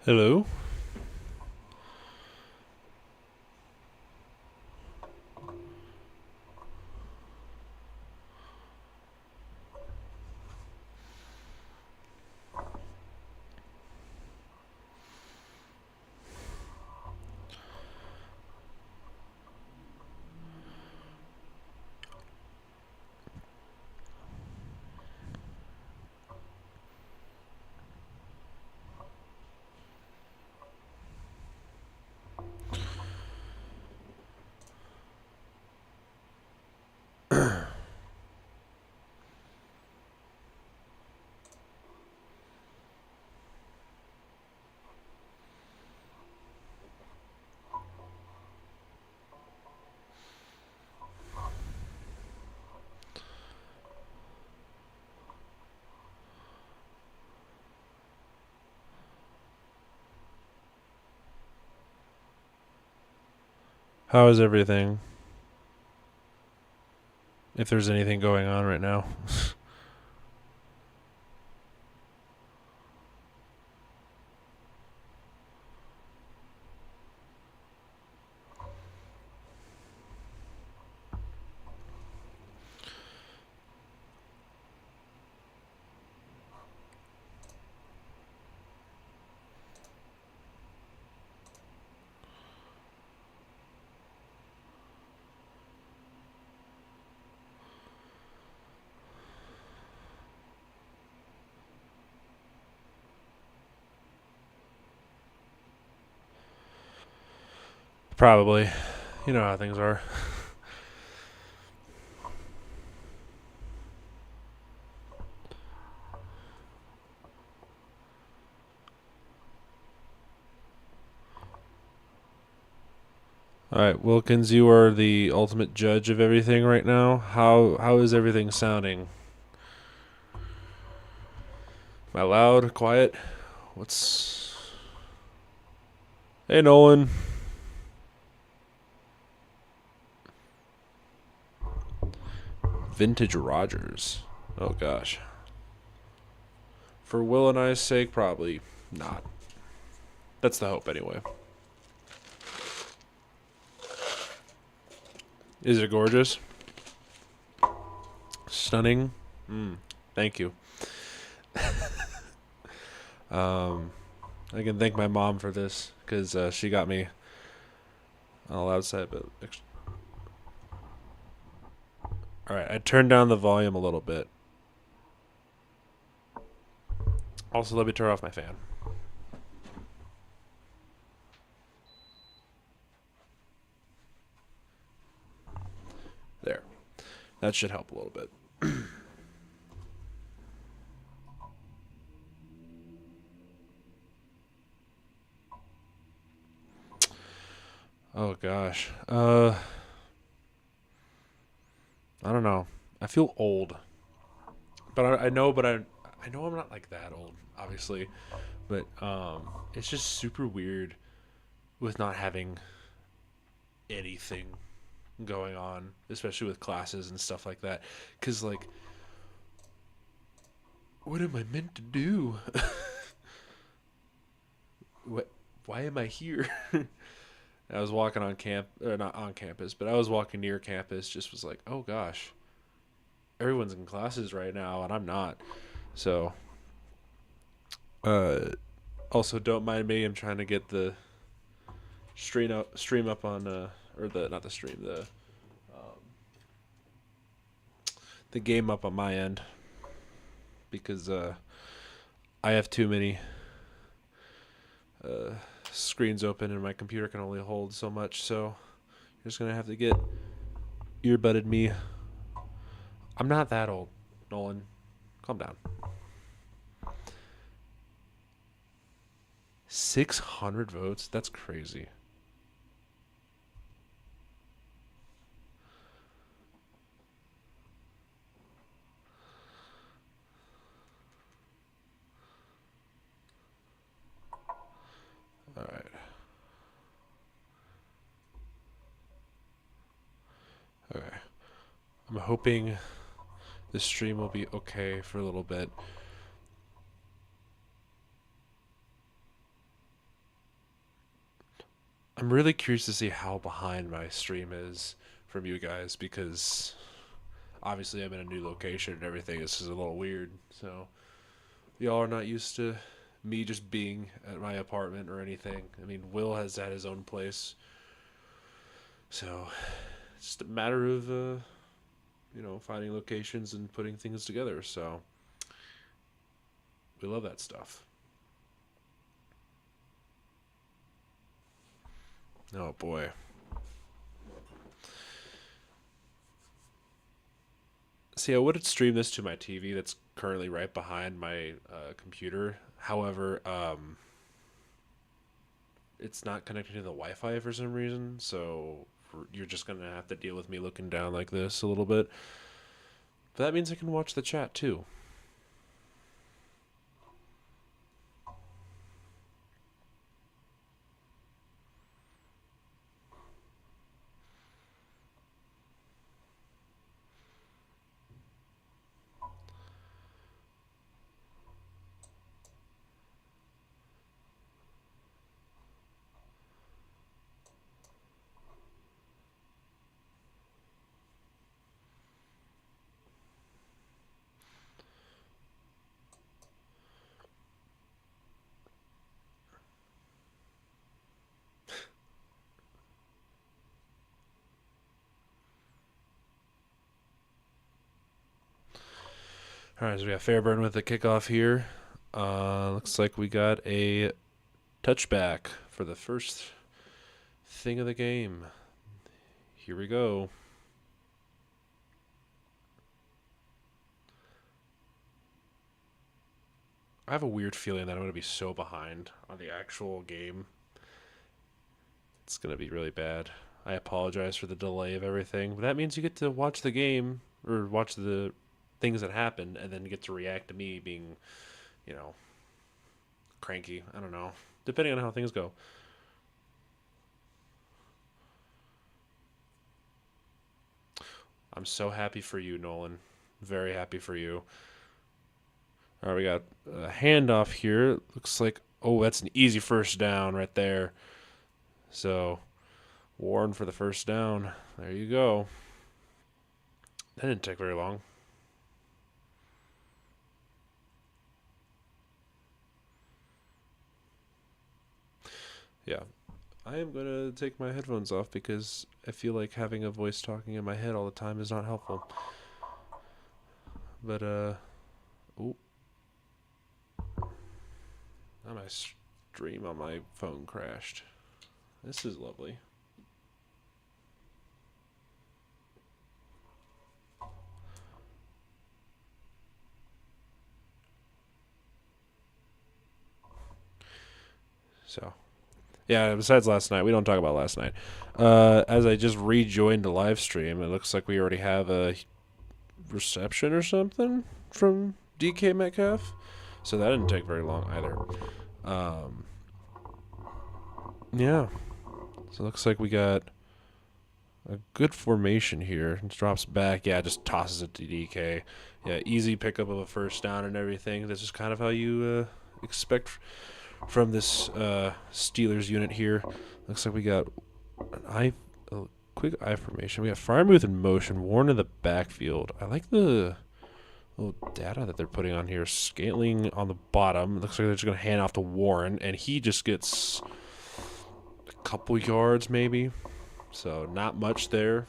Hello. How is everything? If there's anything going on right now. Probably. You know how things are. All right, Wilkins, you are the ultimate judge of everything right now. How is everything sounding? Am I loud? Quiet? What's Hey Nolan. Vintage Rogers. Oh gosh. For Will and I's sake, probably not. That's the hope anyway. Is it gorgeous? Stunning? Thank you. I can thank my mom for this because she got me on the loud side. But all right, I turned down the volume a little bit. Also, let me turn off my fan. There, that should help a little bit. Oh gosh. I don't know. I feel old, but I know I'm not like that old, obviously. But it's just super weird with not having anything going on, especially with classes and stuff like that. Cause like, what am I meant to do? What? Why am I here? I was walking on not on campus, but I was walking near campus. Just was like, oh gosh, everyone's in classes right now, and I'm not. So, uh, also don't mind me. I'm trying to get the stream up on or the not the stream the game up on my end because I have too many uh, screens open and my computer can only hold so much. So you're just gonna have to get earbudded me. I'm not that old, Nolan. Calm down. 600 votes? That's crazy. All right. Okay. I'm hoping this stream will be okay for a little bit. I'm really curious to see how behind my stream is from you guys because obviously I'm in a new location and everything. This is a little weird. So y'all are not used to me just being at my apartment or anything. I mean, Will has had his own place, so it's just a matter of finding locations and putting things together. So we love that stuff. Oh boy. See, I would stream this to my TV that's currently right behind my computer. However, it's not connected to the Wi-Fi for some reason, so you're just gonna have to deal with me looking down like this a little bit. But that means I can watch the chat too. All right, so we got Fairburn with the kickoff here. Looks like we got a touchback for the first thing of the game. Here we go. I have a weird feeling that I'm going to be so behind on the actual game. It's going to be really bad. I apologize for the delay of everything, but that means you get to watch the game or watch the things that happen and then get to react to me being, you know, cranky. I don't know. Depending on how things go. I'm so happy for you, Nolan. Very happy for you. All right, we got a handoff here. Looks like, oh, that's an easy first down right there. So, Warren for the first down. There you go. That didn't take very long. Yeah. I am going to take my headphones off because I feel like having a voice talking in my head all the time is not helpful. But, oh. Now my stream on my phone crashed. This is lovely. So, yeah, besides last night, we don't talk about last night. As I just rejoined the live stream, it looks like we already have a reception or something from DK Metcalf. So that didn't take very long either. Yeah. So it looks like we got a good formation here. It drops back. Yeah, just tosses it to DK. Yeah, easy pickup of a first down and everything. This is kind of how you expect from this Steelers unit here. Looks like we got a quick eye formation. We got Fryermuth in motion. Warren in the backfield. I like the little data that they're putting on here. Scantling on the bottom. Looks like they're just going to hand off to Warren, and he just gets a couple yards maybe. So not much there.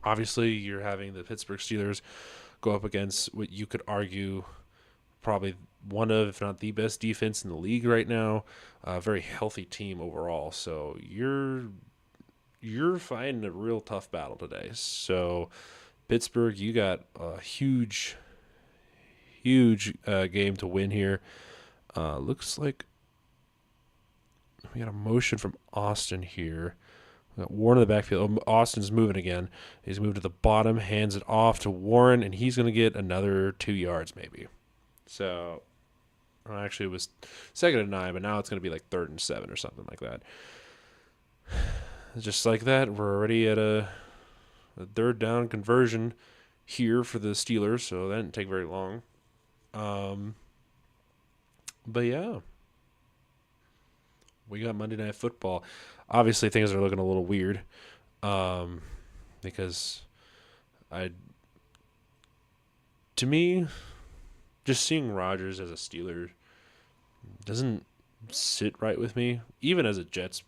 Obviously, you're having the Pittsburgh Steelers go up against what you could argue probably one of, if not the best defense in the league right now. A very healthy team overall. So you're fighting a real tough battle today. So Pittsburgh, you got a huge game to win here. Looks like we got a motion from Austin here. We got Warren in the backfield. Oh, Austin's moving again. He's moved to the bottom, hands it off to Warren, and he's going to get another 2 yards maybe. So, well, actually, it was 2nd and 9, but now it's going to be like 3rd and 7 or something like that. Just like that, we're already at a 3rd down conversion here for the Steelers, so that didn't take very long. But yeah. We got Monday Night Football. Obviously, things are looking a little weird because I, to me, just seeing Rodgers as a Steeler doesn't sit right with me. Even as a Jets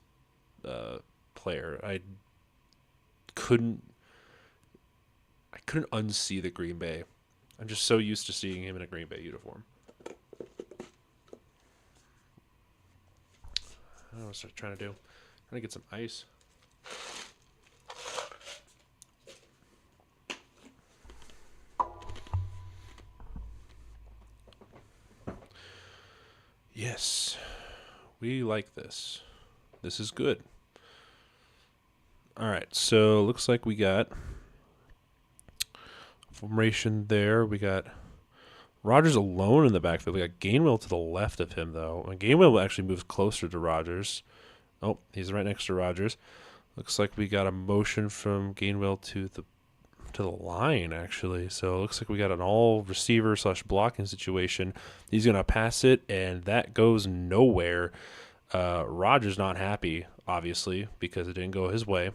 player, couldn't I couldn't unsee the Green Bay. I'm just so used to seeing him in a Green Bay uniform. I don't know what I'm trying to do. Trying to get some ice. Yes, we like this. This is good. All right, so looks like we got formation there. We got Rodgers alone in the backfield. We got Gainwell to the left of him, though. And Gainwell actually moves closer to Rodgers. Oh, he's right next to Rodgers. Looks like we got a motion from Gainwell to the line, actually. So it looks like we got an all receiver / blocking situation. He's gonna pass it, and that goes nowhere. Rodgers not happy, obviously, because it didn't go his way.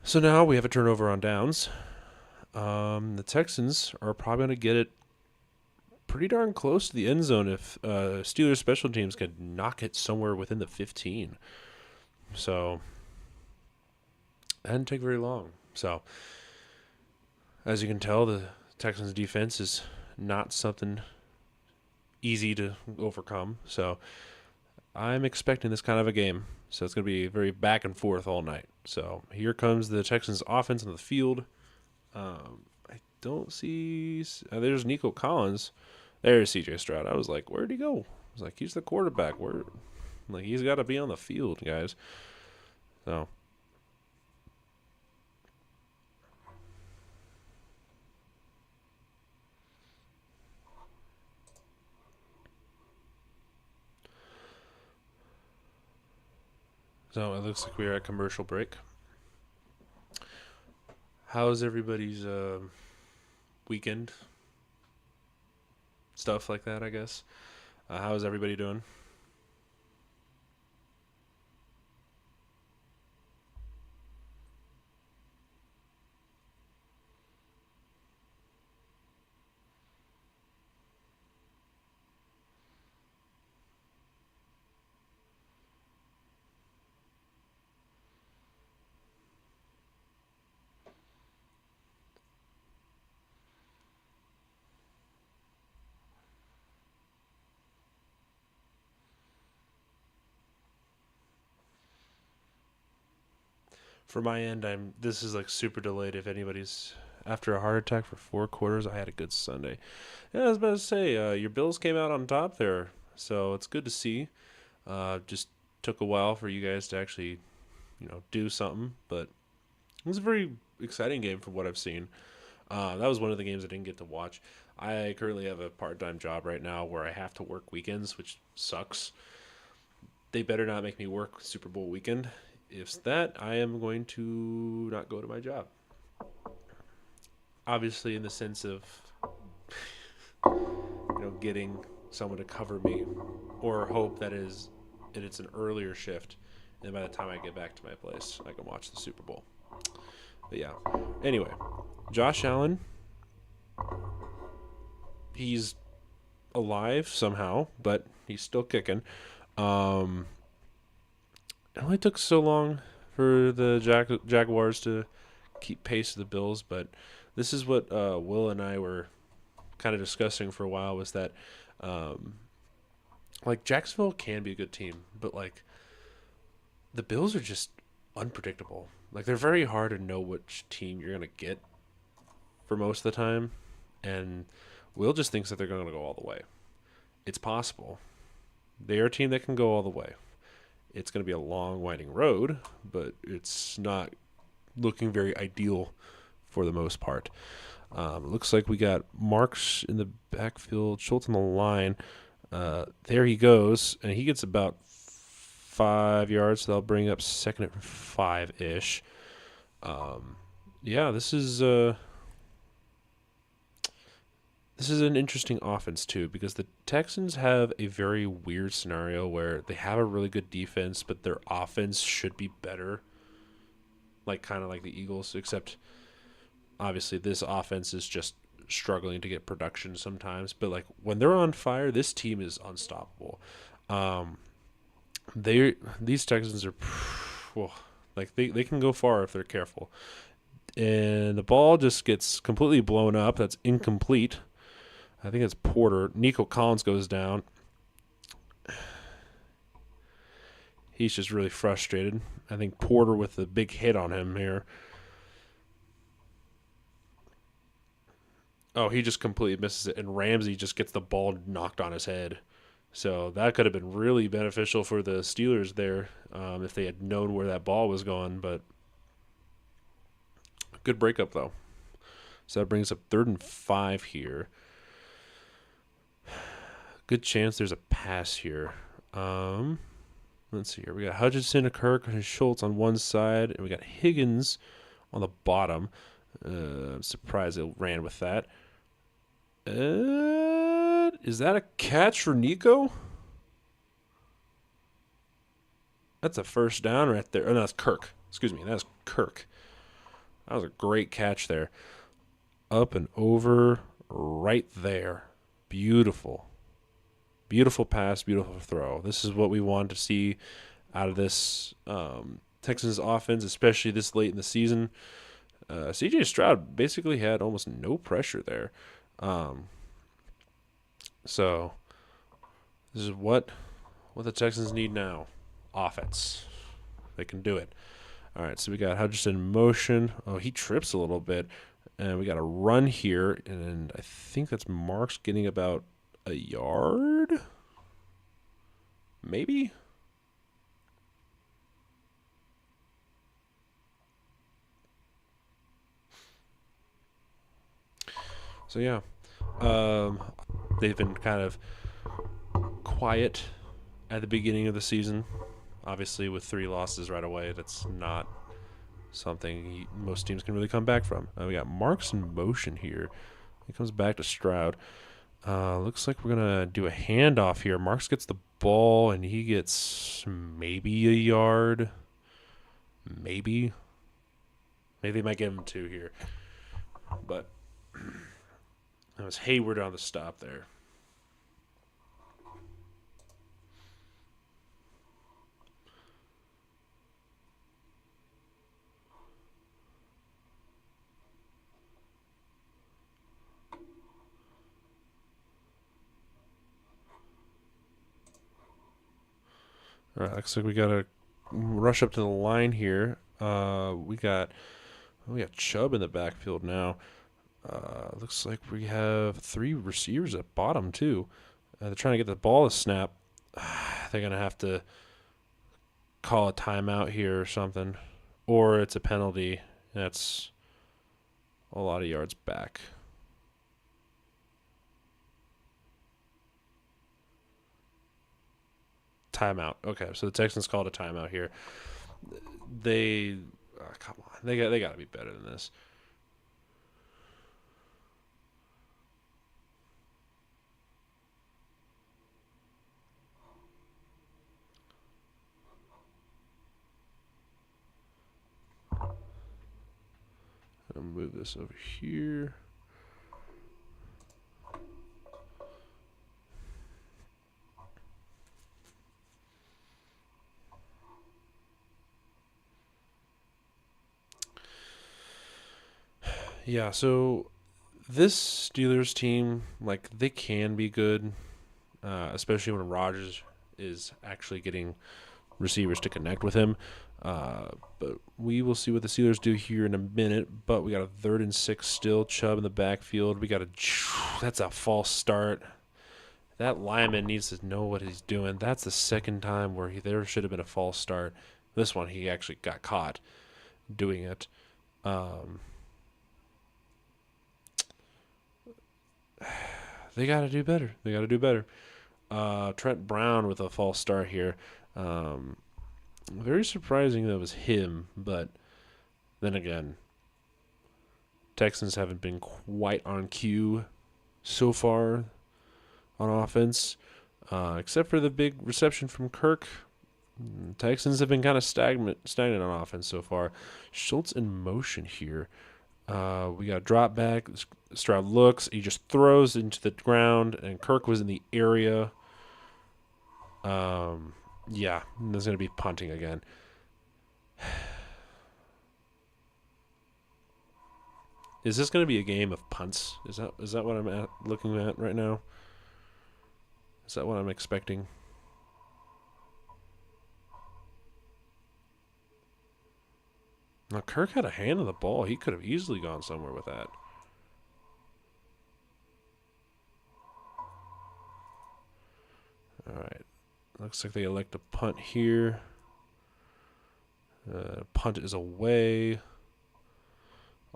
So now we have a turnover on downs. The Texans are probably going to get it pretty darn close to the end zone if Steelers special teams can knock it somewhere within the 15. So that didn't take very long. So as you can tell, the Texans defense is not something easy to overcome. So I'm expecting this kind of a game. So it's going to be very back and forth all night. So here comes the Texans offense on the field. I don't see. There's Nico Collins. There's CJ Stroud. I was like, where'd he go? I was like, he's the quarterback. He's got to be on the field, guys. So it looks like we're at commercial break. How's everybody's weekend? Stuff like that, I guess. How's everybody doing? For my end, this is like super delayed. If anybody's after a heart attack for 4 quarters, I had a good Sunday. Yeah, I was about to say, your Bills came out on top there, so it's good to see. Just took a while for you guys to actually, do something, but it was a very exciting game from what I've seen. That was one of the games I didn't get to watch. I currently have a part-time job right now where I have to work weekends, which sucks. They better not make me work Super Bowl weekend. If that, I am going to not go to my job. Obviously, in the sense of getting someone to cover me, or hope it's an earlier shift, and by the time I get back to my place, I can watch the Super Bowl. But yeah. Anyway, Josh Allen, he's alive somehow, but he's still kicking. It only took so long for the Jaguars to keep pace with the Bills, but this is what Will and I were kind of discussing for a while, was that Jacksonville can be a good team, but the Bills are just unpredictable. They're very hard to know which team you're going to get for most of the time, and Will just thinks that they're going to go all the way. It's possible. They are a team that can go all the way. It's going to be a long, winding road, but it's not looking very ideal for the most part. It looks like we got Marks in the backfield, Schultz on the line. There he goes, and he gets about 5 yards, so they'll bring up second and 5-ish. This is this is an interesting offense too, because the Texans have a very weird scenario where they have a really good defense, but their offense should be better, like kind of like the Eagles, except obviously this offense is just struggling to get production sometimes. But like when they're on fire, this team is unstoppable. Um, these Texans are, well, like they can go far if they're careful. And the ball just gets completely blown up. That's incomplete. I think it's Porter. Nico Collins goes down. He's just really frustrated. I think Porter with the big hit on him here. Oh, he just completely misses it, and Ramsey just gets the ball knocked on his head. So that could have been really beneficial for the Steelers there if they had known where that ball was going. But good breakup, though. So that brings up 3rd and 5 here. Good chance there's a pass here. Let's see here. We got Hutchinson, Kirk, and Schultz on one side, and we got Higgins on the bottom. I'm surprised they ran with that. Is that a catch for Nico? That's a first down right there. Oh, no, that's Kirk. Excuse me. That's Kirk. That was a great catch there. Up and over right there. Beautiful. Beautiful pass, beautiful throw. This is what we want to see out of this Texans offense, especially this late in the season. C.J. Stroud basically had almost no pressure there. So this is what the Texans need now. Offense. They can do it. All right, so we got Hutchinson in motion. Oh, he trips a little bit. And we got a run here, and I think that's Marks getting about a yard? Maybe? So, yeah. They've been kind of quiet at the beginning of the season. Obviously, with 3 losses right away, that's not something most teams can really come back from. We got Marks in motion here. He comes back to Stroud. Looks like we're going to do a handoff here. Marks gets the ball, and he gets maybe a yard. Maybe. Maybe they might give him 2 here. But it was Hayward on the stop there. All right, looks like we got to rush up to the line here. We got Chubb in the backfield now. Looks like we have 3 receivers at bottom too. They're trying to get the ball to snap. They're gonna have to call a timeout here or something, or it's a penalty. That's a lot of yards back. Timeout. Okay, so the Texans called a timeout here. They, come on, they got to be better than this. I'll move this over here. Yeah, so this Steelers team, like, they can be good, especially when Rodgers is actually getting receivers to connect with him. But we will see what the Steelers do here in a minute. But we got a 3rd and 6 still. Chubb in the backfield. That's a false start. That lineman needs to know what he's doing. That's the second time where there should have been a false start. This one, he actually got caught doing it. They got to do better. They got to do better. Trent Brown with a false start here. Very surprising that it was him, but then again, Texans haven't been quite on cue so far on offense, except for the big reception from Kirk. Texans have been kind of stagnant on offense so far. Schultz in motion here. We got a drop back. Stroud looks. He just throws into the ground, and Kirk was in the area. Yeah, there's going to be punting again. Is this going to be a game of punts? Is that what I'm looking at right now? Is that what I'm expecting? Now, Kirk had a hand on the ball. He could have easily gone somewhere with that. All right. Looks like they elect a punt here. Punt is away.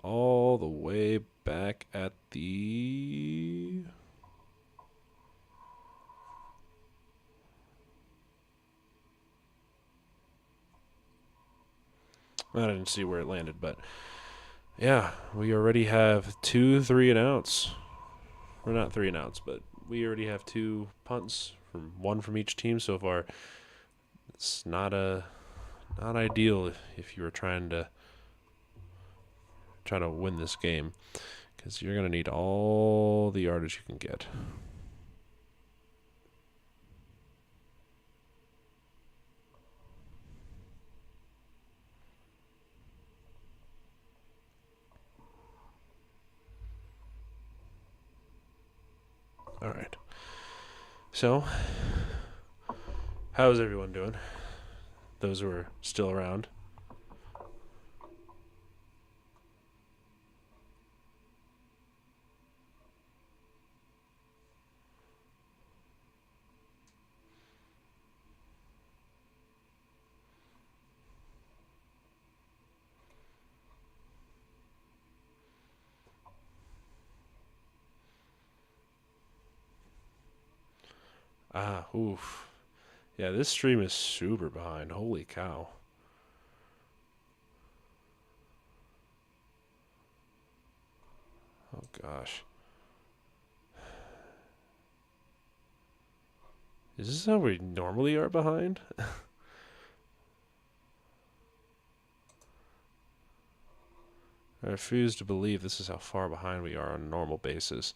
All the way back at the... I didn't see where it landed, but yeah, we already have 2 3-and-outs. Or not 3-and-outs, but we already have 2 punts, one from each team so far. It's not ideal if you were trying to win this game, because you're going to need all the yardage you can get. All right. So, how's everyone doing? Those who are still around. Oof. Yeah, this stream is super behind. Holy cow. Oh, gosh. Is this how we normally are behind? I refuse to believe this is how far behind we are on a normal basis.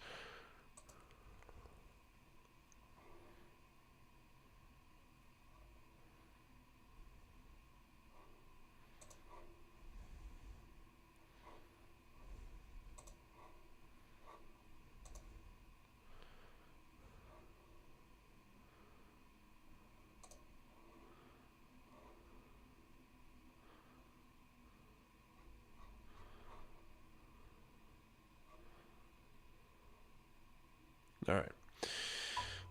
All right.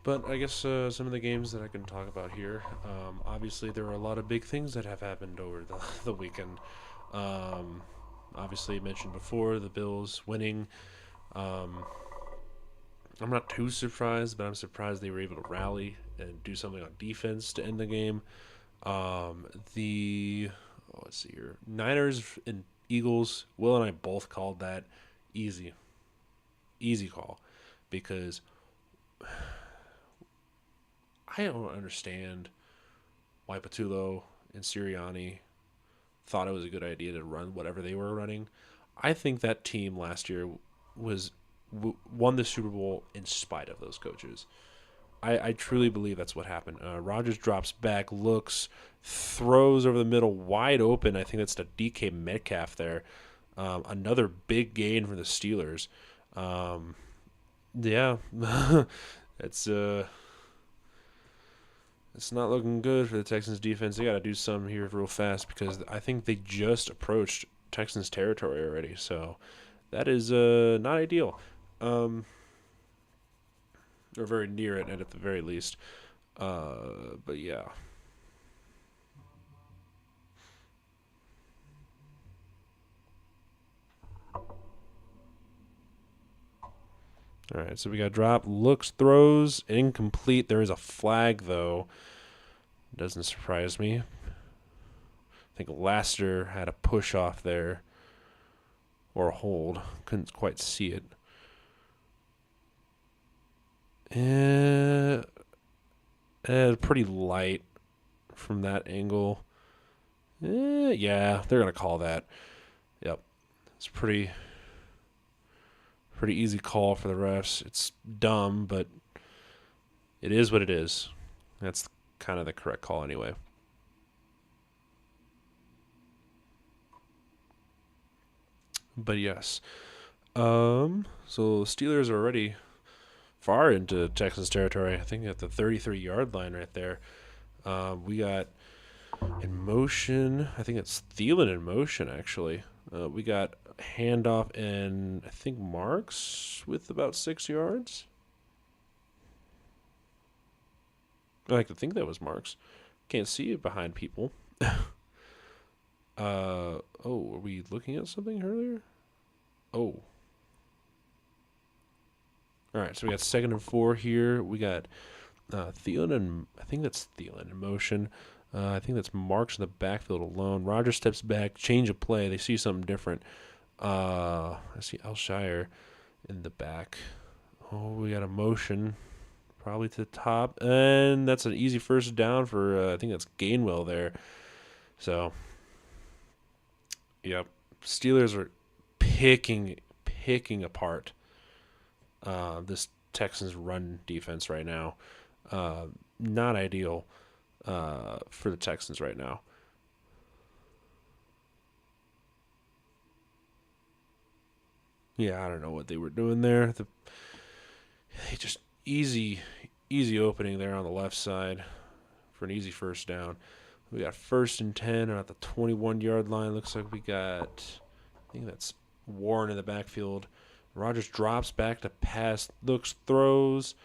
But I guess some of the games that I can talk about here, obviously there are a lot of big things that have happened over the weekend. Obviously, mentioned before, the Bills winning. I'm not too surprised, but I'm surprised they were able to rally and do something on defense to end the game. Let's see here, Niners and Eagles. Will and I both called that easy call, because I don't understand why Patullo and Sirianni thought it was a good idea to run whatever they were running. I think that team last year won the Super Bowl in spite of those coaches. I truly believe that's what happened. Rodgers drops back, looks, throws over the middle, wide open. I think that's to DK Metcalf there. Another big gain for the Steelers. Yeah, it's not looking good for the Texans defense. They got to do something here real fast, because I think they just approached Texans territory already. So that is not ideal. Or very near it, and at the very least. But yeah. All right, so we got drop, looks, throws, incomplete. There is a flag, though. Doesn't surprise me. I think Laster had a push off there, or a hold. Couldn't quite see it. Eh, pretty light from that angle. Yeah, they're gonna call that. Yep, it's pretty easy call for the refs. It's dumb, but it is what it is. That's kind of the correct call anyway. But yes. So Steelers are already far into Texans territory. I think at the 33-yard line right there. We got in motion. I think it's Thielen in motion actually. We got handoff and I think Marks with about 6 yards. I like to think that was Marks. Can't see it behind people. Were we looking at something earlier? Oh. All right, so we got 2nd and 4 here. We got Thielen and I think that's Thielen in motion. I think that's Marks in the backfield alone. Rodgers steps back, change of play. They see something different. I see Alshire in the back. Oh, we got a motion, probably to the top, and that's an easy first down for I think that's Gainwell there. So, yep, Steelers are picking apart this Texans run defense right now. Not ideal for the Texans right now. Yeah, I don't know what they were doing there. Just easy opening there on the left side for an easy first down. We got 1st and 10 at the 21-yard line. Looks like we got, I think that's Warren in the backfield. Rodgers drops back to pass, looks, throws,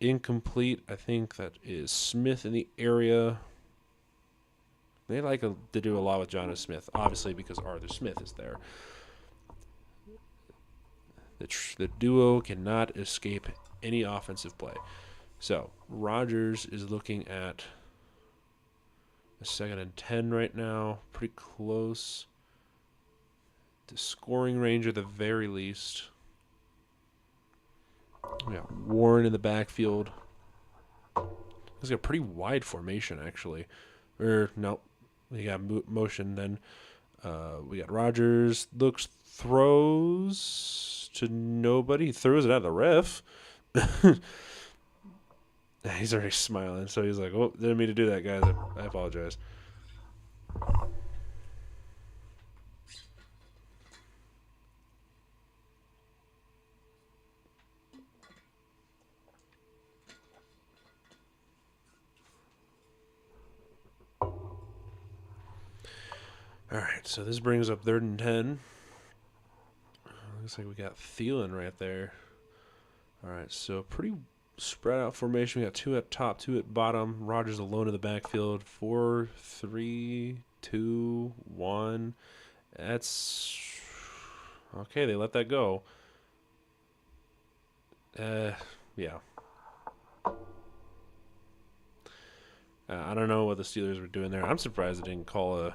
incomplete. I think that is Smith in the area. They like to do a lot with Jonnu Smith, obviously because Arthur Smith is there. The duo cannot escape any offensive play. So Rodgers is looking at a 2nd and 10 right now, pretty close to scoring range at the very least. We got Warren in the backfield. He's got a pretty wide formation, actually. No, we got motion then. We got Rodgers. Looks, throws to nobody. He throws it at the ref. He's already smiling, so he's like, "Oh, didn't mean to do that, guys. I apologize." All right, so this brings up 3rd and 10. Looks like we got Thielen right there. All right, so pretty spread out formation. We got 2 at top, 2 at bottom. Rodgers alone in the backfield. 4, 3, 2, 1. That's okay. They let that go. Yeah. I don't know what the Steelers were doing there. I'm surprised they didn't call a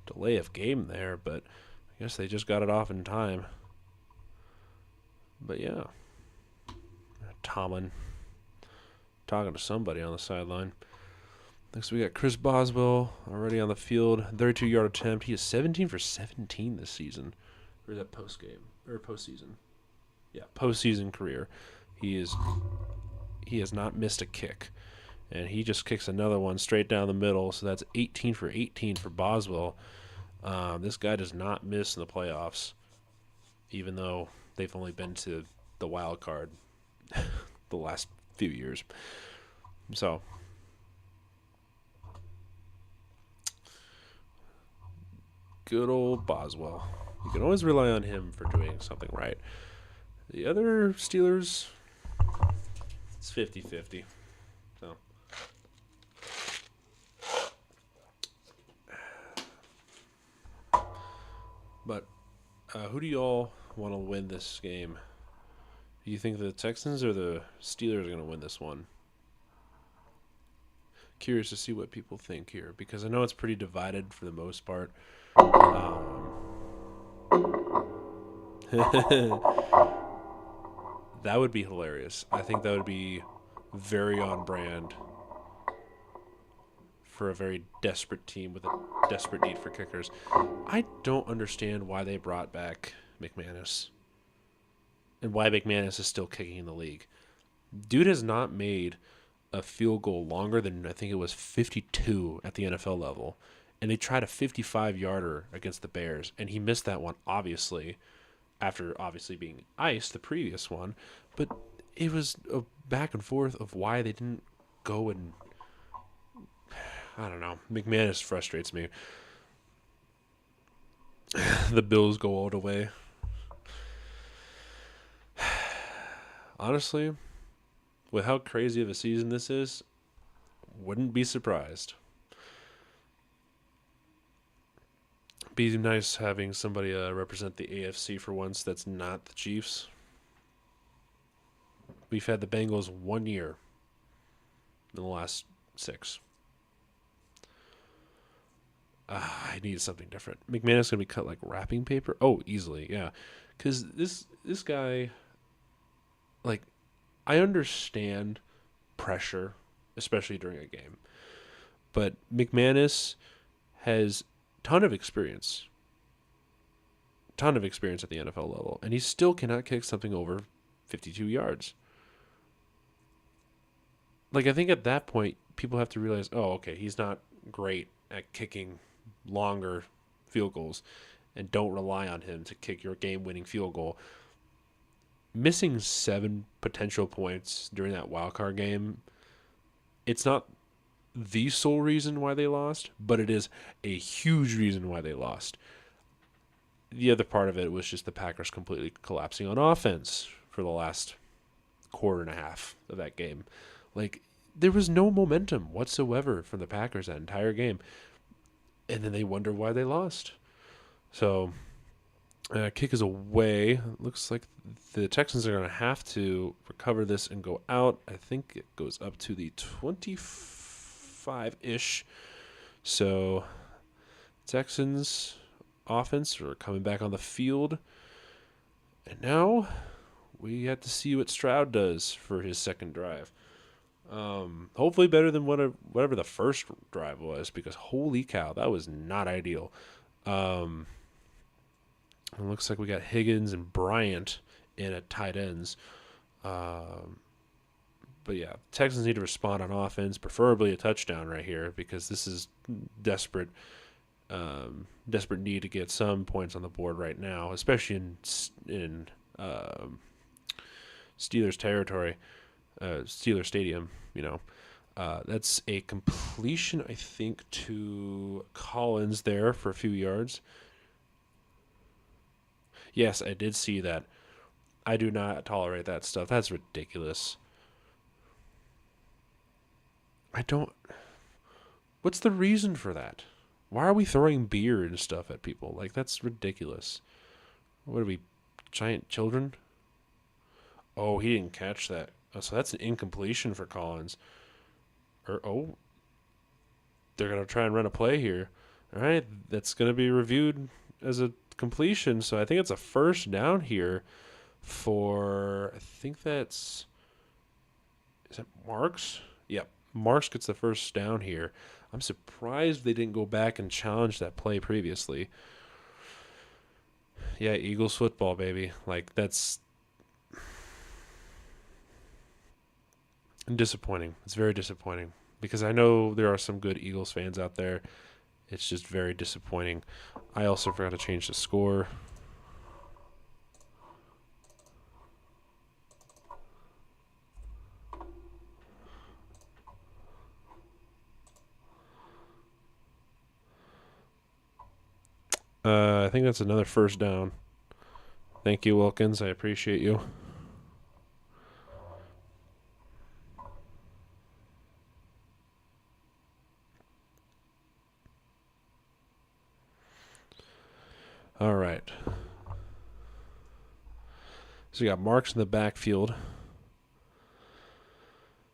delay of game there, but I guess they just got it off in time. But yeah, Tomlin talking to somebody on the sideline. Next we got Chris Boswell already on the field. 32-yard attempt. He is 17 for 17 this season. Or is that postseason? Yeah, postseason career. He has not missed a kick. And he just kicks another one straight down the middle. So that's 18 for 18 for Boswell. This guy does not miss in the playoffs, even though they've only been to the wild card the last few years. So, good old Boswell. You can always rely on him for doing something right. The other Steelers, it's 50-50. So. But who do y'all want to win this game? Do you think the Texans or the Steelers are going to win this one? Curious to see what people think here, because I know it's pretty divided for the most part. That would be hilarious. I think that would be very on brand for a very desperate team with a desperate need for kickers. I don't understand why they brought back McManus and why McManus is still kicking in the league. Dude has not made a field goal longer than I think it was 52 at the NFL level. And they tried a 55-yarder against the Bears, and he missed that one, obviously, after obviously being iced the previous one. But it was a back and forth of why they didn't go and I don't know. McManus frustrates me. The Bills go all the way. Honestly, with how crazy of a season this is, wouldn't be surprised. Be nice having somebody represent the AFC for once that's not the Chiefs. We've had the Bengals 1 year in the last 6. I need something different. McManus gonna be cut like wrapping paper. Oh, easily, yeah. Because this guy, like, I understand pressure, especially during a game, but McManus has ton of experience at the NFL level, and he still cannot kick something over 52 yards. Like, I think at that point, people have to realize, oh, okay, he's not great at kicking longer field goals, and don't rely on him to kick your game-winning field goal. Missing 7 potential points during that wild card game, it's not the sole reason why they lost, but it is a huge reason why they lost. The other part of it was just the Packers completely collapsing on offense for the last quarter and a half of that game. Like, there was no momentum whatsoever from the Packers that entire game. And then they wonder why they lost. So, kick is away. Looks like the Texans are going to have to recover this and go out. I think it goes up to the 25-ish. So, Texans offense are coming back on the field. And now we have to see what Stroud does for his second drive. Hopefully better than whatever the first drive was, because holy cow, that was not ideal. It looks like we got Higgins and Bryant in at tight ends. But yeah, Texans need to respond on offense, preferably a touchdown right here, because this is desperate need to get some points on the board right now, especially in Steelers territory. Steelers Stadium, that's a completion, I think, to Collins there for a few yards. Yes, I did see that. I do not tolerate that stuff. That's ridiculous. What's the reason for that? Why are we throwing beer and stuff at people? Like, that's ridiculous. What are we, giant children? Oh, he didn't catch that. So that's an incompletion for Collins. They're going to try and run a play here. All right, that's going to be reviewed as a completion. So I think it's a first down here for, I think is that Marks? Yep, Marks gets the first down here. I'm surprised they didn't go back and challenge that play previously. Yeah, Eagles football, baby. Like, that's disappointing. It's very disappointing, because I know there are some good Eagles fans out there. It's just very disappointing. I also forgot to change the score. I think that's another first down. Thank you, Wilkins. I appreciate you. All right. So we got Marks in the backfield.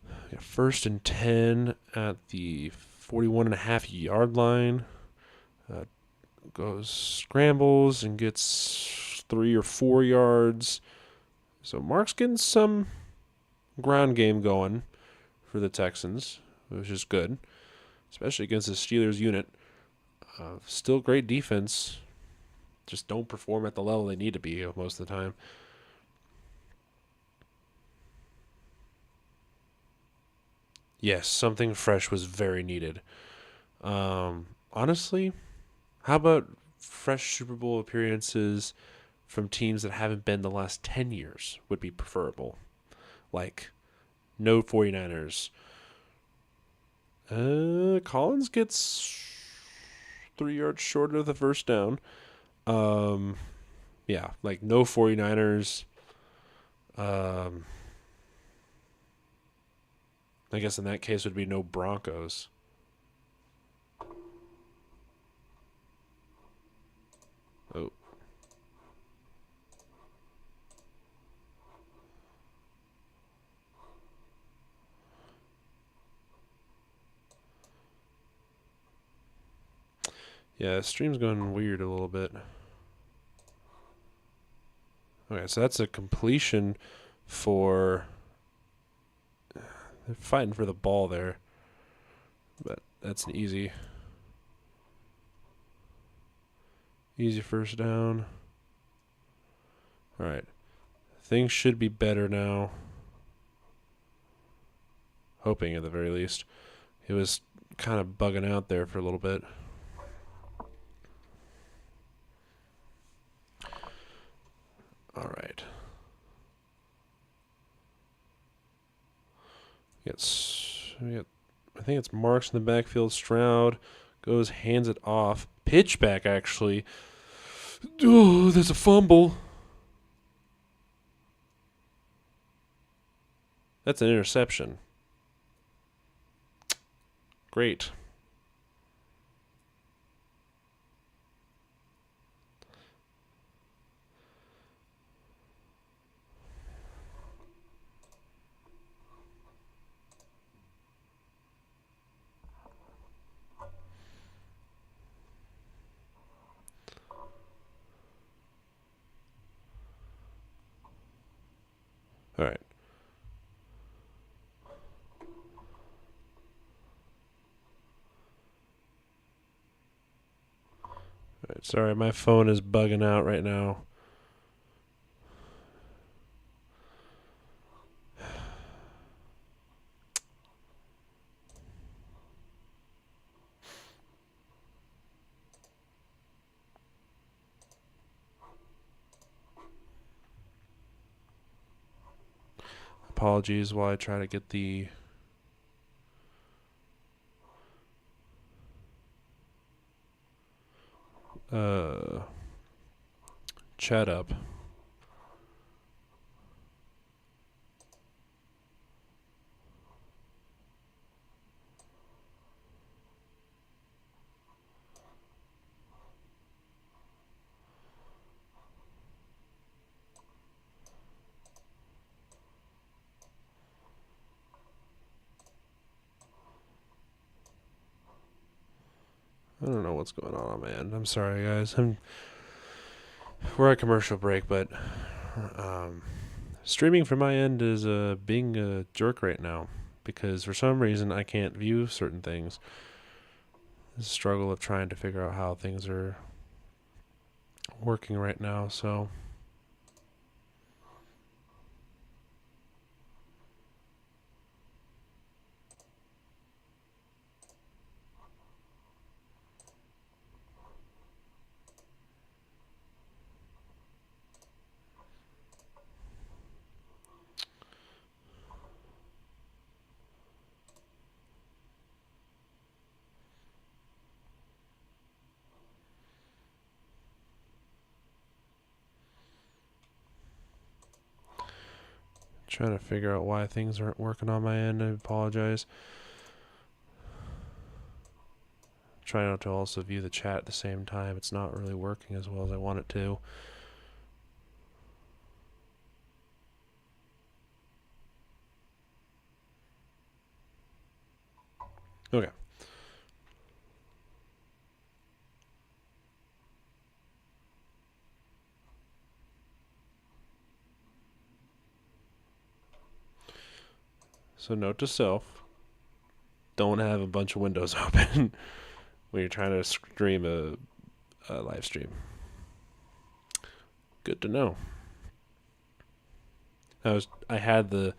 We got 1st and 10 at the 41.5-yard line. Goes, scrambles, and gets 3 or 4 yards. So Mark's getting some ground game going for the Texans, which is good, especially against the Steelers unit. Still great defense, just don't perform at the level they need to be most of the time. Yes, something fresh was very needed. Honestly, how about fresh Super Bowl appearances from teams that haven't been the last 10 years would be preferable. Like, no 49ers. Collins gets 3 yards short of the first down. Yeah, like no 49ers. I guess in that case would be no Broncos. Oh. Yeah, the stream's going weird a little bit. Okay, so that's a completion for... They're fighting for the ball there. But that's an easy first down. All right. Things should be better now. Hoping at the very least. It was kind of bugging out there for a little bit. All right. I think it's Marks in the backfield. Stroud goes, hands it off. Pitch back, actually. Oh, there's a fumble. That's an interception. Great. All right. Alright, sorry, my phone is bugging out right now. Apologies while I try to get the chat up. I don't know what's going on my end. I'm sorry, guys. We're at commercial break, but streaming from my end is being a jerk right now because for some reason I can't view certain things. The struggle of trying to figure out how things are working right now, so... Trying to figure out why things aren't working on my end. I apologize. Try not to also view the chat at the same time. It's not really working as well as I want it to. Okay. So note to self: don't have a bunch of windows open when you're trying to stream a live stream. Good to know. I had the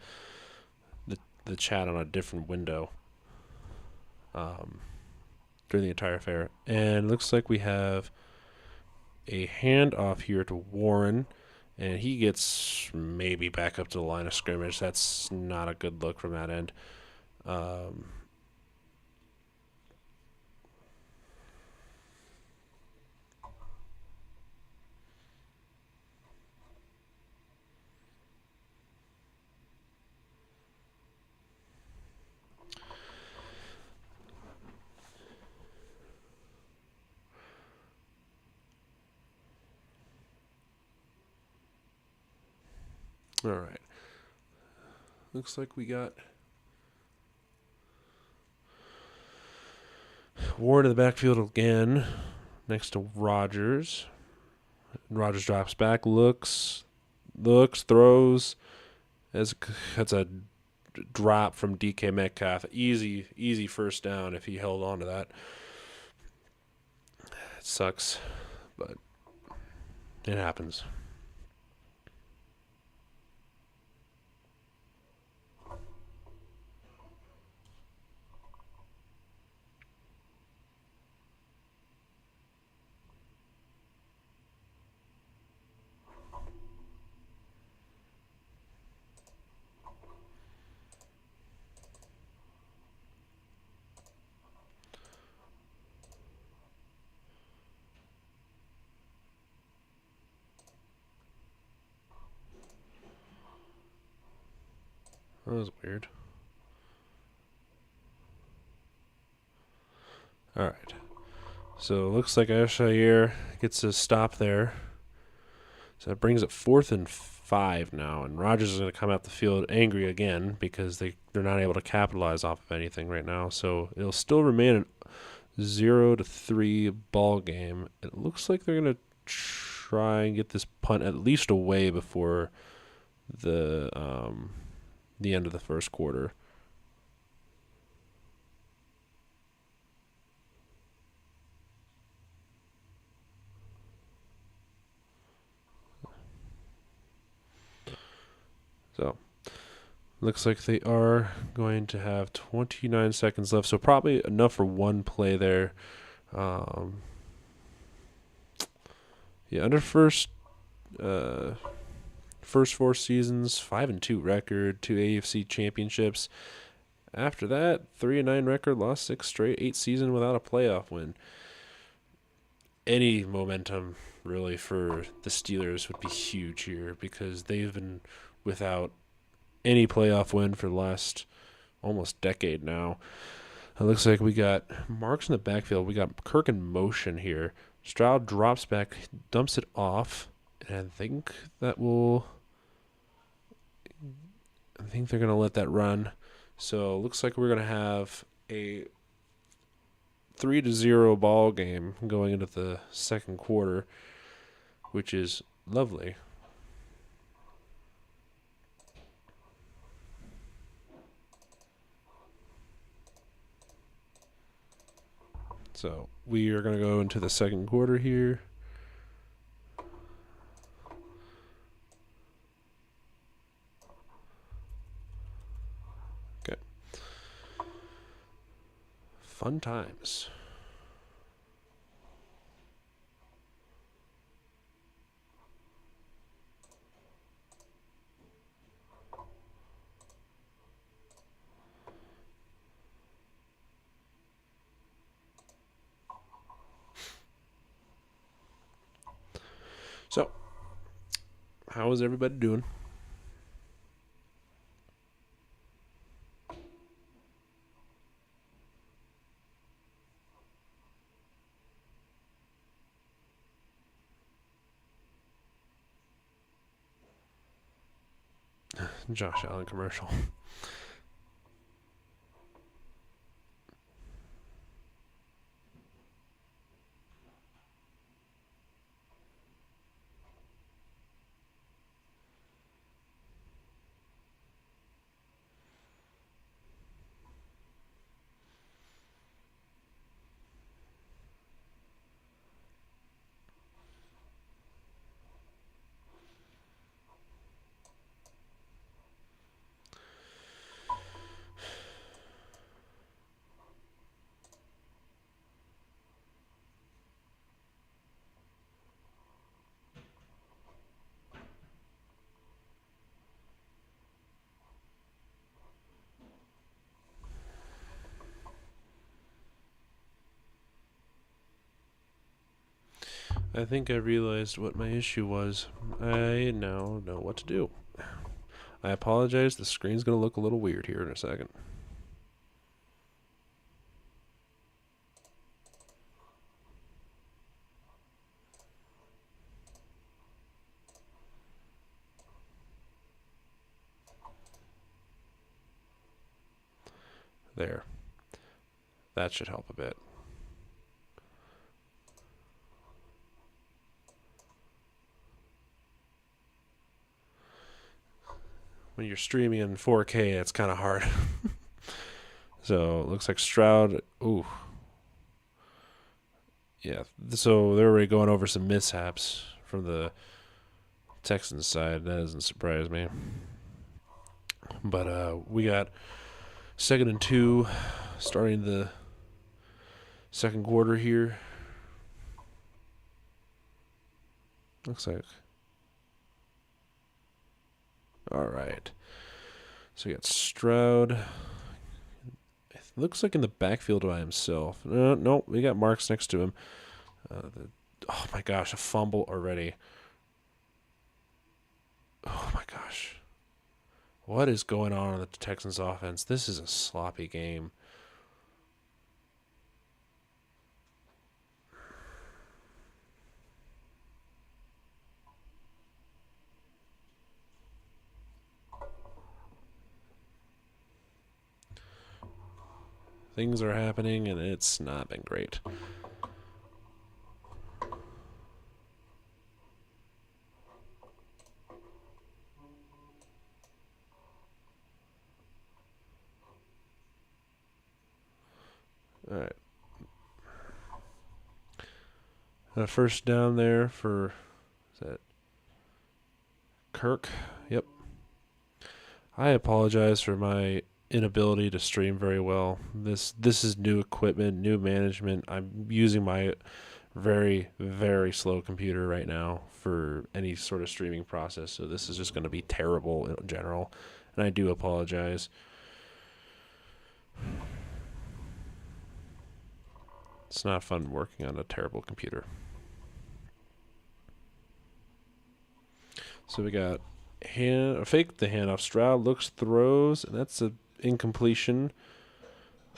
chat on a different window during the entire affair, and it looks like we have a handoff here to Warren, and he gets maybe back up to the line of scrimmage. That's not a good look from that end. All right. Looks like we got Warren in the backfield again, next to Rodgers. Rodgers drops back, looks, throws. That's a drop from DK Metcalf. Easy first down if he held on to that. It sucks, but it happens. That was weird. All right. So it looks like Ashayer gets a stop there. So that brings it 4th and 5 now, and Rodgers is going to come out the field angry again because they're not able to capitalize off of anything right now. So it'll still remain a 0-3 ball game. It looks like they're going to try and get this punt at least away before the end of the first quarter. So, looks like they are going to have 29 seconds left, so probably enough for one play there. Under first 4 seasons, 5-2 record, 2 AFC championships. After that, 3-9 record, lost 6 straight, 8 season without a playoff win. Any momentum really for the Steelers would be huge here because they've been without any playoff win for the last almost decade now. It looks like we got Marks in the backfield. We got Kirk in motion here. Stroud drops back, dumps it off, and I think they're going to let that run. So it looks like we're going to have a 3-0 ball game going into the second quarter, which is lovely. So we are going to go into the second quarter here. Okay. Fun times. So, how is everybody doing? Josh Allen commercial. I think I realized what my issue was. I now know what to do. I apologize. The screen's going to look a little weird here in a second. There. That should help a bit. When you're streaming in 4K, it's kind of hard. So it looks like Stroud. Ooh. Yeah. So they're already going over some mishaps from the Texans side. That doesn't surprise me. But we got 2nd and 2 starting the second quarter here. Looks like. All right. So we got Stroud. It looks like in the backfield by himself. No, we got Marks next to him. Oh my gosh, a fumble already. Oh my gosh. What is going on in the Texans offense? This is a sloppy game. Things are happening, and it's not been great. All right. First down there for, is that Kirk? Yep. I apologize for my inability to stream very well. This is new equipment, new management. I'm using my very, very slow computer right now for any sort of streaming process, so this is just going to be terrible in general, and I do apologize. It's not fun working on a terrible computer. So we got fake the handoff. Stroud looks, throws, and that's an incompletion.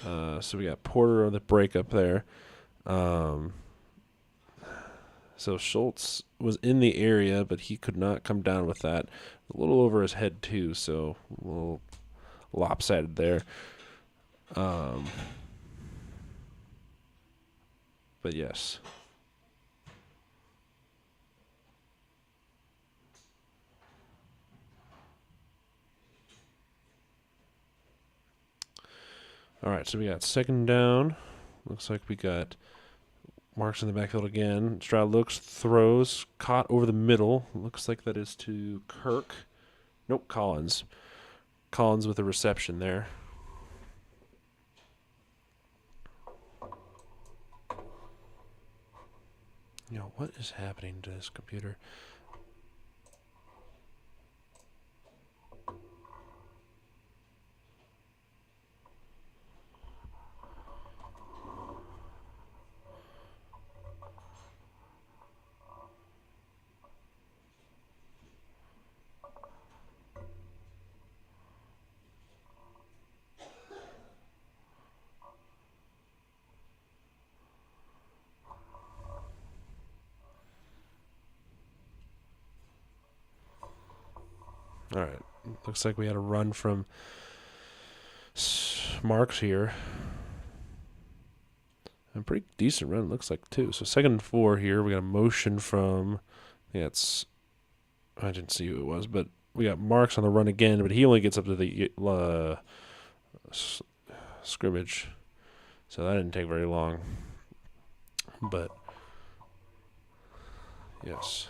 So we got Porter on the breakup there. So Schultz was in the area, but he could not come down with that. A little over his head too, so a little lopsided there. But yes. All right, so we got 2nd down. Looks like we got Marks in the backfield again. Stroud looks, throws, caught over the middle. Looks like that is to Kirk. Nope, Collins. Collins with a reception there. What is happening to this computer? All right. Looks like we had a run from Marks here. A pretty decent run, looks like, too. So 2nd and 4 here. We got a motion from, I didn't see who it was, but we got Marks on the run again, but he only gets up to the scrimmage. So that didn't take very long. But, yes.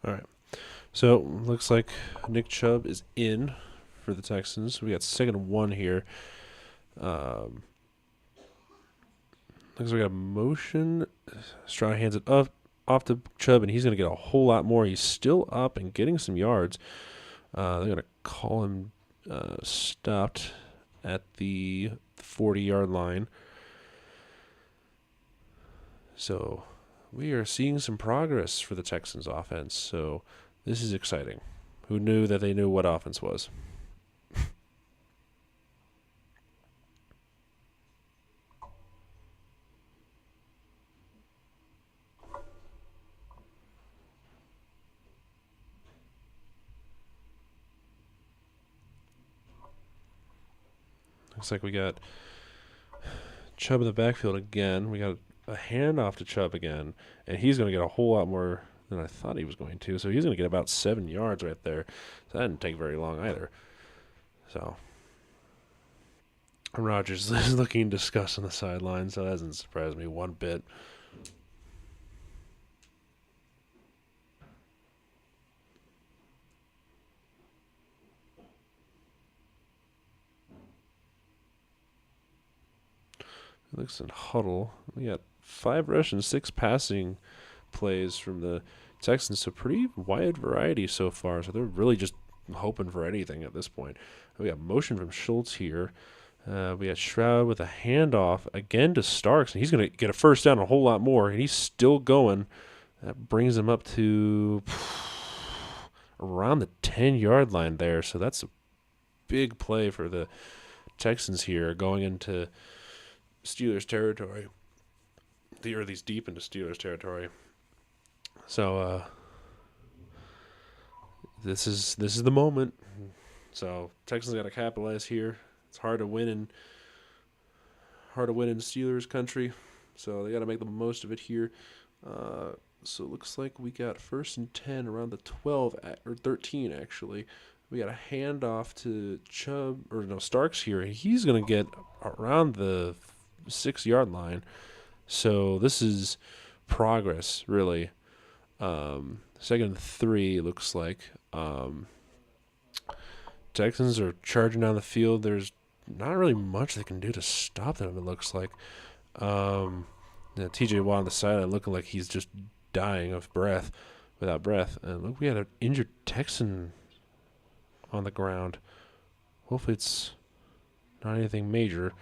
All right. So looks like Nick Chubb is in for the Texans. We got 2nd and 1 here. Looks like we got a motion. Stroud hands it up off to Chubb, and he's going to get a whole lot more. He's still up and getting some yards. They're going to call him stopped at the 40-yard line. So we are seeing some progress for the Texans offense. So this is exciting. Who knew that they knew what offense was? Looks like we got Chubb in the backfield again. We got a handoff to Chubb again, and he's going to get a whole lot more than I thought he was going to. So he's going to get about 7 yards right there. So that didn't take very long either. So Rodgers is looking disgusted on the sideline, so that doesn't surprise me one bit. It looks in huddle. We got 5 rushing, 6 passing plays from the Texans, so pretty wide variety so far. So they're really just hoping for anything at this point. We got motion from Schultz here. We got Stroud with a handoff again to Starks, and he's going to get a first down a whole lot more, and he's still going. That brings him up to around the 10-yard line there. So that's a big play for the Texans here going into Steelers territory. Or these deep into Steelers territory. So this is the moment. So Texans got to capitalize here. It's hard to win in Steelers country, so they got to make the most of it here. So it looks like we got 1st and 10 around the 12 or 13 actually. We got a handoff to Starks here. He's gonna get around the 6-yard line. So this is progress really. 2nd and 3 looks like. Texans are charging down the field. There's not really much they can do to stop them, it looks like. TJ Watt on the sideline looking like he's just dying without breath. And look, we had an injured Texan on the ground. Hopefully it's not anything major.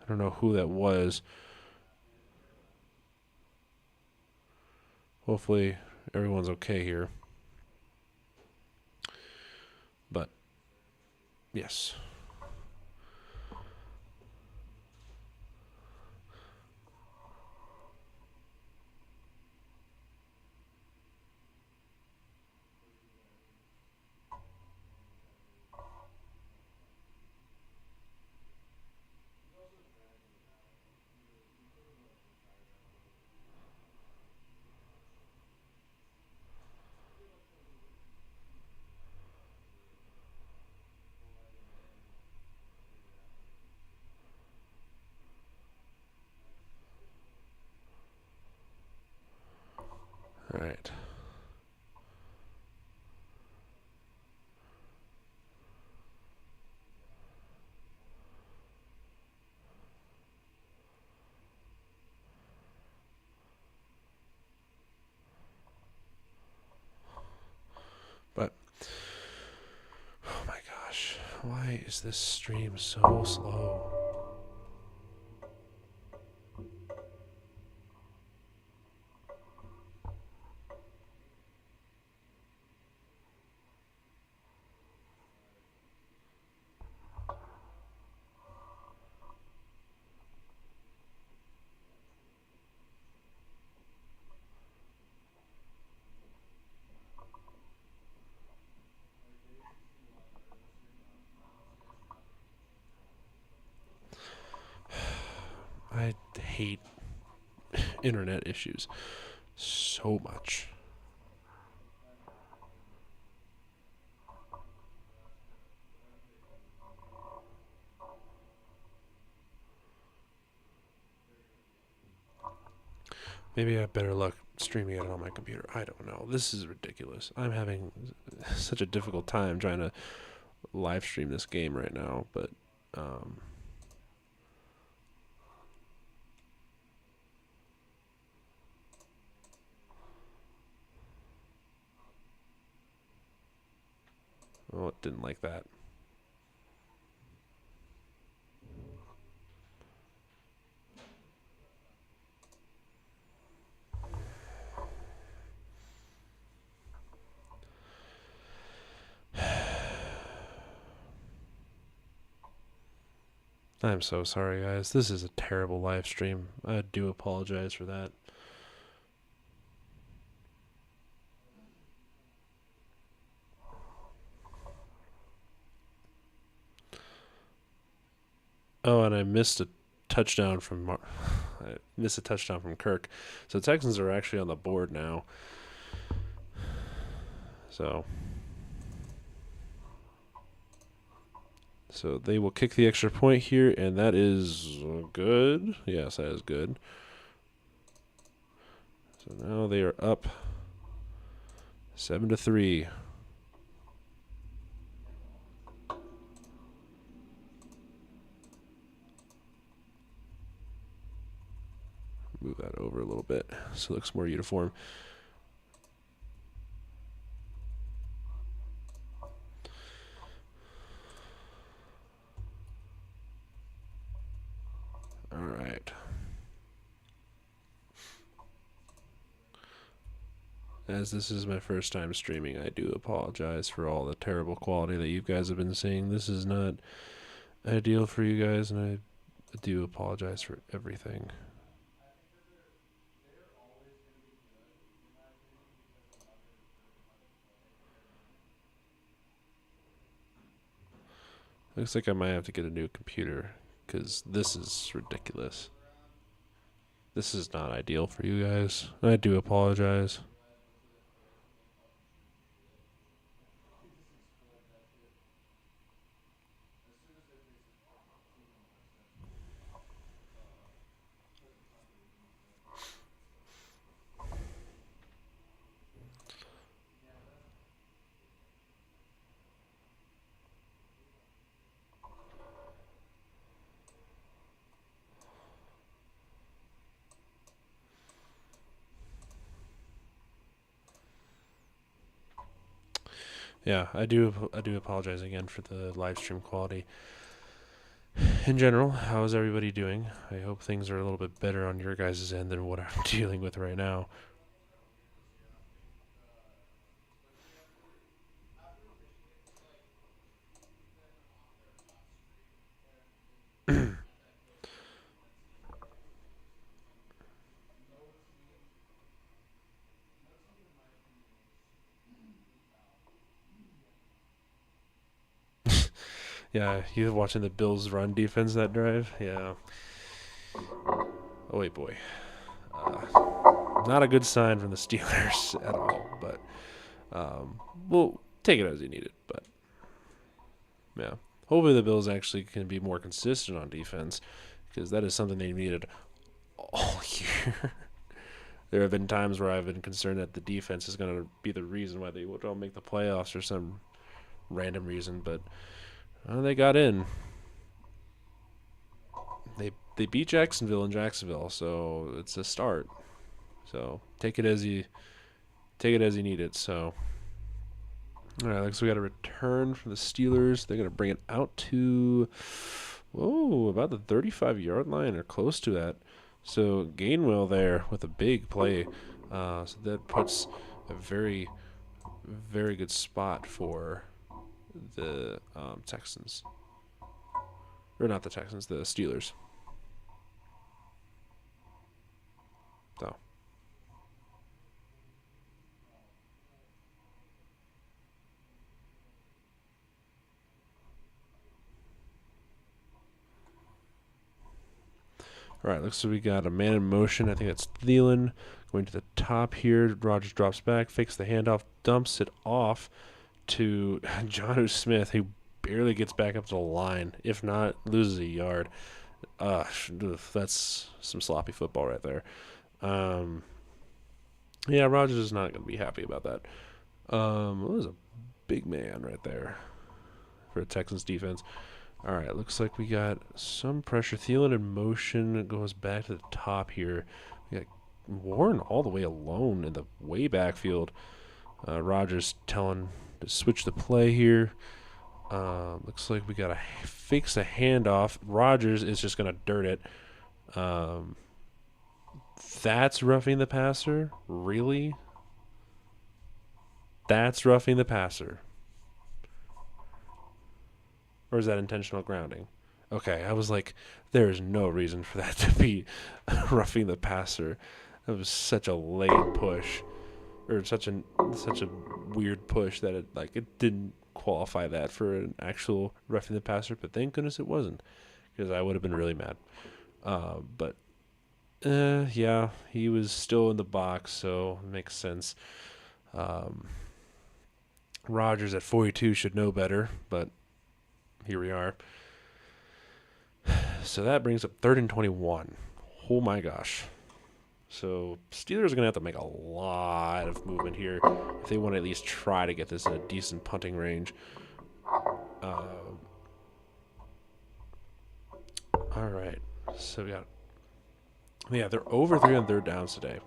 I don't know who that was. Hopefully everyone's okay here. But, yes. All right. But, oh my gosh, why is this stream so slow? I hate internet issues so much. Maybe I have better luck streaming it on my computer. I don't know. This is ridiculous. I'm having such a difficult time trying to live stream this game right now, but um oh, it didn't like that. I'm so sorry, guys. This is a terrible live stream. I do apologize for that. Oh, and I missed a touchdown from I missed a touchdown from Kirk. So the Texans are actually on the board now. So they will kick the extra point here, and that is good. Yes, that is good. So now they are up 7-3. Move that over a little bit so it looks more uniform. All right. As this is my first time streaming, I do apologize for all the terrible quality that you guys have been seeing. This is not ideal for you guys, and I do apologize for everything. Looks like I might have to get a new computer because this is ridiculous. This is not ideal for you guys. I do apologize. Yeah, I do apologize again for the live stream quality. In general, how is everybody doing? I hope things are a little bit better on your guys' end than what I'm dealing with right now. Yeah, you watching the Bills run defense that drive? Yeah. Oh wait, boy. Not a good sign from the Steelers at all, but we'll take it as you need it. But yeah, hopefully the Bills actually can be more consistent on defense because that is something they needed all year. There have been times where I've been concerned that the defense is going to be the reason why they don't make the playoffs for some random reason, but they got in. They beat Jacksonville in Jacksonville, so it's a start. So take it as you need it. So all right, looks like we got a return from the Steelers. They're gonna bring it out to about the 35-yard line or close to that. So Gainwell there with a big play. So that puts a very, very good spot for the Texans. Or not the Texans, the Steelers. So. All right, looks like we got a man in motion. I think that's Thielen going to the top here. Rodgers drops back, fakes the handoff, dumps it off to Jonnu Smith, who barely gets back up to the line. If not, loses a yard. That's some sloppy football right there. Yeah, Rodgers is not going to be happy about that. It was a big man right there for the Texans defense. All right, looks like we got some pressure. Thielen in motion goes back to the top here. We got Warren all the way alone in the way backfield. Rodgers telling to switch the play here. Looks like we got to fix a handoff. Rodgers is just going to dirt it. Um, that's roughing the passer? Really? That's roughing the passer. Or is that intentional grounding? Okay, I was like, there is no reason for that to be roughing the passer. That was such a late push, or such a weird push that it didn't qualify that for an actual roughing the passer. But thank goodness it wasn't, because I would have been really mad. But yeah, he was still in the box, so it makes sense. Um, Rodgers at 42 should know better, but here we are. So that brings up 3rd and 21. Oh my gosh. So Steelers are going to have to make a lot of movement here if they want to at least try to get this in a decent punting range. All right. So we got, yeah, they're over 3 on 3rd downs today.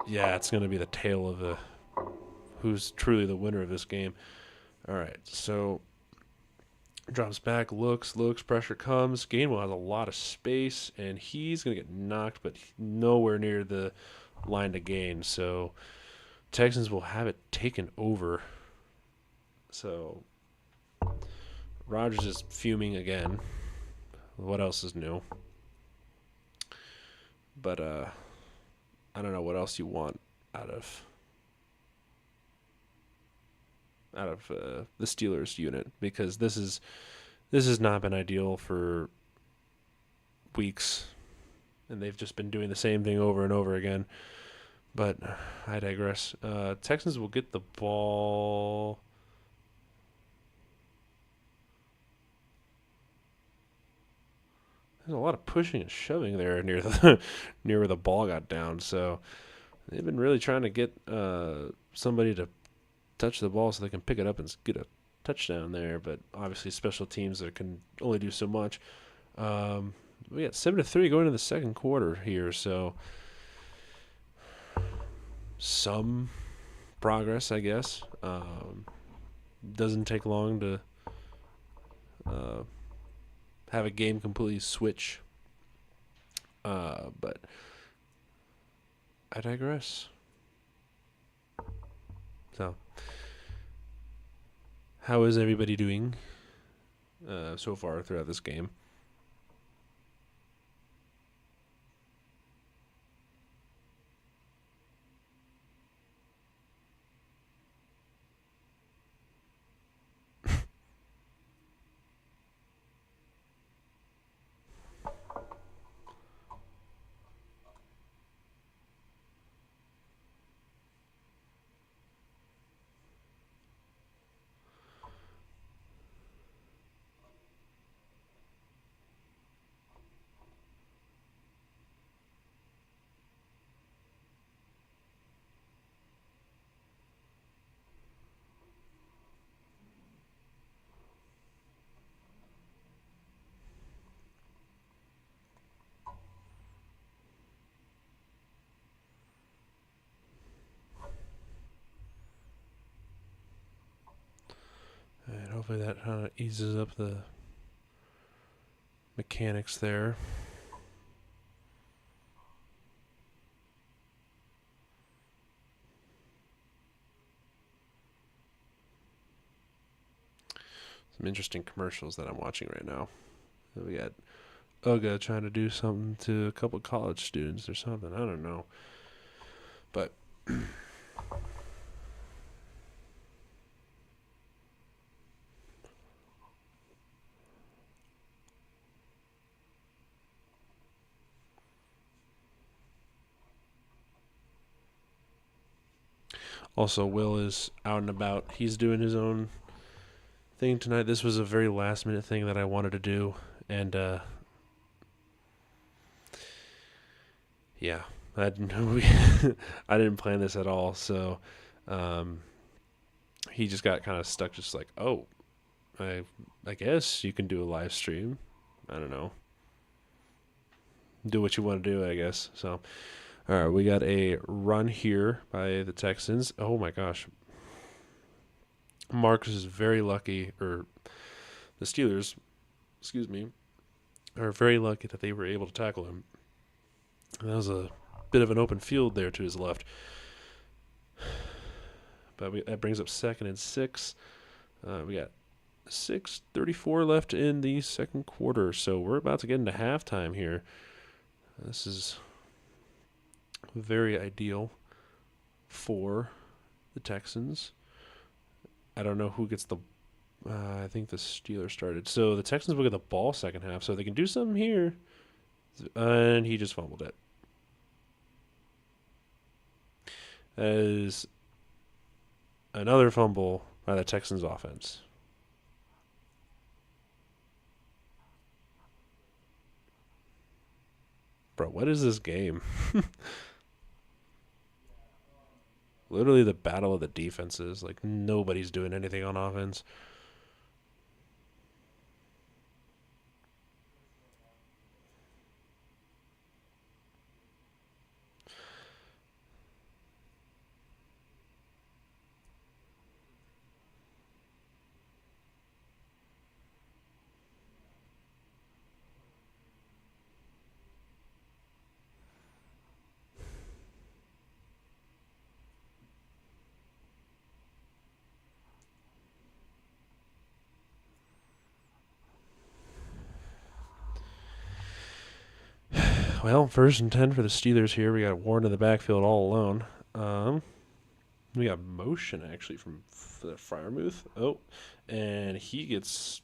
Yeah, it's going to be the tale of the who's truly the winner of this game. All right. So drops back, looks, pressure comes. Gainwell has a lot of space, and he's going to get knocked, but nowhere near the line to gain. So Texans will have it taken over. So Rodgers is fuming again. What else is new? But I don't know what else you want out of the Steelers unit, because this has not been ideal for weeks, and they've just been doing the same thing over and over again. But I digress. Texans will get the ball. There's a lot of pushing and shoving there near near where the ball got down. So they've been really trying to get somebody to touch the ball so they can pick it up and get a touchdown there. But obviously, special teams that can only do so much. We got 7-3 going into the second quarter here, so some progress, I guess. Doesn't take long to have a game completely switch. But I digress. So, how is everybody doing so far throughout this game? And hopefully that kind of eases up the mechanics there. Some interesting commercials that I'm watching right now. We got Uga trying to do something to a couple of college students or something. I don't know. But also, Will is out and about. He's doing his own thing tonight. This was a very last minute thing that I wanted to do. And yeah, I didn't, I didn't plan this at all. So um, he just got kind of stuck, just like, oh, I, I guess you can do a live stream. I don't know. Do what you want to do, I guess. So, all right, we got a run here by the Texans. Oh my gosh. Marcus is very lucky, or the Steelers, excuse me, are very lucky that they were able to tackle him. And that was a bit of an open field there to his left. But that brings up 2nd and 6. We got 6:34 left in the second quarter, so we're about to get into halftime here. This is very ideal for the Texans. I don't know who gets the. I think the Steelers started, so the Texans will get the ball second half, so they can do something here. And he just fumbled it. As another fumble by the Texans offense. Bro, what is this game? Literally the battle of the defenses. Like, nobody's doing anything on offense. Well, 1st and 10 for the Steelers here. We got Warren in the backfield all alone. We got motion, actually, from Freiermuth. Oh, and he gets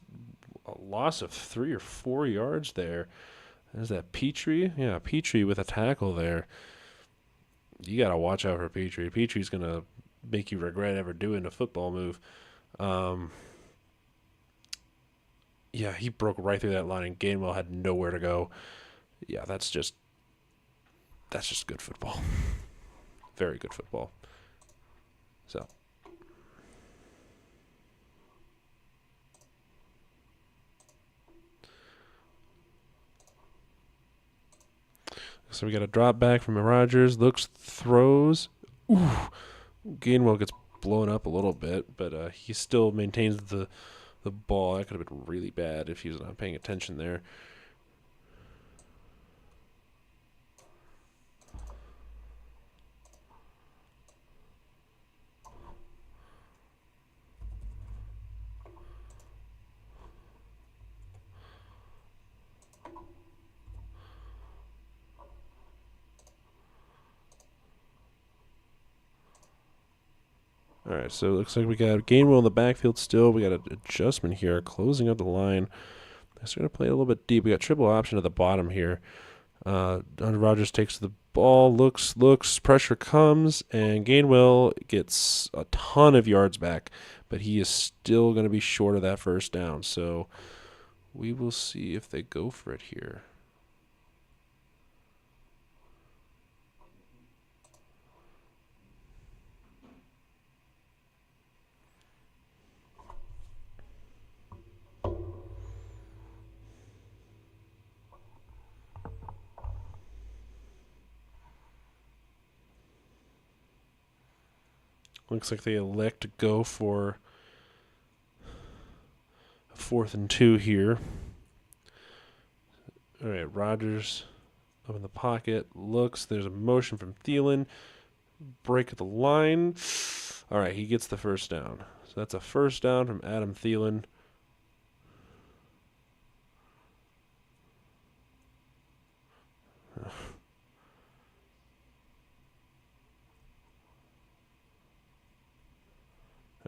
a loss of 3 or 4 yards there. There's that Petrie. Yeah, Petrie with a tackle there. You got to watch out for Petrie. Petrie's going to make you regret ever doing a football move. Yeah, he broke right through that line, and Gainwell had nowhere to go. Yeah, that's just good football. Very good football. So we got a drop back from Rodgers. Looks, throws. Ooh, Gainwell gets blown up a little bit, but he still maintains the ball. That could have been really bad if he was not paying attention there. All right, so it looks like we got Gainwell in the backfield still. We got an adjustment here, closing up the line. They're going to play a little bit deep. We got triple option at the bottom here. Rodgers takes the ball, looks, pressure comes, and Gainwell gets a ton of yards back, but he is still going to be short of that first down. So we will see if they go for it here. Looks like they elect to go for a 4th and 2 here. All right, Rodgers up in the pocket. Looks, there's a motion from Thielen. Break at the line. All right, he gets the first down. So that's a first down from Adam Thielen.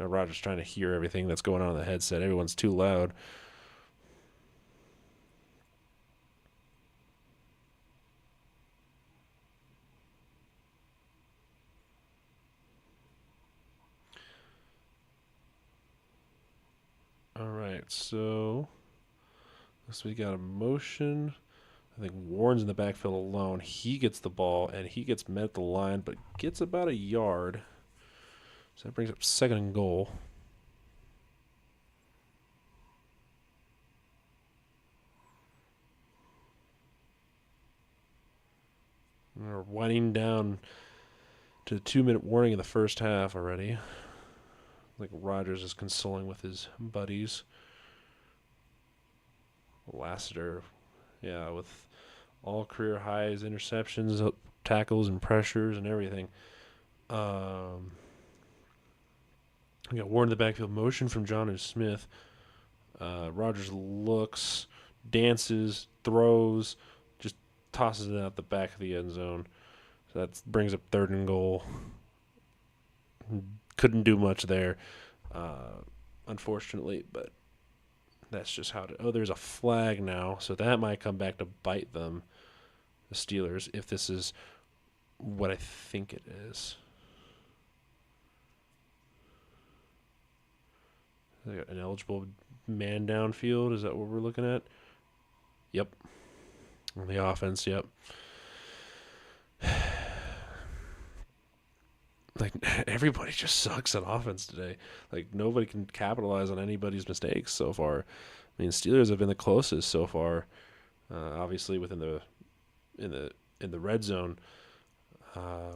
Rodgers trying to hear everything that's going on in the headset. Everyone's too loud. All right, so we got a motion. I think Warren's in the backfield alone. He gets the ball, and he gets met at the line, but gets about a yard. So that brings up 2nd and goal. And we're winding down to the 2-minute warning in the first half already. Like Rodgers is consoling with his buddies. Lassiter, yeah, with all career highs, interceptions, tackles, and pressures, and everything. We got Warren in the backfield, motion from John Smith. Rodgers looks, dances, throws, just tosses it out the back of the end zone. So that brings up 3rd and goal. Couldn't do much there, unfortunately, but that's just how there's a flag now, so that might come back to bite them, the Steelers, if this is what I think it is. They got an eligible man downfield. Is that what we're looking at? Yep. On the offense, yep. Like, everybody just sucks at offense today. Like, nobody can capitalize on anybody's mistakes so far. I mean, Steelers have been the closest so far. Obviously, within in the red zone. I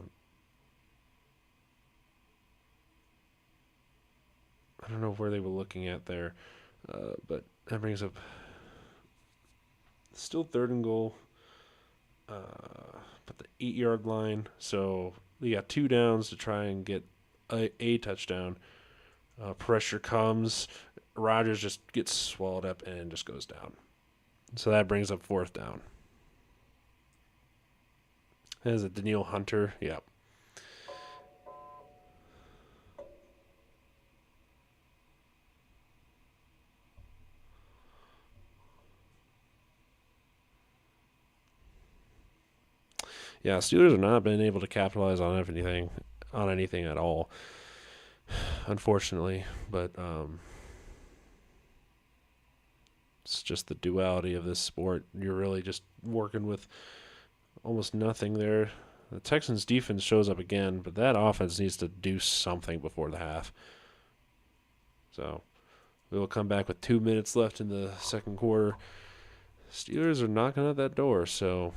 don't know where they were looking at there, but that brings up still 3rd and goal, but the 8-yard line. So we got 2 downs to try and get a touchdown. Pressure comes. Rodgers just gets swallowed up and just goes down. So that brings up 4th down. There's a Daniil Hunter. Yep. Yeah, Steelers have not been able to capitalize on anything at all, unfortunately. But it's just the duality of this sport. You're really just working with almost nothing there. The Texans' defense shows up again, but that offense needs to do something before the half. So we will come back with 2 minutes left in the second quarter. Steelers are knocking at that door, so...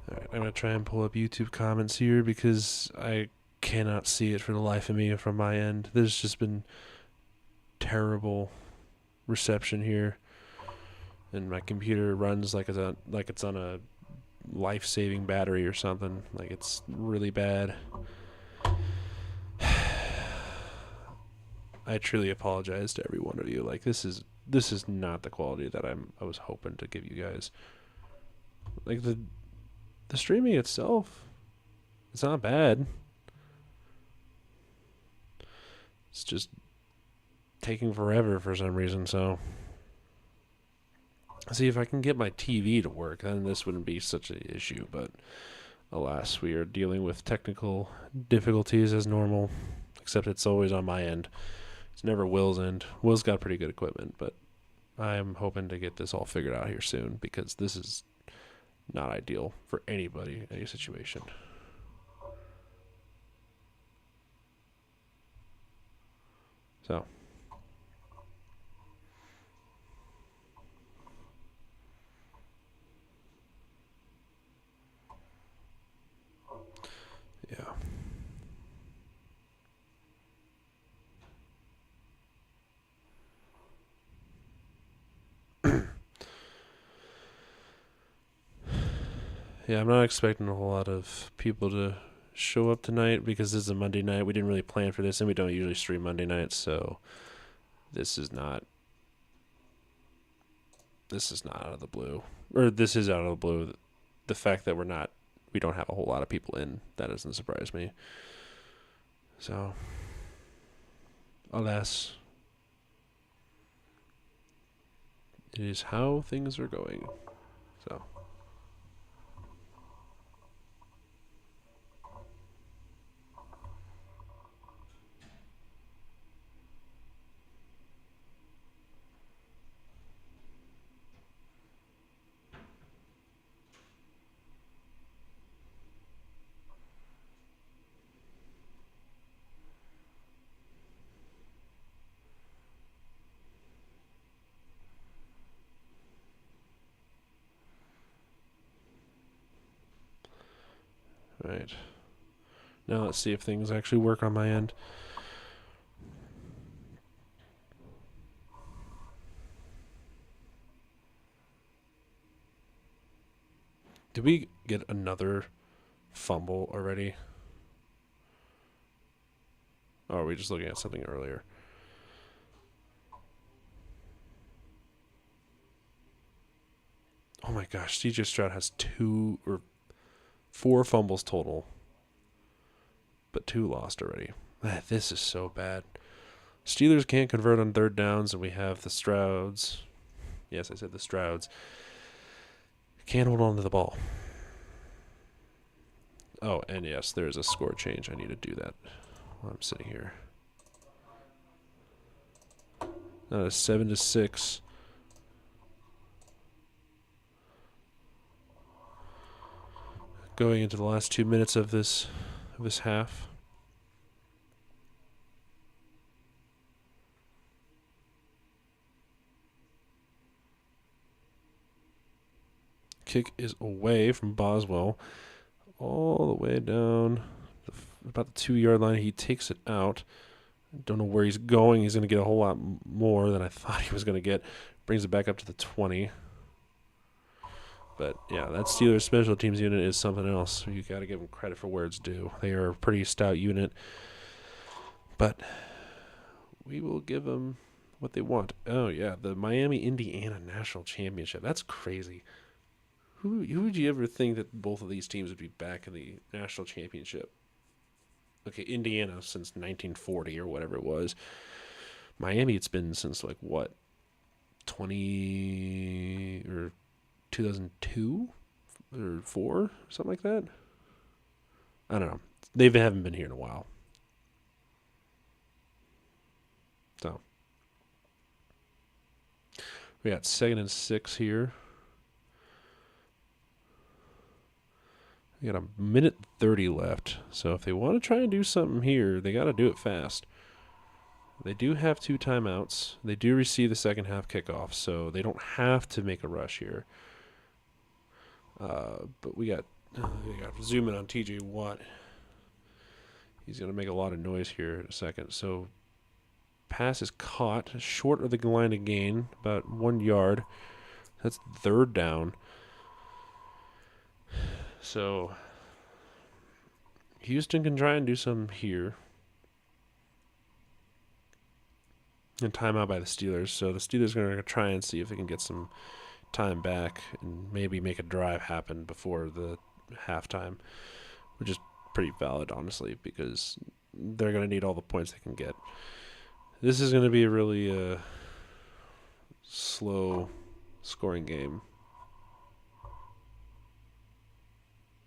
Alright, I'm going to try and pull up YouTube comments here because I cannot see it for the life of me from my end. There's just been terrible reception here, and my computer runs like it's on a life-saving battery or something. Like, it's really bad. I truly apologize to every one of you. Like, this is not the quality that I was hoping to give you guys. Like, the streaming itself, it's not bad. It's just taking forever for some reason, so... See, if I can get my TV to work, then this wouldn't be such an issue, but alas, we are dealing with technical difficulties as normal, except it's always on my end. It's never Will's end. Will's got pretty good equipment, but I'm hoping to get this all figured out here soon, because this is not ideal for anybody, any situation. So... yeah. Yeah, I'm not expecting a whole lot of people to show up tonight because this is a Monday night. We didn't really plan for this, and we don't usually stream Monday nights, so this is not this is not out of the blue. Or this is out of the blue. The fact that we don't have a whole lot of people in, that doesn't surprise me. So, alas, it is how things are going. So. All right. Now let's see if things actually work on my end. Did we get another fumble already? Or are we just looking at something earlier? Oh my gosh, CJ Stroud has 4 fumbles total, but 2 lost already. This is so bad. Steelers can't convert on third downs, and we have the Strouds. Yes, I said the Strouds. Can't hold on to the ball. Oh, and yes, there is a score change. I need to do that while I'm sitting here. 7-6. Going into the last 2 minutes of this half. Kick is away from Boswell, all the way down about the 2-yard line. He takes it out. Don't know where he's going. He's going to get a whole lot more than I thought he was going to get. Brings it back up to the 20. But, yeah, that Steelers special teams unit is something else. You got to give them credit for where it's due. They are a pretty stout unit. But we will give them what they want. Oh, yeah, the Miami-Indiana National Championship. That's crazy. Who would you ever think that both of these teams would be back in the National Championship? Okay, Indiana since 1940 or whatever it was. Miami, it's been since, 20 or 2002 or 4, something like that. I don't know. They haven't been here in a while. So we got 2nd and 6 here. We got a minute 30 left. So if they want to try and do something here, they got to do it fast. They do have 2 timeouts. They do receive the second half kickoff, so they don't have to make a rush here. But we got zoom in on TJ Watt. He's going to make a lot of noise here in a second. So pass is caught short of the line of gain, about 1 yard. That's 3rd down. So Houston can try and do something here. And timeout by the Steelers. So the Steelers are going to try and see if they can get some time back and maybe make a drive happen before the halftime, which is pretty valid, honestly, because they're going to need all the points they can get. This is going to be a really slow scoring game.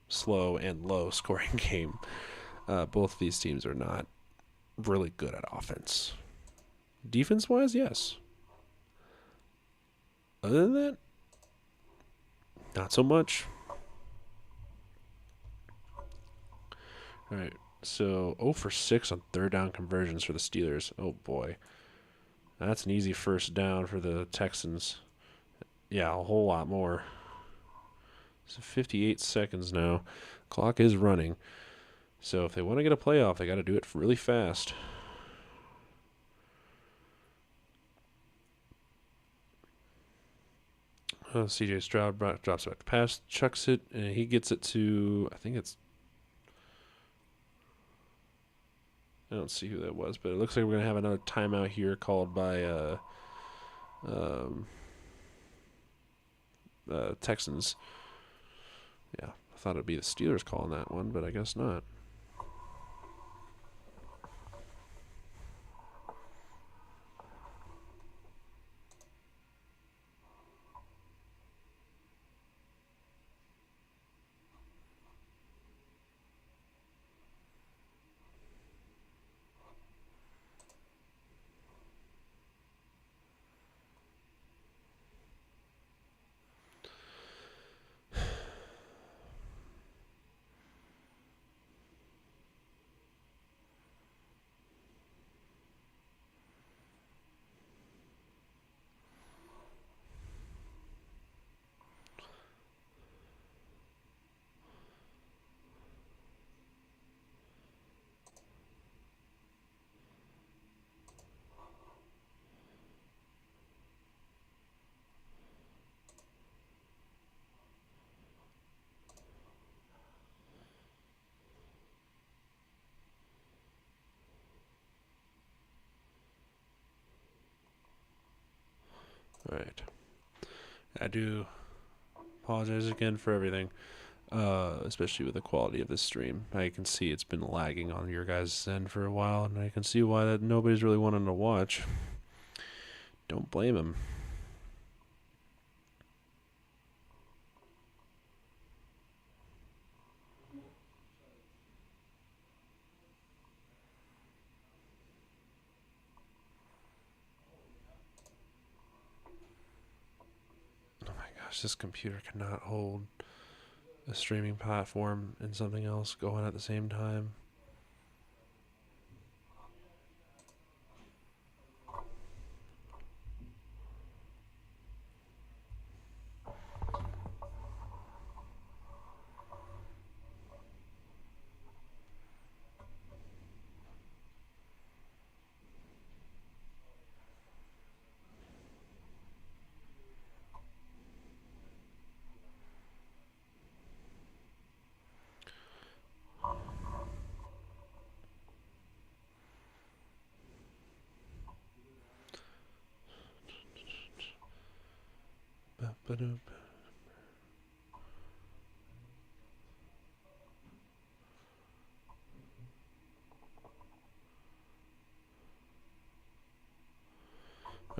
Slow and low scoring game. Both of these teams are not really good at offense. Defense-wise, yes. Other than that, not so much. All right, so 0 for 6 on 3rd down conversions for the Steelers. Oh, boy. That's an easy first down for the Texans. Yeah, a whole lot more. So 58 seconds now. Clock is running. So if they want to get a playoff, they got to do it really fast. CJ Stroud drops back to pass, chucks it, and he gets it to, I think it's, I don't see who that was, but it looks like we're going to have another timeout here called by Texans. Yeah, I thought it'd be the Steelers calling that one, but I guess not. All right. I do apologize again for everything, especially with the quality of this stream. I can see it's been lagging on your guys' end for a while, and I can see why that nobody's really wanting to watch. Don't blame him. Oh my gosh, this computer cannot hold a streaming platform and something else going at the same time.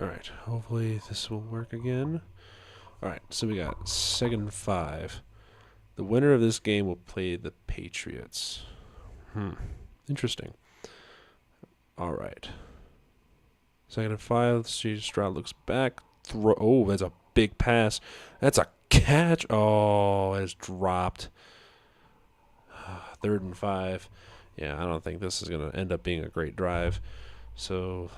Alright, hopefully this will work again. Alright, so we got 2nd and 5. The winner of this game will play the Patriots. Interesting. Alright. 2nd and 5. Stroud looks back. Oh, that's a big pass. That's a catch. Oh, it's dropped. 3rd and 5. Yeah, I don't think this is going to end up being a great drive. So,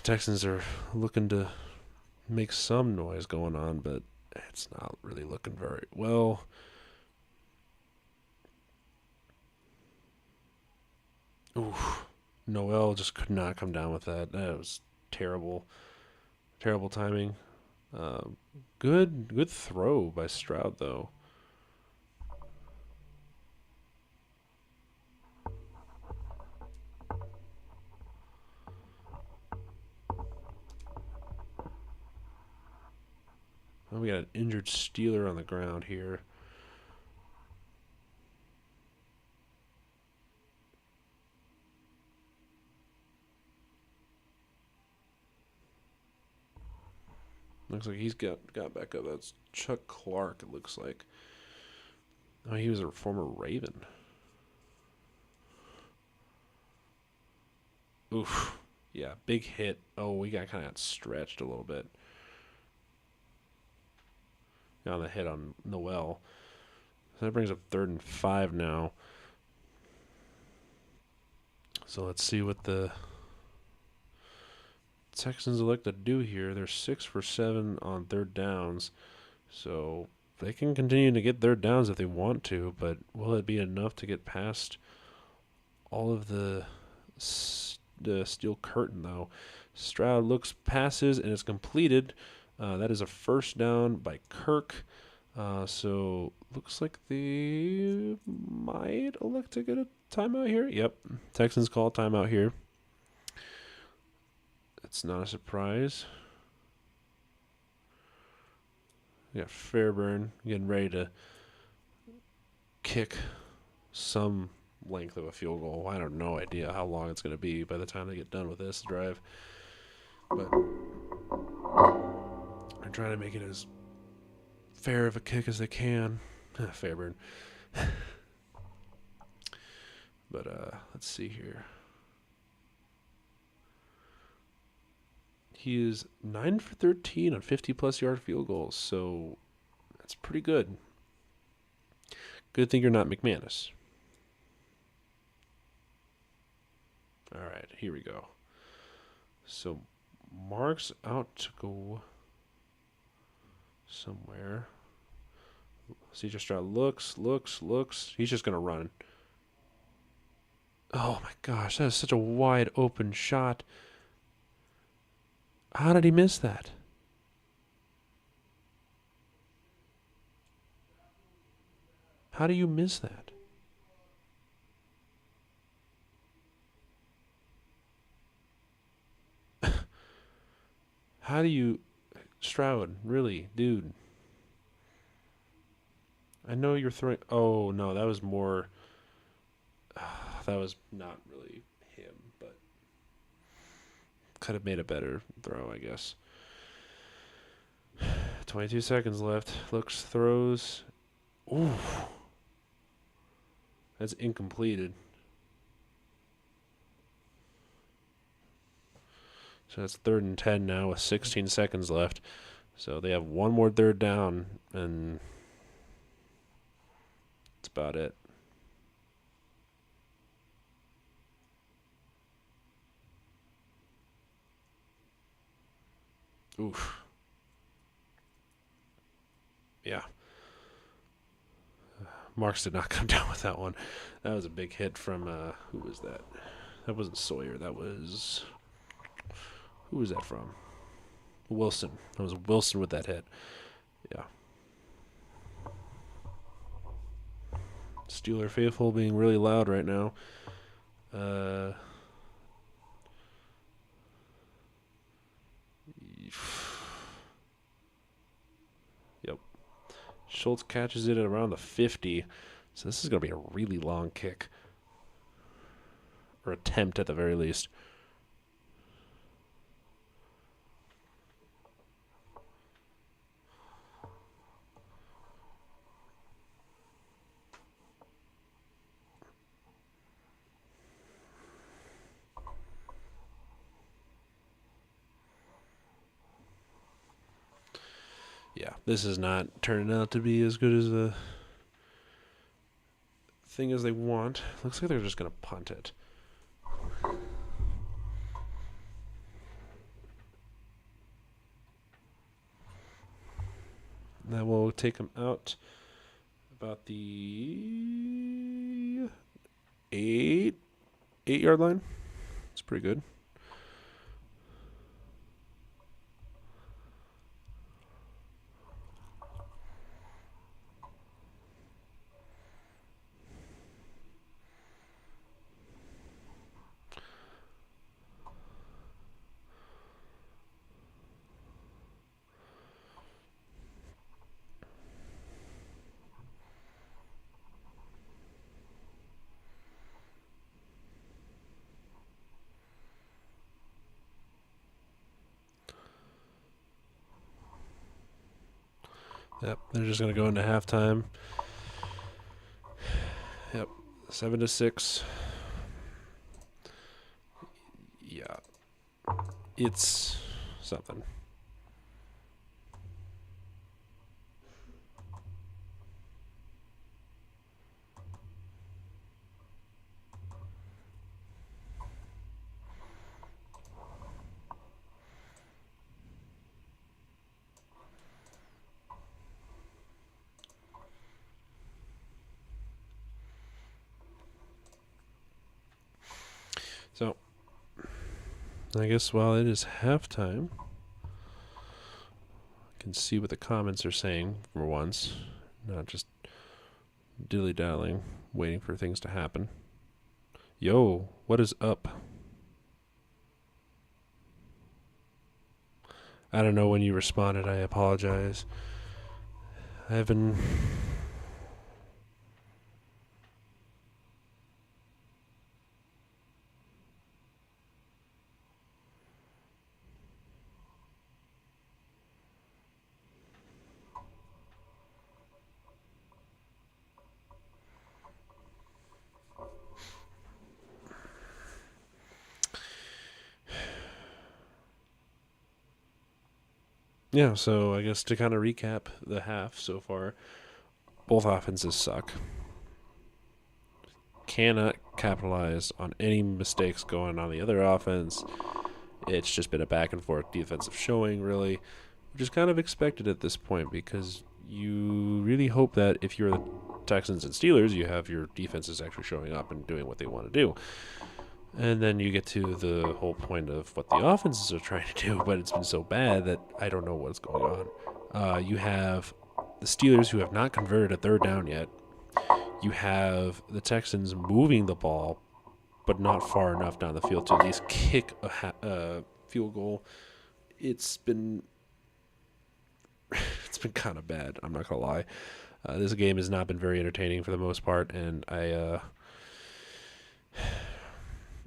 Texans are looking to make some noise going on, but it's not really looking very well. Oof. Noel just could not come down with that. That was terrible. Terrible timing. Good throw by Stroud, though. Oh, we got an injured Steeler on the ground here. Looks like he's got back up. That's Chuck Clark, it looks like. Oh, he was a former Raven. Oof. Yeah, big hit. Oh, we kind of stretched a little bit. On the hit on Noel. So that brings up 3rd and 5 now. So let's see what the Texans elect to do here. They're 6 for 7 on 3rd downs. So they can continue to get 3rd downs if they want to, but will it be enough to get past all of the steel curtain, though? Stroud looks, passes, and it's completed. That is a 1st down by Kirk. So looks like they might elect to get a timeout here. Yep, Texans call timeout here. It's not a surprise. We got Fairburn getting ready to kick some length of a field goal. I have no idea how long it's going to be by the time they get done with this drive. But they're trying to make it as fair of a kick as they can. Fairburn. But let's see here. He is 9 for 13 on 50-plus yard field goals, so that's pretty good. Good thing you're not McManus. All right, here we go. So Mark's out to go somewhere. CJ Stroud looks. He's just going to run. Oh, my gosh. That is such a wide open shot. How did he miss that? How do you miss that? How do you... Stroud, really, dude. I know you're throwing... Oh, no, that was more... that was not really him, but... Could have made a better throw, I guess. 22 seconds left. Looks, throws. Ooh. That's incompleted. So that's 3rd and 10 now with 16 seconds left. So they have one more third down, and that's about it. Oof. Yeah. Marks did not come down with that one. That was a big hit from, who was that? That wasn't Sawyer. That was... Who was that from? Wilson. That was Wilson with that hit. Yeah. Steeler faithful being really loud right now. Yep. Schultz catches it at around the 50. So this is going to be a really long kick. Or attempt at the very least. Yeah, this is not turning out to be as good as the thing as they want. Looks like they're just going to punt it. That will take them out about the 8-yard line. It's pretty good. Yep, they're just going to go into halftime. Yep, 7-6. Yeah, it's something. So, I guess while it is halftime, I can see what the comments are saying for once, not just dilly-dallying, waiting for things to happen. Yo, what is up? I don't know when you responded. I apologize. I've been. Yeah, so I guess to kind of recap the half so far, both offenses suck. Cannot capitalize on any mistakes going on the other offense. It's just been a back and forth defensive showing, really, which is kind of expected at this point because you really hope that if you're the Texans and Steelers, you have your defenses actually showing up and doing what they want to do. And then you get to the whole point of what the offenses are trying to do, but it's been so bad that I don't know what's going on. You have the Steelers who have not converted a third down yet. You have the Texans moving the ball, but not far enough down the field to at least kick a field goal. It's been kind of bad. I'm not gonna lie. This game has not been very entertaining for the most part, and I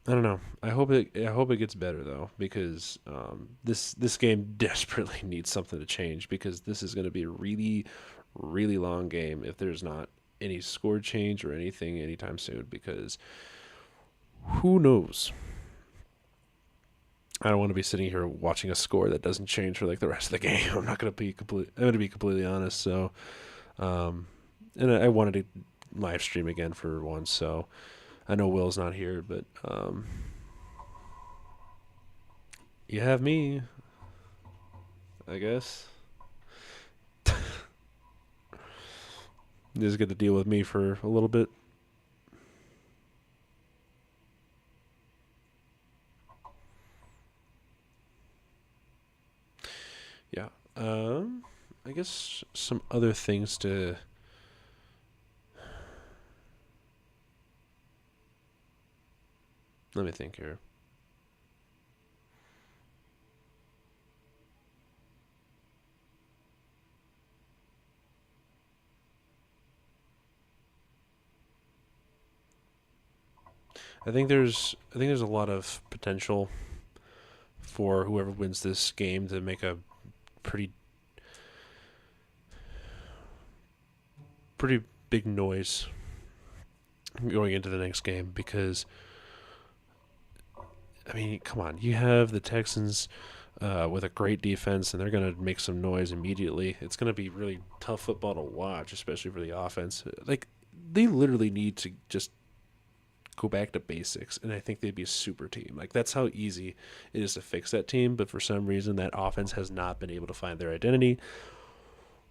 don't know. I hope it gets better though, because this game desperately needs something to change, because this is going to be a really, really long game if there's not any score change or anything anytime soon. Because who knows? I don't want to be sitting here watching a score that doesn't change for like the rest of the game. I'm going to be completely honest. So, and I wanted to live stream again for once. So. I know Will's not here, but you have me, I guess. You just get to deal with me for a little bit. Yeah. I guess some other things to. Let me think here. I think there's a lot of potential for whoever wins this game to make a pretty pretty big noise going into the next game, because I mean, come on, you have the Texans with a great defense, and they're going to make some noise immediately. It's going to be really tough football to watch, especially for the offense. Like, they literally need to just go back to basics, and I think they'd be a super team. Like, that's how easy it is to fix that team, but for some reason that offense has not been able to find their identity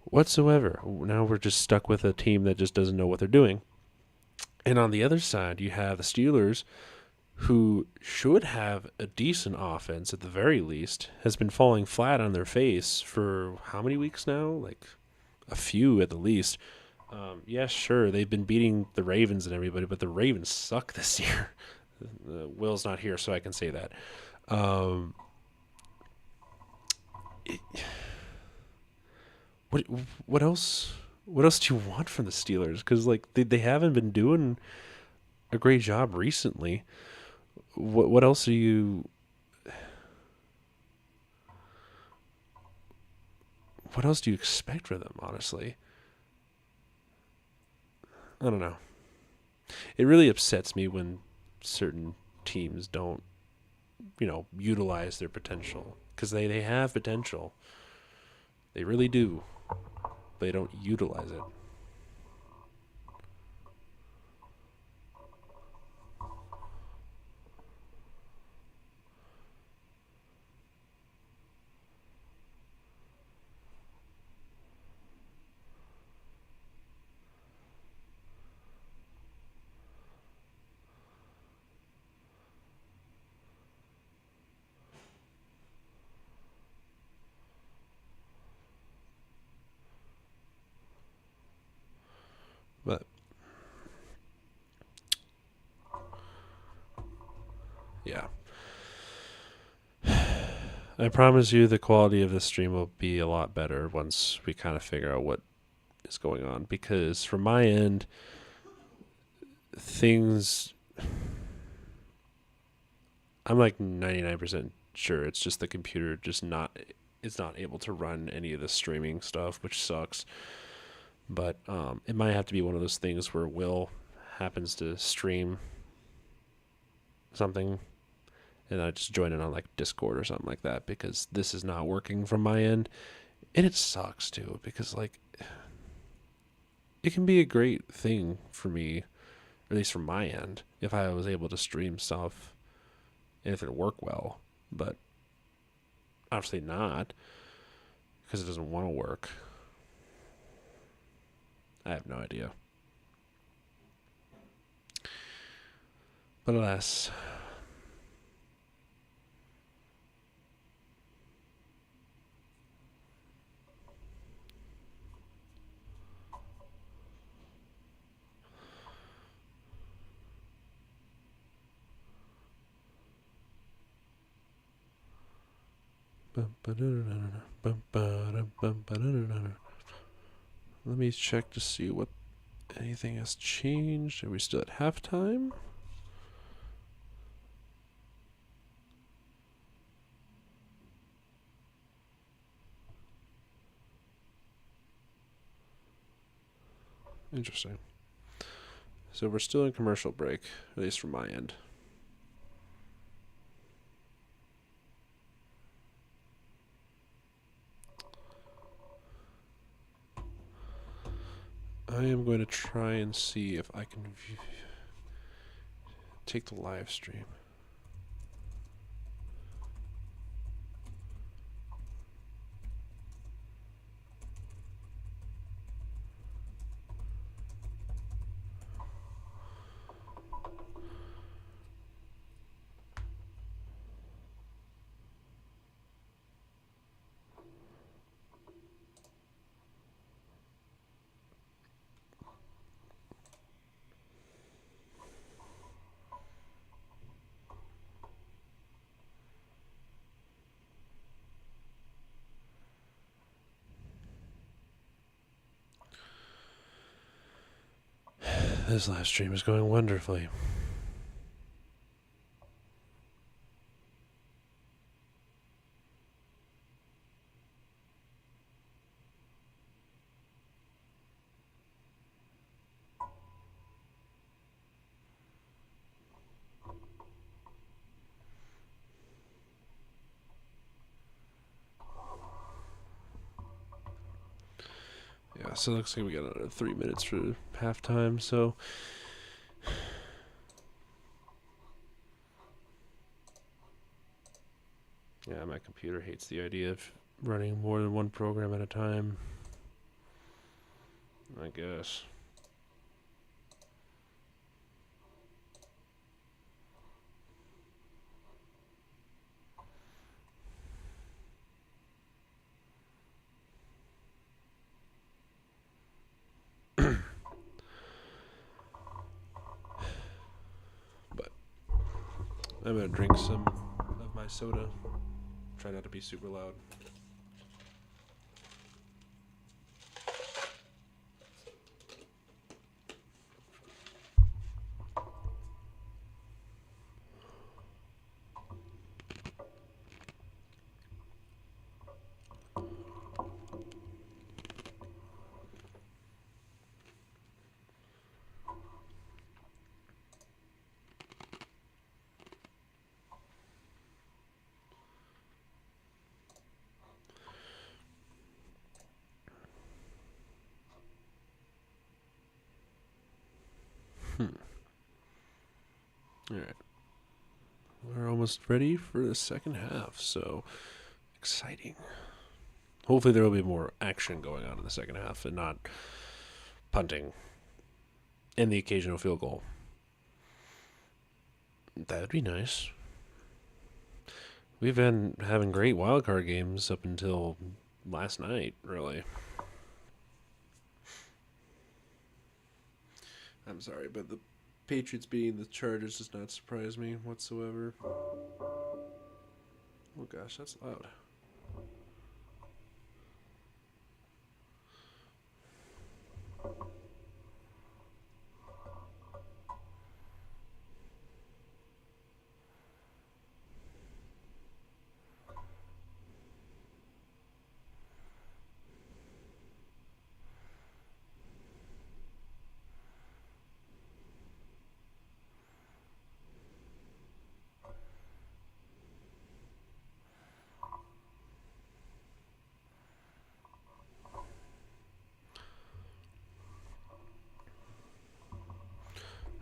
whatsoever. Now we're just stuck with a team that just doesn't know what they're doing. And on the other side, you have the Steelers, who should have a decent offense at the very least, has been falling flat on their face for how many weeks now? Like a few at the least. Yeah, sure, they've been beating the Ravens and everybody, but the Ravens suck this year. Will's not here, so I can say that. Um, it, what what else? What else do you want from the Steelers? Because like they haven't been doing a great job recently. What else are you? What else do you expect from them? Honestly, I don't know. It really upsets me when certain teams don't, utilize their potential, because they have potential. They really do. They don't utilize it. But yeah, I promise you the quality of this stream will be a lot better once we kind of figure out what is going on, because from my end, things, I'm like 99% sure it's just the computer just not, it's not able to run any of the streaming stuff, which sucks. But it might have to be one of those things where Will happens to stream something, and I just join in on like Discord or something like that, because this is not working from my end. And it sucks too, because like it can be a great thing for me, at least from my end, if I was able to stream stuff and if it worked well. But obviously not, because it doesn't want to work. I have no idea. But alas. Let me check to see what anything has changed. Are we still at halftime? Interesting. So we're still in commercial break, at least from my end. I am going to try and see if I can take the live stream. This live stream is going wonderfully. Yeah, so it looks like we got another 3 minutes for halftime, so yeah, my computer hates the idea of running more than one program at a time, I guess. But I'm gonna drink some of my soda. Try not to be super loud. Alright. We're almost ready for the second half, so exciting. Hopefully there will be more action going on in the second half and not punting and the occasional field goal. That would be nice. We've been having great wildcard games up until last night, really. I'm sorry, but the Patriots beating the Chargers does not surprise me whatsoever. Oh gosh, that's loud.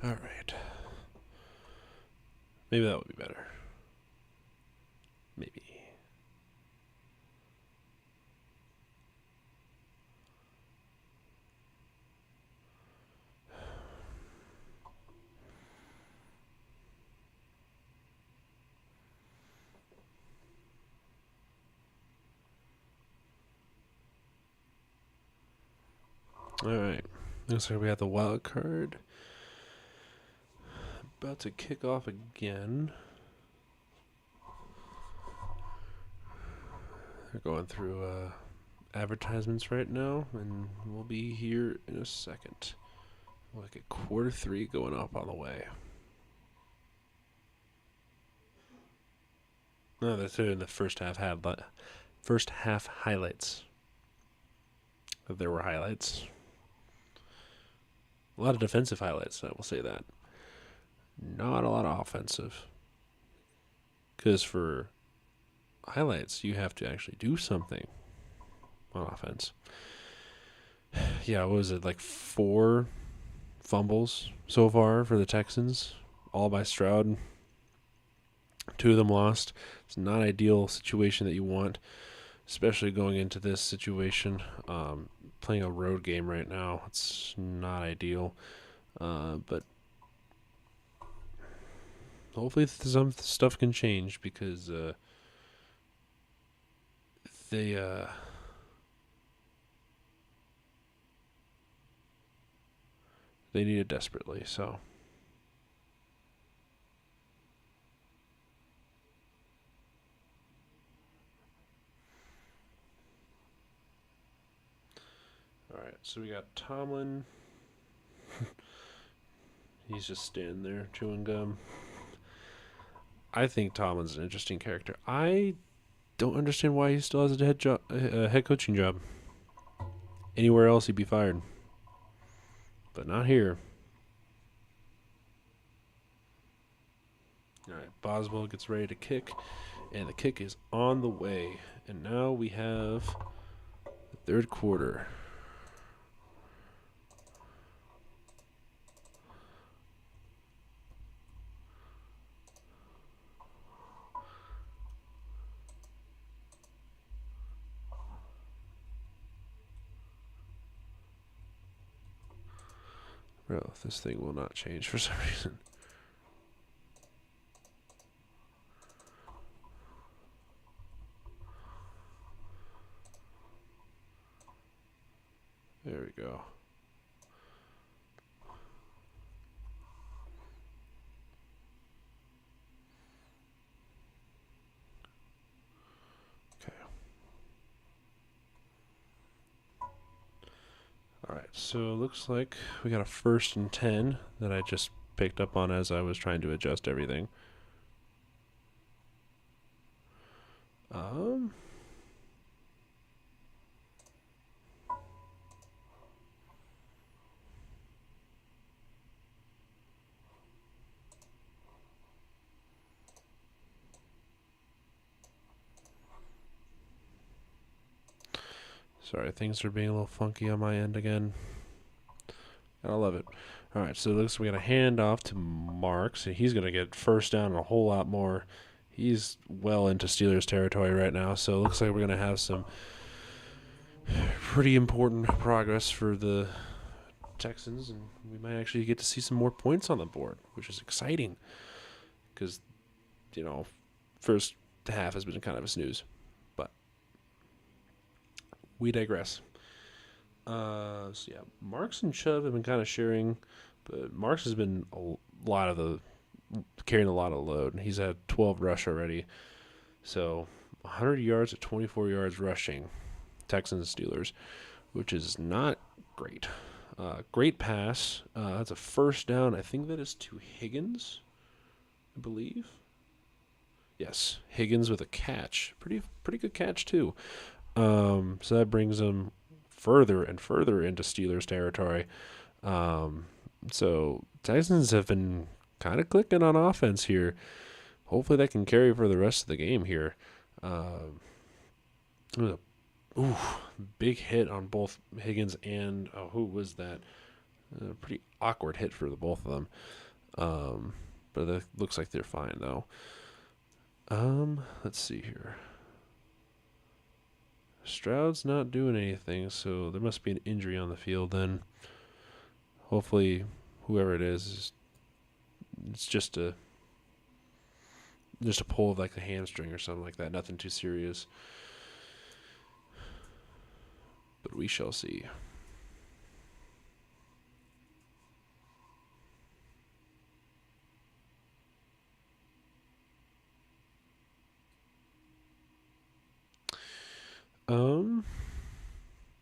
All right. Maybe that would be better. Maybe. All right. Looks like we have the wild card about to kick off again. They're going through advertisements right now, and we'll be here in a second. Like at quarter 3 going up on the way. No, that's in the first half highlights. There were highlights. A lot of defensive highlights, I will say that. Not a lot of offensive. Because for highlights, you have to actually do something on offense. Yeah, what was it, like 4 fumbles so far for the Texans, all by Stroud. 2 of them lost. It's not an ideal situation that you want, especially going into this situation. Playing a road game right now, it's not ideal. But hopefully some stuff can change because they need it desperately. So. All right, so we got Tomlin. He's just standing there chewing gum. I think Tomlin's an interesting character. I don't understand why he still has a head coaching job. Anywhere else, he'd be fired. But not here. All right, Boswell gets ready to kick, and the kick is on the way. And now we have the third quarter. Bro, this thing will not change for some reason. There we go. Okay. All right, so it looks like we got a 1st and 10 that I just picked up on as I was trying to adjust everything. Sorry, things are being a little funky on my end again. I love it. All right, so it looks like we got a handoff to Marks, and he's going to get first down and a whole lot more. He's well into Steelers territory right now, so it looks like we're going to have some pretty important progress for the Texans, and we might actually get to see some more points on the board, which is exciting because, first half has been kind of a snooze. But we digress. So yeah, Marks and Chubb have been kind of sharing, but Marks has been carrying a lot of load. He's had 12 rush already, so 100 yards at 24 yards rushing, Texans Steelers, which is not great. Great pass. That's a first down. I think that is to Higgins, I believe. Yes, Higgins with a catch. Pretty good catch too. So that brings him further and further into Steelers territory. So Texans have been kind of clicking on offense here. Hopefully that can carry for the rest of the game here. Big hit on both Higgins and who was that? A pretty awkward hit for the both of them. But it looks like they're fine though. Let's see here. Stroud's not doing anything, so there must be an injury on the field then. Hopefully, whoever it is, it's just a pull of like the hamstring or something like that. Nothing too serious. But we shall see.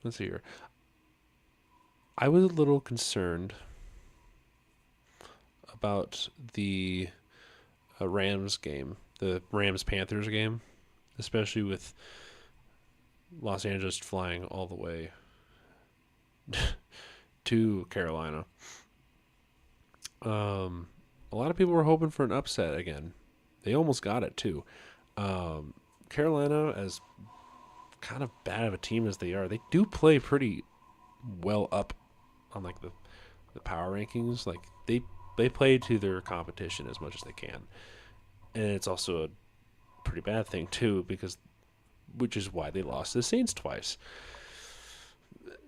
Let's see here. I was a little concerned about the Rams game, the Rams Panthers game, especially with Los Angeles flying all the way to Carolina. A lot of people were hoping for an upset again. They almost got it too. Carolina, as kind of bad of a team as they are, they do play pretty well up on like the power rankings. Like they play to their competition as much as they can, and it's also a pretty bad thing too, because which is why they lost to the Saints twice.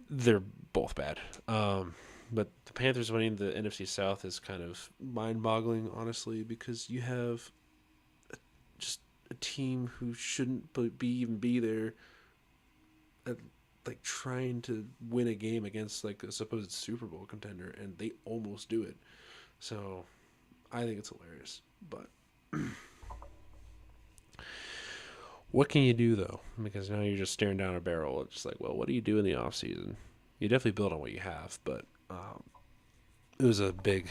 They're both bad. But the Panthers winning the NFC South is kind of mind-boggling, honestly, because you have just a team who shouldn't even be there, like trying to win a game against like a supposed Super Bowl contender, and they almost do it. So I think it's hilarious. But what can you do though? Because now you're just staring down a barrel. It's just like, well, what do you do in the off season? You definitely build on what you have, but it was a big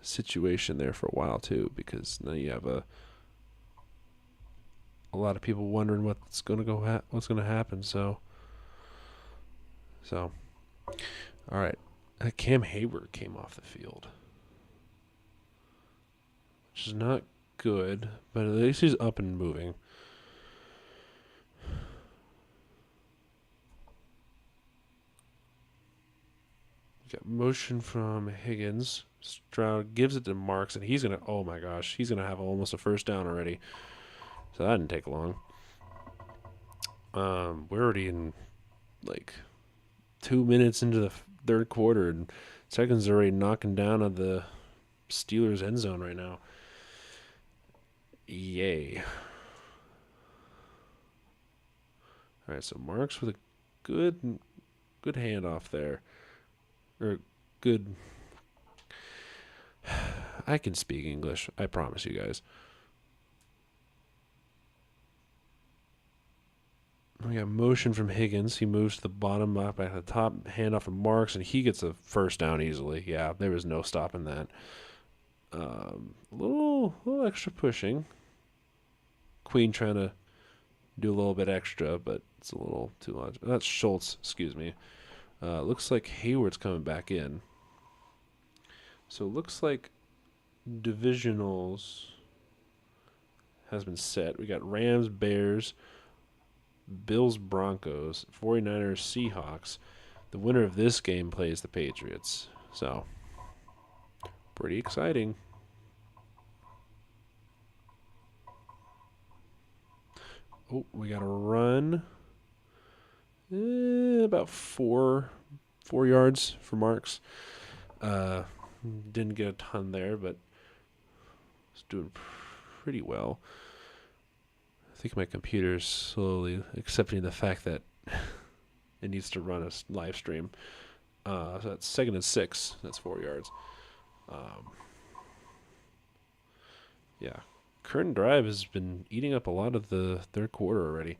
situation there for a while too, because now you have a lot of people wondering what's going to happen. So all right, Cam Hayward came off the field, which is not good, but at least he's up and moving. Got motion from Higgins. Stroud gives it to Marks, and he's oh my gosh, he's gonna have almost a first down already. So that didn't take long. We're already in like 2 minutes into the third quarter, and Texans are already knocking down on the Steelers end zone right now. Yay. All right, so Marks with a good handoff there. Or good. I can speak English, I promise you guys. We got motion from Higgins. He moves to the bottom, up at the top, handoff from Marks, and he gets a first down easily. Yeah, there was no stopping that. A little extra pushing. Queen trying to do a little bit extra, but it's a little too much. That's Schultz, excuse me. Looks like Hayward's coming back in. So it looks like divisionals has been set. We got Rams, Bears, Bills, Broncos, 49ers, Seahawks. The winner of this game plays the Patriots. So, pretty exciting. Oh, we got a run. About four yards for Marks. Didn't get a ton there, but was doing pretty well. I think my computer's slowly accepting the fact that it needs to run a live stream. So that's 2nd and 6. That's 4 yards. Yeah. Current drive has been eating up a lot of the third quarter already.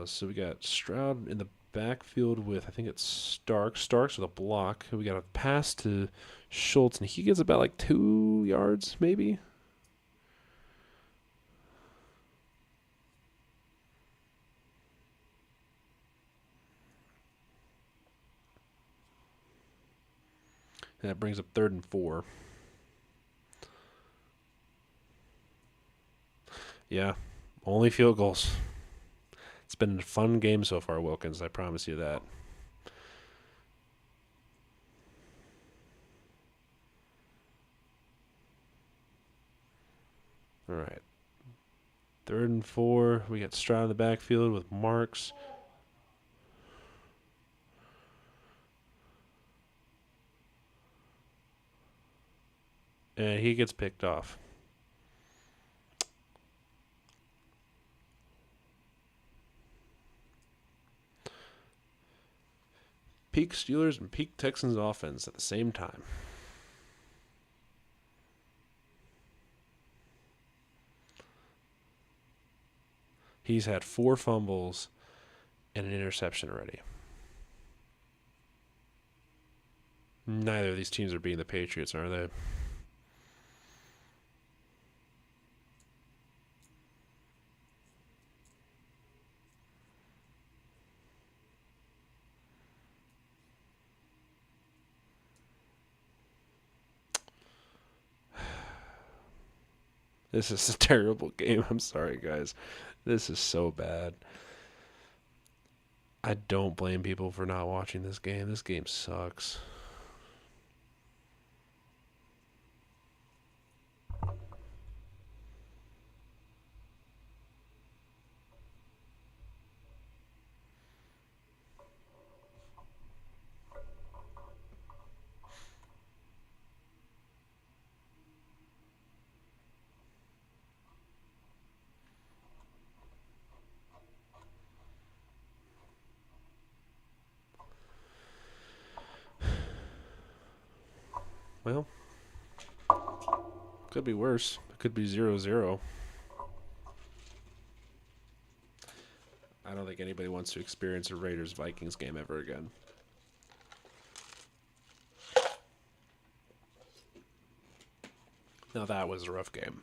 So we got Stroud in the backfield with, I think it's Starks. Starks with a block. We got a pass to Schultz, and he gets about like 2 yards, maybe. And that brings up 3rd and 4. Yeah, only field goals. It's been a fun game so far, Wilkins. I promise you that. All right. 3rd and 4. We got Stroud in the backfield with Marks. And he gets picked off. Peak Steelers and peak Texans offense at the same time. He's had 4 fumbles and an interception already. Neither of these teams are beating the Patriots, are they? This is a terrible game. I'm sorry, guys. This is so bad. I don't blame people for not watching this game. This game sucks. Well, could be worse. It could be 0-0. I don't think anybody wants to experience a Raiders-Vikings game ever again. Now that was a rough game.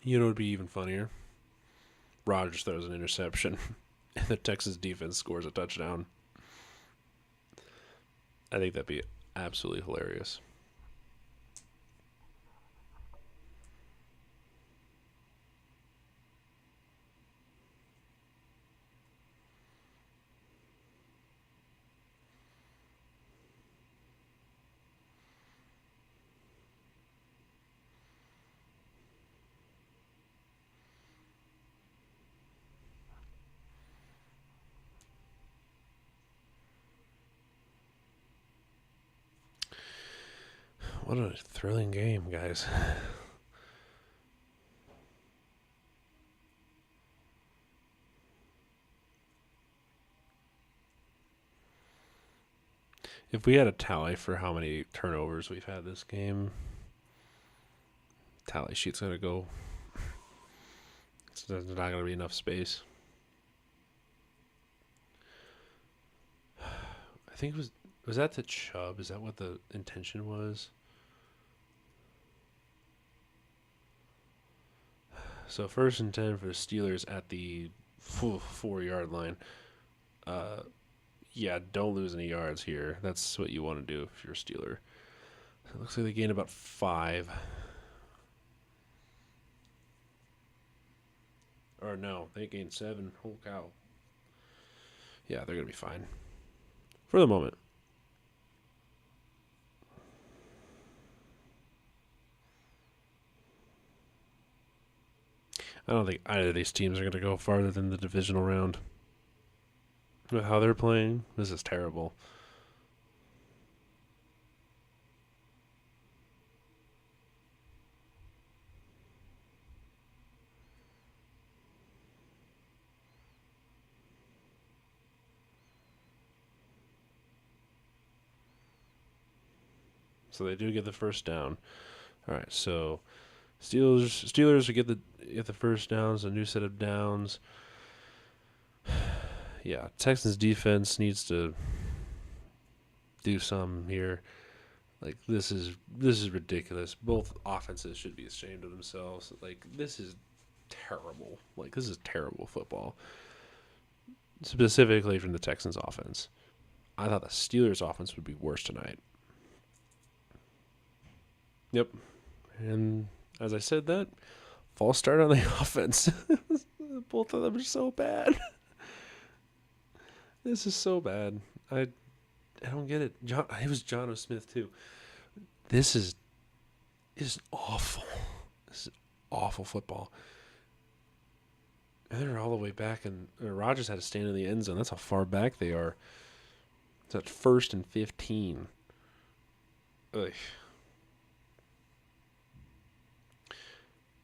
You know what would be even funnier? Rodgers throws an interception, and the Texas defense scores a touchdown. I think that'd be absolutely hilarious. What a thrilling game, guys. If we had a tally for how many turnovers we've had this game, tally sheet's going to go. There's not going to be enough space. I think it was that to Chubb? Is that what the intention was? So 1st and 10 for the Steelers at the 4-yard line. Yeah, don't lose any yards here. That's what you want to do if you're a Steeler. So it looks like they gained about 5. Or no, they gained 7. Holy cow. Yeah, they're going to be fine. For the moment. I don't think either of these teams are going to go farther than the divisional round. With how they're playing, this is terrible. So they do get the first down. All right, so Steelers get the first downs, a new set of downs. Yeah, Texans defense needs to do some here. Like this is ridiculous. Both offenses should be ashamed of themselves. Like this is terrible. Like this is terrible football. Specifically from the Texans offense. I thought the Steelers offense would be worse tonight. Yep. And as I said that, false start on the offense. Both of them are so bad. This is so bad. I don't get it. It was John O. Smith too. This is awful. This is awful football. And they're all the way back, and Rodgers had to stand in the end zone. That's how far back they are. It's at 1st and 15. Ugh.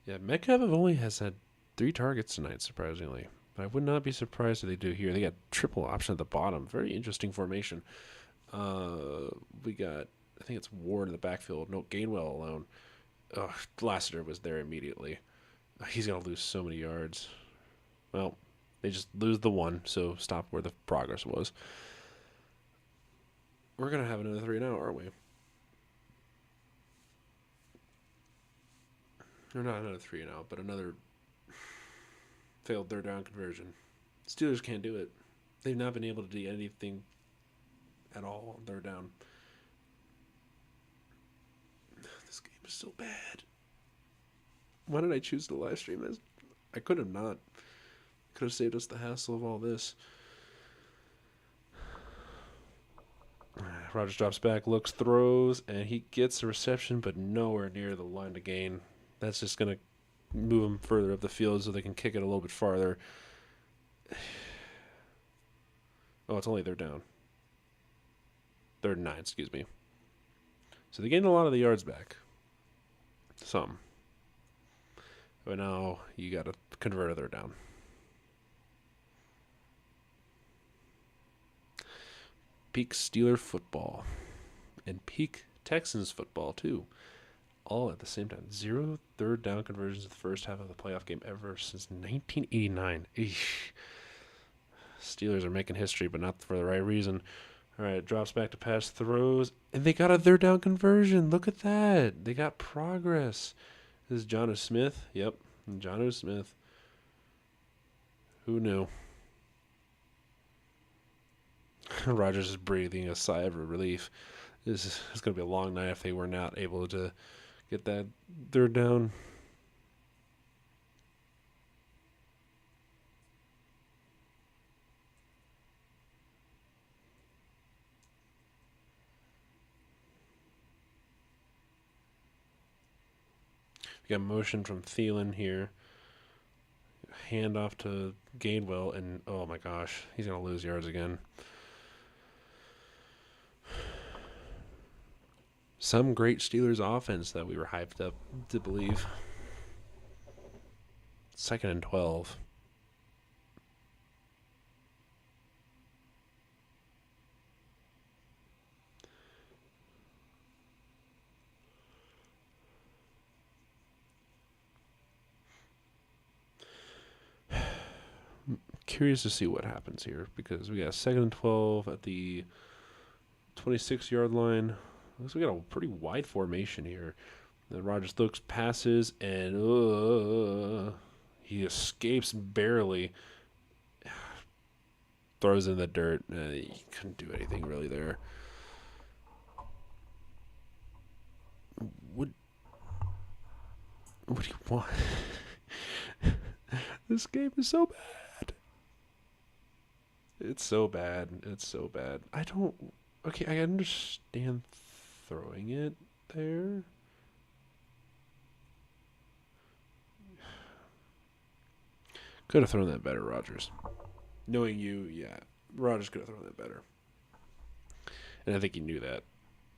Yeah, Metcalf only has had 3 targets tonight, surprisingly. But I would not be surprised if they do here. They got triple option at the bottom. Very interesting formation. We got, I think it's Ward in the backfield. No, Gainwell alone. Lassiter was there immediately. He's going to lose so many yards. Well, they just lose the 1, so stop where the progress was. We're going to have another 3 now, aren't we? Or not another 3 now, but another failed 3rd down conversion. Steelers can't do it. They've not been able to do anything at all on 3rd down. This game is so bad. Why did I choose to live stream this? I could have not. Could have saved us the hassle of all this. Rodgers drops back, looks, throws, and he gets the reception, but nowhere near the line to gain. That's just going to move them further up the field so they can kick it a little bit farther. Oh, it's only 3rd down. 3rd and 9, excuse me. So they gained a lot of the yards back. Some. But now you got to convert a 3rd down. Peak Steeler football. And peak Texans football, too. All at the same time. 0 3rd down conversions in the first half of the playoff game ever since 1989. Eesh. Steelers are making history, but not for the right reason. All right, drops back to pass, throws, and they got a 3rd down conversion. Look at that. They got progress. This is John O. Smith. Yep, John O. Smith. Who knew? Rodgers is breathing a sigh of relief. This is going to be a long night if they were not able to get that 3rd down. We got motion from Thielen here. Hand off to Gainwell, and oh my gosh, he's going to lose yards again. Some great Steelers offense that we were hyped up to believe. 2nd and 12. Curious to see what happens here because we got 2nd and 12 at the 26-yard line. Looks like we got a pretty wide formation here. Then Rodgers looks, passes, and he escapes barely. Throws in the dirt. He couldn't do anything really there. What do you want? This game is so bad. It's so bad. It's so bad. Okay, I understand throwing it there. Could have thrown that better, Rodgers. Knowing you, yeah, Rodgers could have thrown that better. And I think he knew that.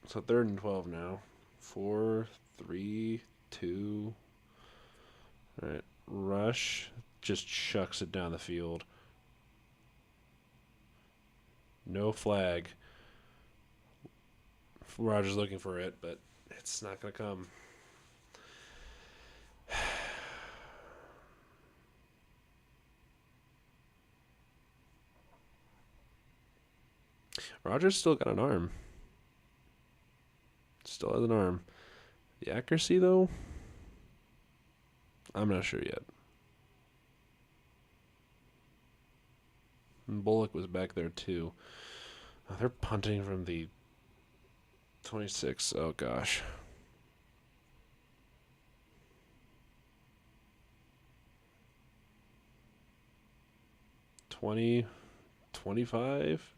So 3rd and 12 now. 4, 3, 2. All right, rush. Just chucks it down the field. No flag. Rodgers looking for it, but it's not going to come. Rodgers still got an arm. Still has an arm. The accuracy, though, I'm not sure yet. And Bullock was back there, too. Oh, they're punting from the 26. Oh, gosh. 20, 25,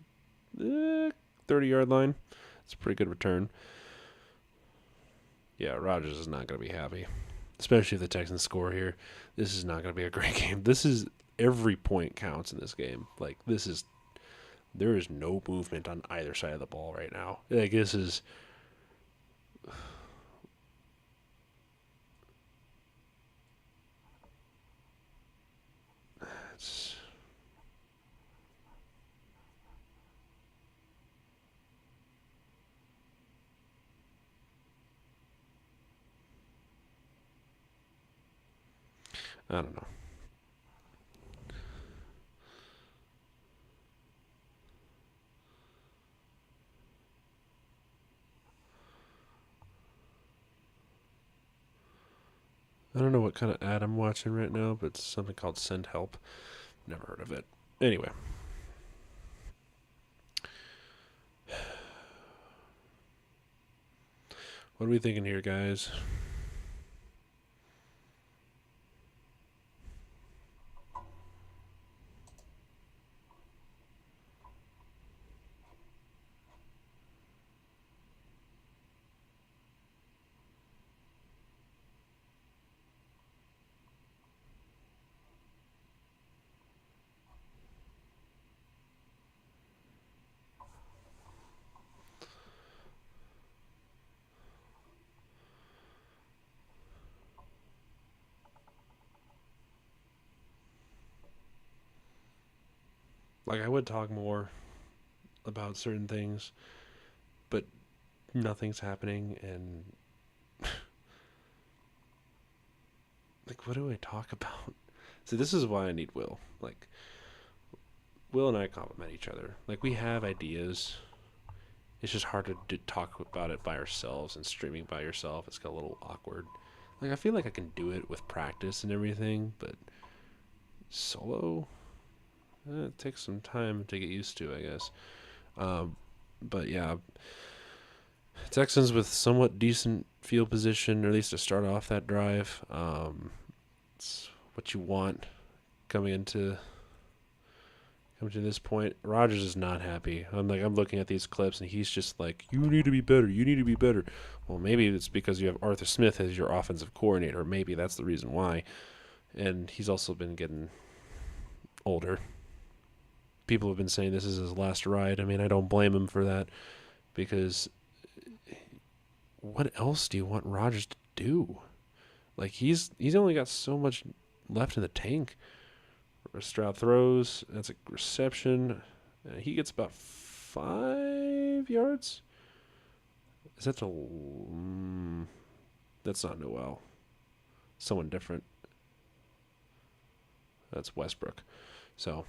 30-yard line. It's a pretty good return. Yeah, Rodgers is not going to be happy, especially if the Texans score here. This is not going to be a great game. This is every point counts in this game. Like, there is no movement on either side of the ball right now. Like, this is. It's, I don't know. I don't know what kind of ad I'm watching right now, but it's something called Send Help. Never heard of it. Anyway. What are we thinking here, guys? Like, I would talk more about certain things, but nothing's happening, and like, what do I talk about? See, this is why I need Will. Like, Will and I complement each other. Like, we have ideas. It's just hard to talk about it by ourselves, and streaming by yourself, it's got a little awkward. Like, I feel like I can do it with practice and everything, but solo, it takes some time to get used to, I guess. But yeah, Texans with somewhat decent field position, or at least to start off that drive. It's what you want coming into this point. Rodgers is not happy. I'm looking at these clips, and he's just like, "You need to be better. You need to be better." Well, maybe it's because you have Arthur Smith as your offensive coordinator. Maybe that's the reason why. And he's also been getting older. People have been saying this is his last ride. I mean, I don't blame him for that, because what else do you want Rodgers to do? Like, he's only got so much left in the tank. Stroud throws. That's a reception. He gets about 5 yards. Is that that's not Noel. Someone different. That's Westbrook. So,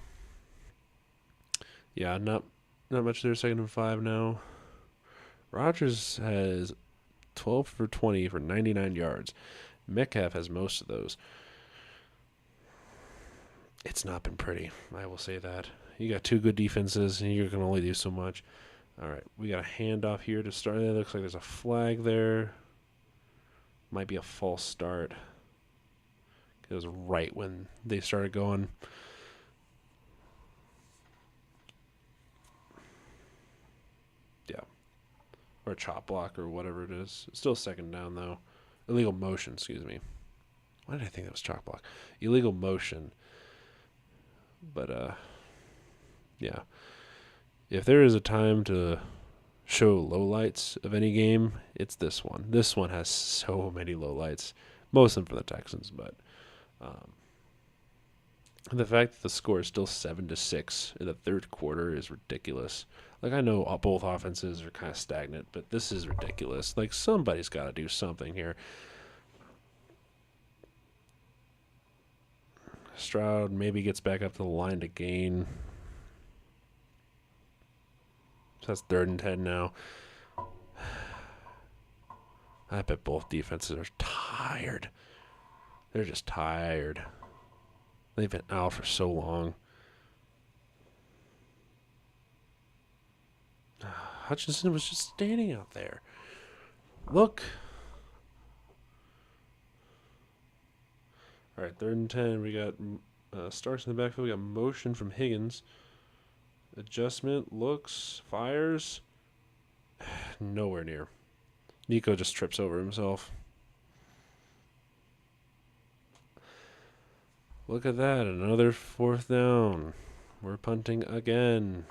yeah, not much there. 2nd and 5 now. Rodgers has 12 for 20 for 99 yards. Metcalf has most of those. It's not been pretty, I will say that. You got 2 good defenses, and you can only do so much. All right, we got a handoff here to start. It looks like there's a flag there. Might be a false start. It was right when they started going. Yeah. Or a chop block or whatever it is. It's still 2nd down, though. Illegal motion, excuse me. Why did I think that was chop block? Illegal motion. But, yeah. If there is a time to show lowlights of any game, it's this one. This one has so many lowlights. Most of them for the Texans, but the fact that the score is still 7-6 in the 3rd quarter is ridiculous. Like, I know both offenses are kind of stagnant, but this is ridiculous. Like, somebody's got to do something here. Stroud maybe gets back up to the line to gain. So that's 3rd and 10 now. I bet both defenses are tired. They're just tired. They've been out for so long. Hutchinson was just standing out there. Look. All right, 3rd and 10. We got Starks in the backfield. We got motion from Higgins. Adjustment, looks, fires. Nowhere near. Nico just trips over himself. Look at that. Another 4th down. We're punting again.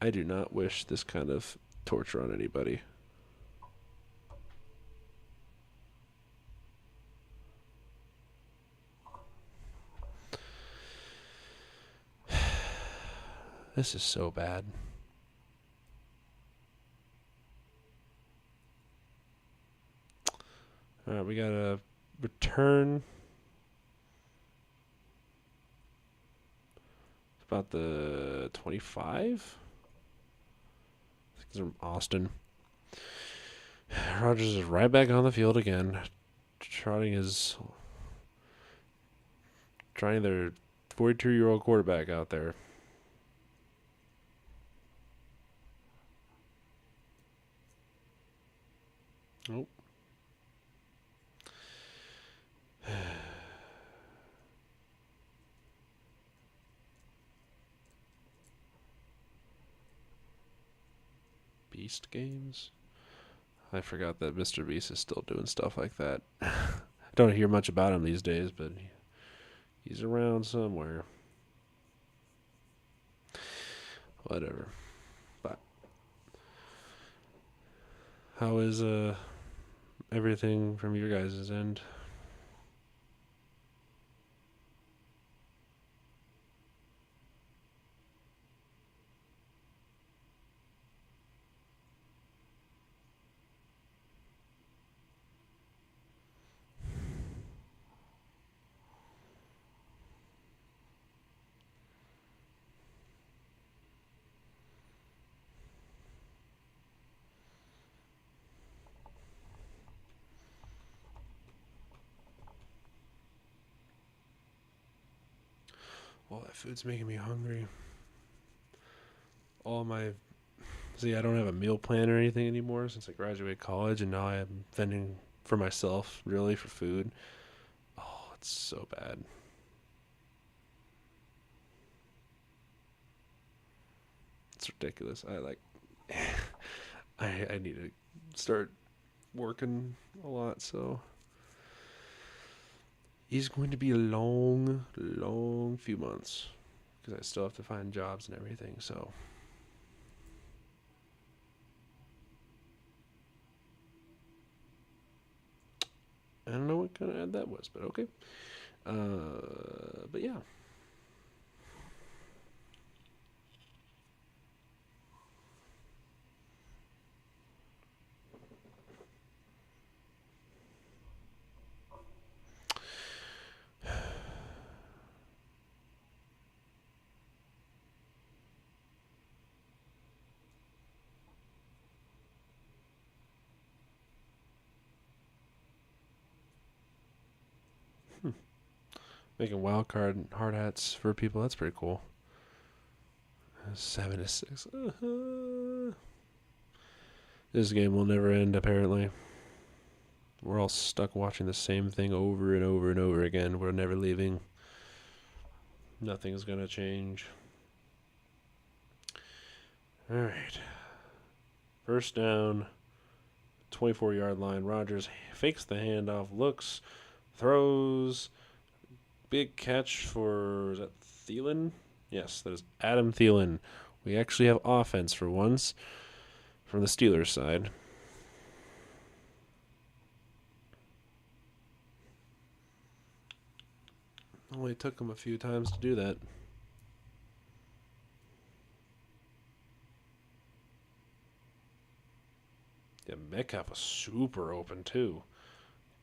I do not wish this kind of torture on anybody. This is so bad. All right, we got a return. It's about the 25. I think it's from Austin. Rodgers is right back on the field again, trying their 42-year-old quarterback out there. Nope. Beast games? I forgot that Mr. Beast is still doing stuff like that. I don't hear much about him these days, but he's around somewhere. Whatever. But how is everything from your guys' end? Well, that food's making me hungry. See, I don't have a meal plan or anything anymore since I graduated college, and now I am fending for myself, really, for food. Oh, it's so bad. It's ridiculous. I need to start working a lot, so it's going to be a long, long few months because I still have to find jobs and everything, so. I don't know what kind of ad that was, but okay. But yeah. Making wild card hard hats for people. That's pretty cool. 7-6. This game will never end, apparently. We're all stuck watching the same thing over and over and over again. We're never leaving. Nothing's going to change. All right. First down, 24-yard line. Rodgers fakes the handoff, looks, throws. Big catch for, is that Thielen? Yes, that is Adam Thielen. We actually have offense for once from the Steelers side. Only took him a few times to do that. Yeah, Metcalf was super open too.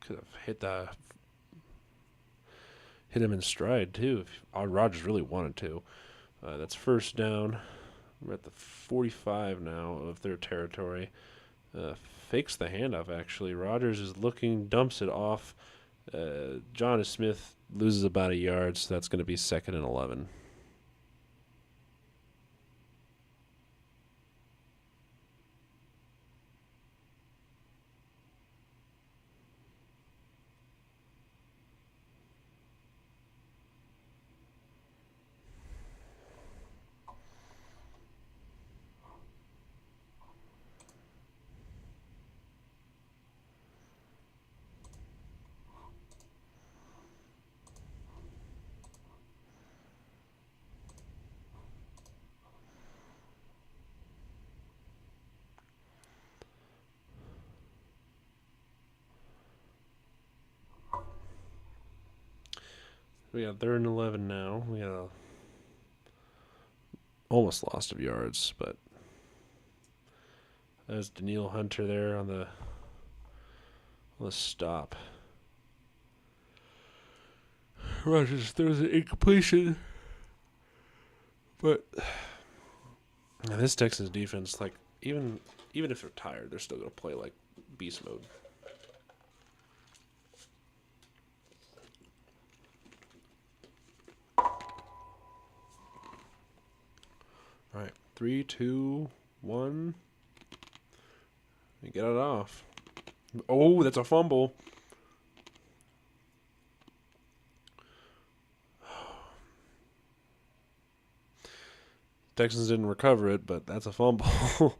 Could have hit him in stride too if Rodgers really wanted to. That's first down. We're at the 45 now of their territory. Fakes the handoff, actually. Rodgers is looking, dumps it off. John Smith loses about a yard, so that's going to be 2nd and 11. We got 3rd and 11 now. We got almost lost of yards, but there's Daniil Hunter there on the stop. Rogers throws an incompletion, but this Texans defense, like even if they're tired, they're still gonna play like beast mode. All right, 3, 2, 1. And get it off. Oh, that's a fumble. Texans didn't recover it, but that's a fumble.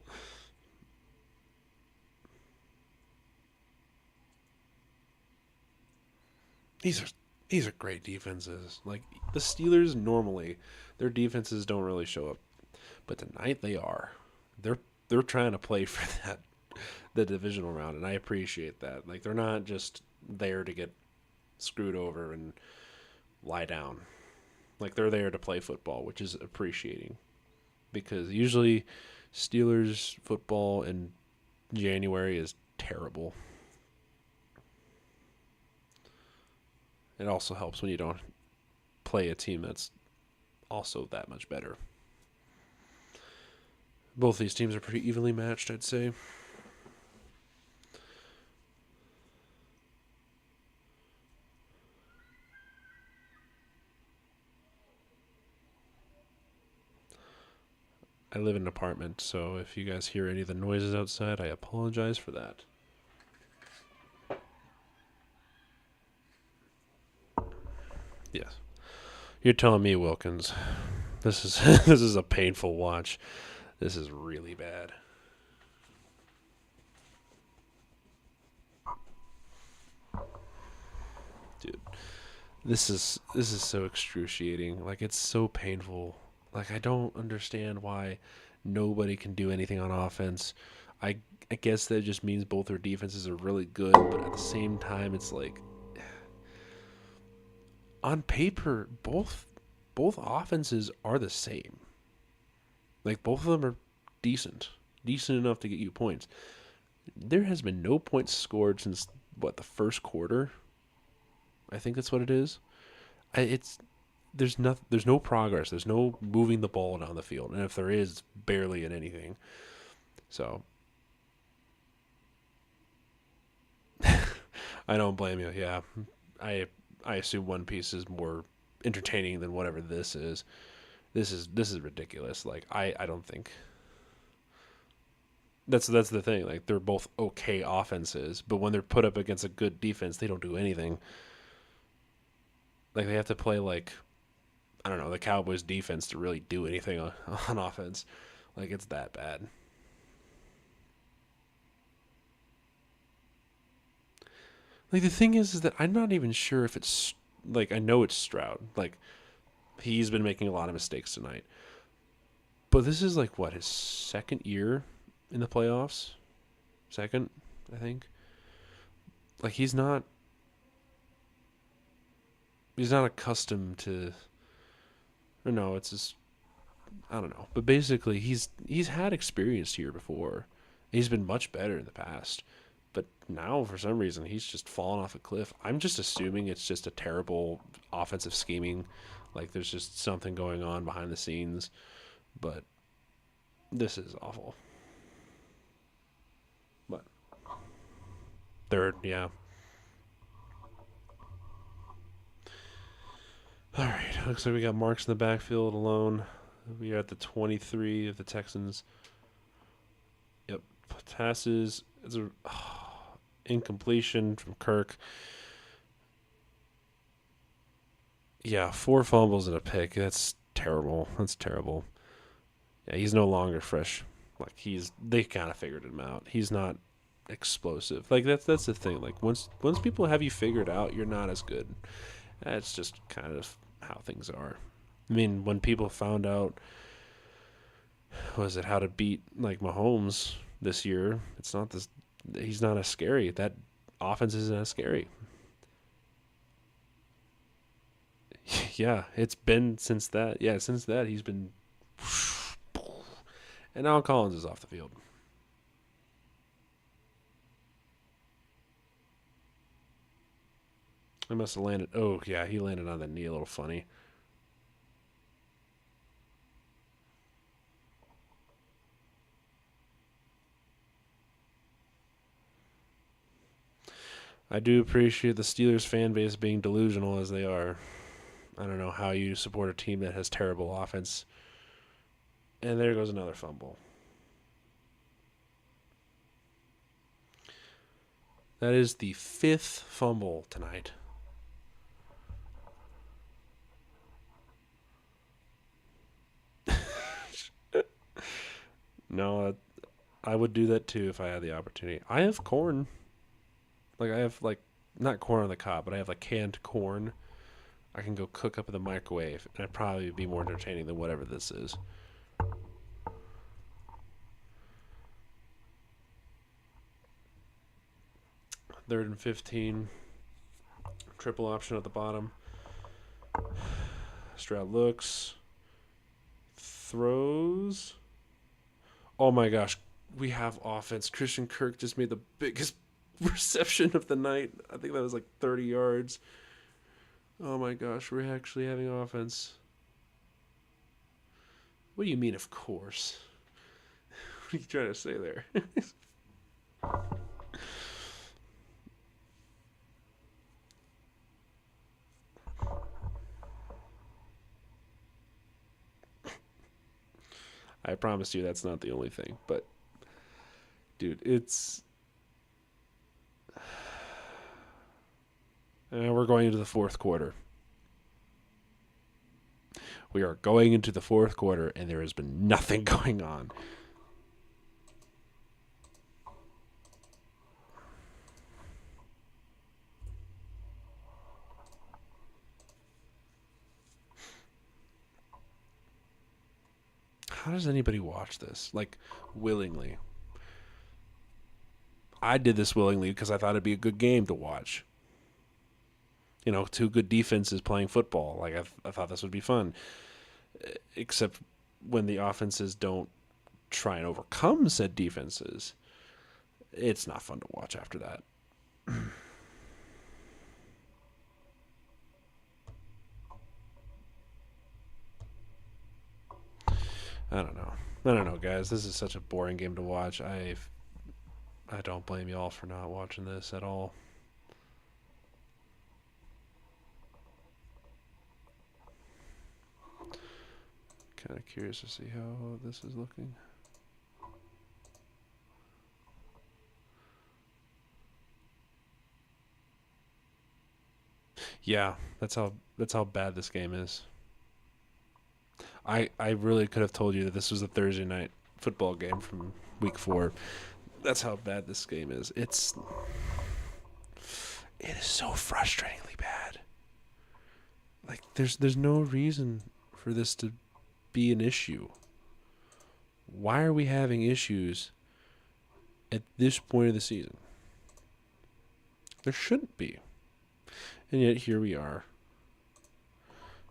These are great defenses. Like the Steelers normally, their defenses don't really show up, but tonight they are. They're trying to play for the divisional round, and I appreciate that. Like they're not just there to get screwed over and lie down. Like they're there to play football, which is appreciating. Because usually Steelers football in January is terrible. It also helps when you don't play a team that's also that much better. Both these teams are pretty evenly matched, I'd say. I live in an apartment, so if you guys hear any of the noises outside, I apologize for that. Yes. You're telling me, Wilkins, this is this is a painful watch. This is really bad. Dude, this is so excruciating. Like it's so painful. Like I don't understand why nobody can do anything on offense. I I guess that just means both their defenses are really good, but at the same time it's like on paper both offenses are the same. Like both of them are decent. Decent enough to get you points. There has been no points scored since what, the first quarter? I think that's what it is. It's there's no progress. There's no moving the ball down the field, and if there is, barely in anything. So I don't blame you. Yeah, I I assume One Piece is more entertaining than whatever this is. This is ridiculous. Like I don't think that's the thing. Like they're both okay offenses, but when they're put up against a good defense, they don't do anything. Like they have to play like I don't know the Cowboys defense to really do anything on offense. Like it's that bad. Like the thing is that I'm not even sure if it's like I know it's Stroud. Like he's been making a lot of mistakes tonight. But this is like what his second year in the playoffs? Second, I think. Like he's not accustomed to or no, it's just I don't know. But basically he's had experience here before. He's been much better in the past. But now for some reason he's just fallen off a cliff. I'm just assuming it's just a terrible offensive scheming. Like there's just something going on behind the scenes. But this is awful. But third, yeah. All right. Looks like we got Marks in the backfield alone. We are at the 23 of the Texans. Yep. Passes. It's a incompletion from Kirk. Yeah, 4 fumbles and a pick. That's terrible. That's terrible. Yeah, he's no longer fresh. Like they kind of figured him out. He's not explosive. Like that's the thing. Like once people have you figured out, you're not as good. That's just kind of how things are. I mean, when people found out was it how to beat like Mahomes this year, it's not this he's not as scary. That offense isn't as scary. Yeah, it's been since that. Yeah, since that he's been. And now Collins is off the field. He must have landed. Oh yeah, he landed on the knee a little funny. I do appreciate the Steelers fan base being delusional as they are. I don't know how you support a team that has terrible offense. And there goes another fumble. That is the 5th fumble tonight. No, I would do that too if I had the opportunity. I have corn. Like I have like not corn on the cob, but I have like canned corn. I can go cook up in the microwave, and it'd probably be more entertaining than whatever this is. 3rd and 15. Triple option at the bottom. Stroud looks. Throws. Oh my gosh. We have offense. Christian Kirk just made the biggest reception of the night. I think that was like 30 yards. Oh my gosh. We're actually having offense. What do you mean, of course? What are you trying to say there? I promise you that's not the only thing. But, dude, it's. We're going into the 4th quarter. We are going into the 4th quarter, and there has been nothing going on. How does anybody watch this? Like, willingly. I did this willingly because I thought it'd be a good game to watch. You know, 2 good defenses playing football. Like, I thought this would be fun. Except when the offenses don't try and overcome said defenses, it's not fun to watch after that. I don't know. I don't know, guys. This is such a boring game to watch. I don't blame y'all for not watching this at all. Kind of curious to see how this is looking. Yeah, that's how bad this game is. I really could have told you that this was a Thursday night football game from week 4. That's how bad this game is. It is so frustratingly bad. Like there's no reason for this to be an issue. Why are we having issues at this point of the season? There shouldn't be. And yet here we are,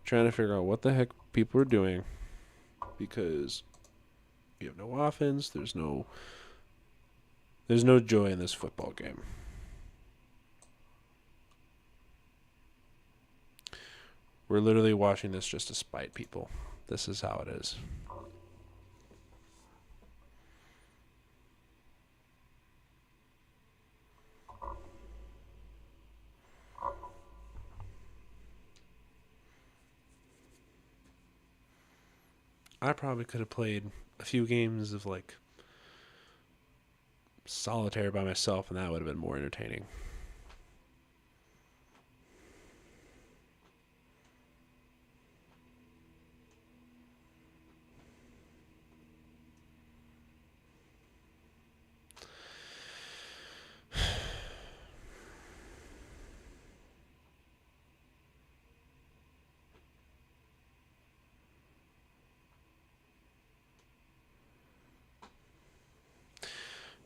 trying to figure out what the heck people are doing because we have no offense. There's no joy in this football game. We're literally watching this just to spite people. This is how it is. I probably could have played a few games of like solitaire by myself, and that would have been more entertaining.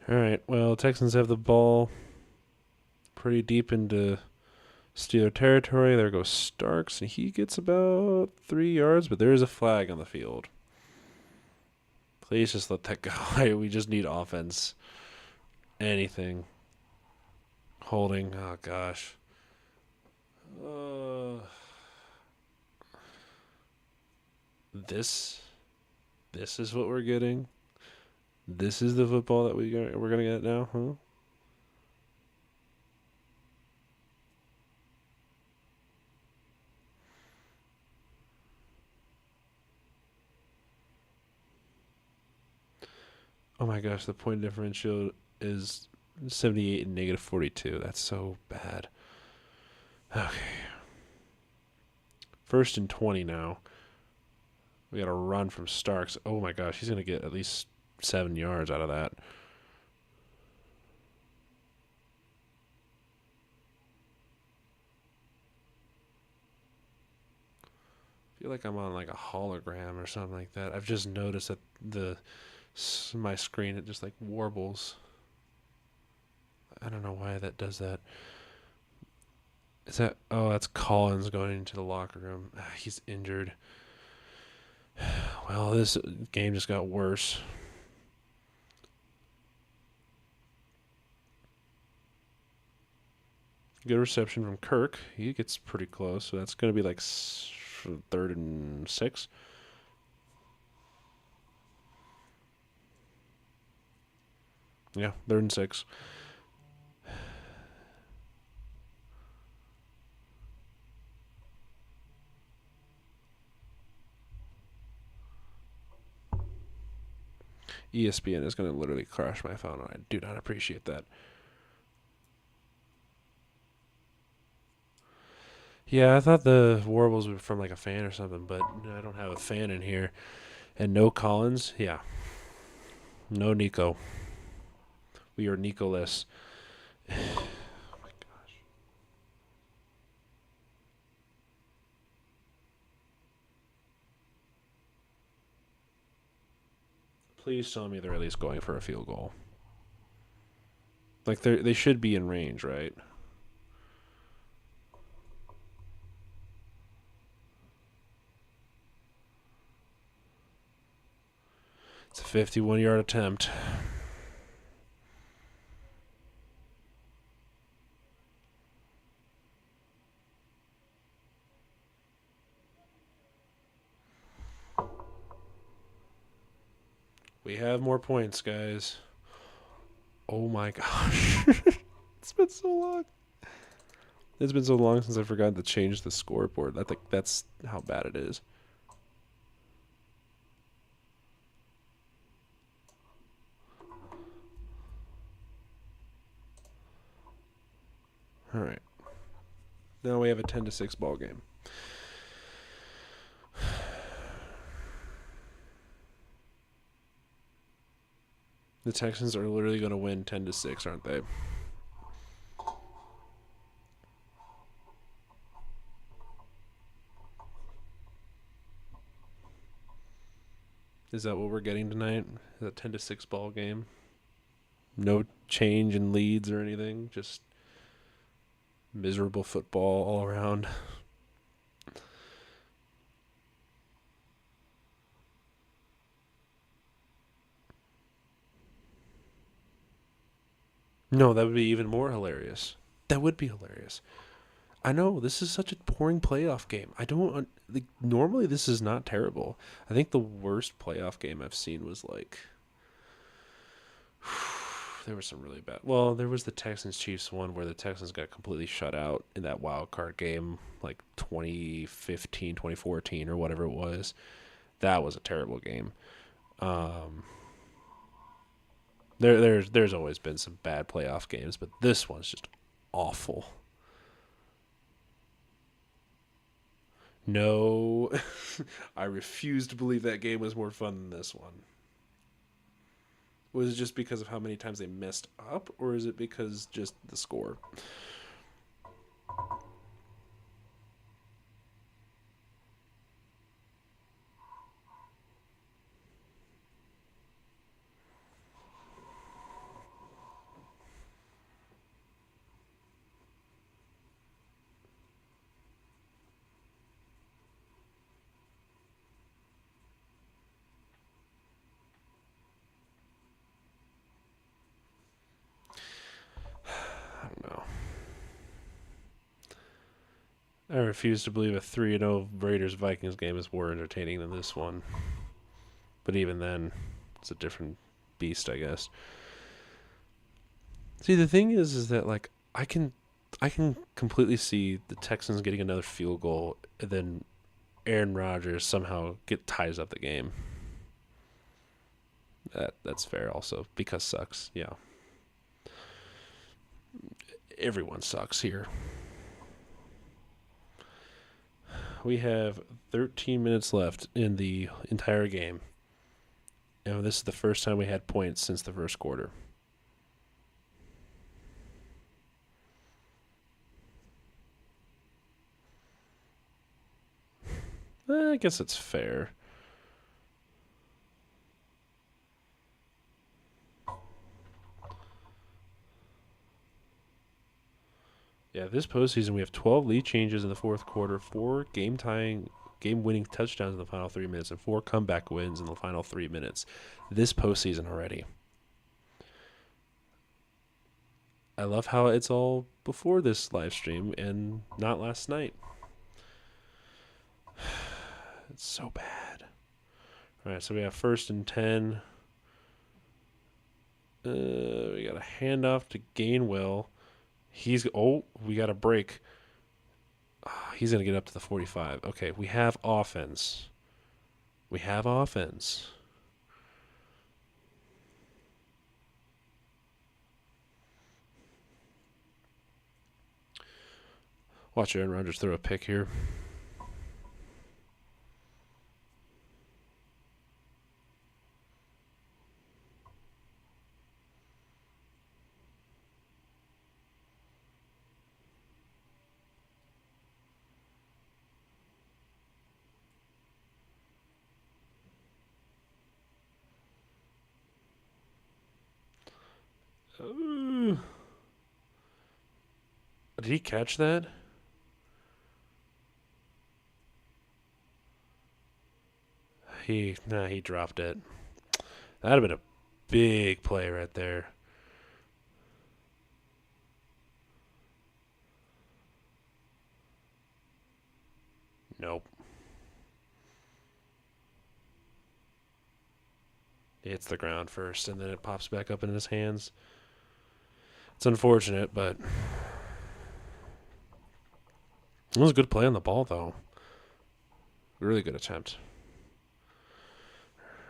All right. Well, Texans have the ball pretty deep into Steeler territory. There goes Starks, and he gets about 3 yards, but there is a flag on the field. Please just let that go. We just need offense. Anything. Holding. Oh, gosh. This is what we're getting. This is the football that we're gonna get now, huh? Oh my gosh, the point differential is 78 and negative 42. That's so bad. Okay. 1st and 20 now. We got a run from Starks. Oh my gosh, he's gonna get at least 7 yards out of that. I feel like I'm on like a hologram or something like that. I've just noticed that my screen, it just like warbles. I don't know why that does that. Is that? Oh, that's Collins going into the locker room. He's injured. Well, this game just got worse. Good reception from Kirk. He gets pretty close, so that's going to be like 3rd and 6. Yeah, 3rd and 6. ESPN is going to literally crash my phone, and I do not appreciate that. Yeah, I thought the warbles were from like a fan or something, but I don't have a fan in here. And no Collins. Yeah. No Nico. We are Nico-less. Oh my gosh. Please tell me they're at least going for a field goal. Like they should be in range, right? It's a 51-yard attempt. We have more points, guys. Oh my gosh. It's been so long. It's been so long since I forgot to change the scoreboard. That's how bad it is. All right. Now we have a 10-6 ball game. The Texans are literally going to win 10-6, aren't they? Is that what we're getting tonight? Is that 10-6 ball game? No change in leads or anything. Just miserable football all around. No, that would be even more hilarious. That would be hilarious. I know this is such a boring playoff game. I don't like, normally this is not terrible. I think the worst playoff game I've seen was like there was some really bad. Well, there was the Texans Chiefs one where the Texans got completely shut out in that wild card game like 2015, 2014 or whatever it was. That was a terrible game. Um there's always been some bad playoff games, but this one's just awful. No, I refuse to believe that game was more fun than this one. Was it just because of how many times they messed up, or is it because just the score? I refuse to believe a 3-0 Raiders-Vikings game is more entertaining than this one. But even then, it's a different beast, I guess. See, the thing is that like I can completely see the Texans getting another field goal, and then Aaron Rodgers somehow ties up the game. That's fair also because sucks. Yeah, everyone sucks here. We have 13 minutes left in the entire game, and this is the first time we had points since the first quarter. I guess it's fair. Yeah, this postseason we have 12 lead changes in the fourth quarter, 4 game-winning touchdowns in the final 3 minutes, and 4 comeback wins in the final 3 minutes. This postseason already. I love how it's all before this live stream and not last night. It's so bad. All right, so we have 1st and 10. We got a handoff to Gainwell. We got a break. He's going to get up to the 45. Okay, we have offense. Watch Aaron Rodgers throw a pick here. Did he catch that? He dropped it. That'd have been a big play right there. Nope. It hits the ground first, and then it pops back up in his hands. It's unfortunate, but it was a good play on the ball, though. Really good attempt.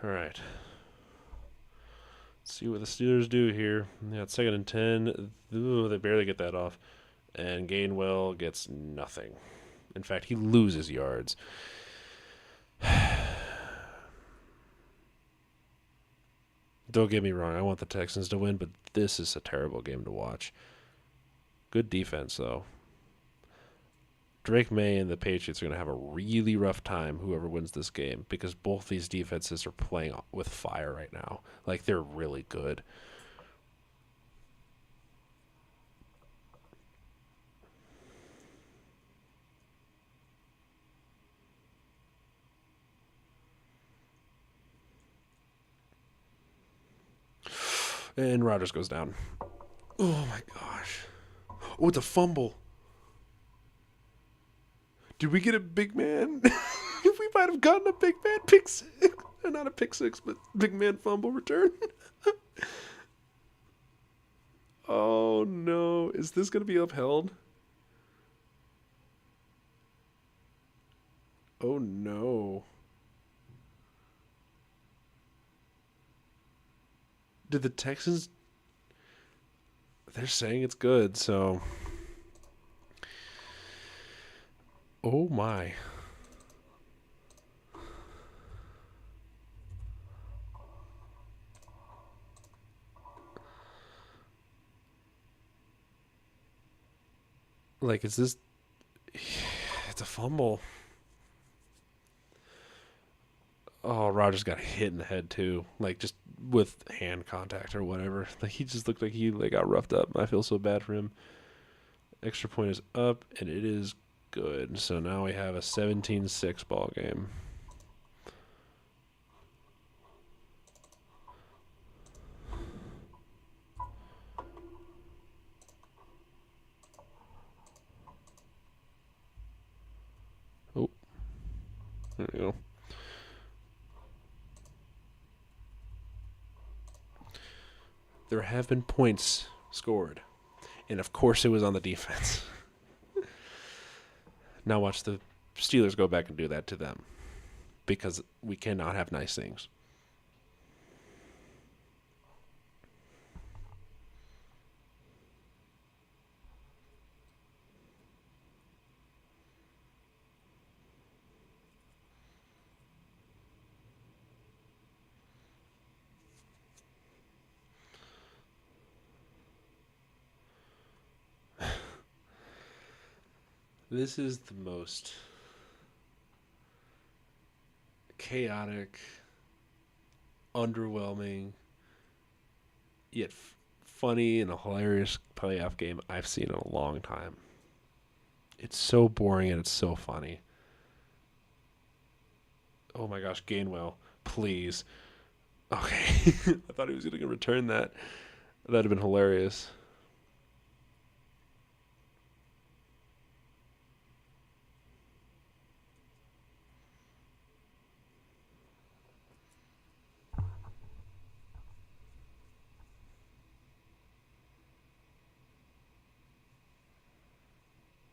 All right. Let's see what the Steelers do here. Yeah, it's 2nd and 10. Ooh, they barely get that off. And Gainwell gets nothing. In fact, he loses yards. Don't get me wrong. I want the Texans to win, but this is a terrible game to watch. Good defense, though. Drake May and the Patriots are going to have a really rough time, whoever wins this game, because both these defenses are playing with fire right now. Like, they're really good. And Rodgers goes down. Oh, my gosh. Oh, it's a fumble. Did we get a big man? We might have gotten a big man pick six. Not a pick six, but big man fumble return. Oh, no. Is this going to be upheld? Oh, no. Did the Texans... They're saying it's good, so... Oh, my. Like, is this... It's a fumble. Oh, Rodgers got hit in the head, too. Like, just with hand contact or whatever. Like, he just looked like he got roughed up. I feel so bad for him. Extra point is up, and it is good. So now we have a 17-6 ball game. There we go. There have been points scored, and of course it was on the defense. Now watch the Steelers go back and do that to them, because we cannot have nice things. This is the most chaotic, underwhelming, yet funny and a hilarious playoff game I've seen in a long time. It's so boring and it's so funny. Oh my gosh, Gainwell, please. Okay. I thought he was going to return that. That'd have been hilarious.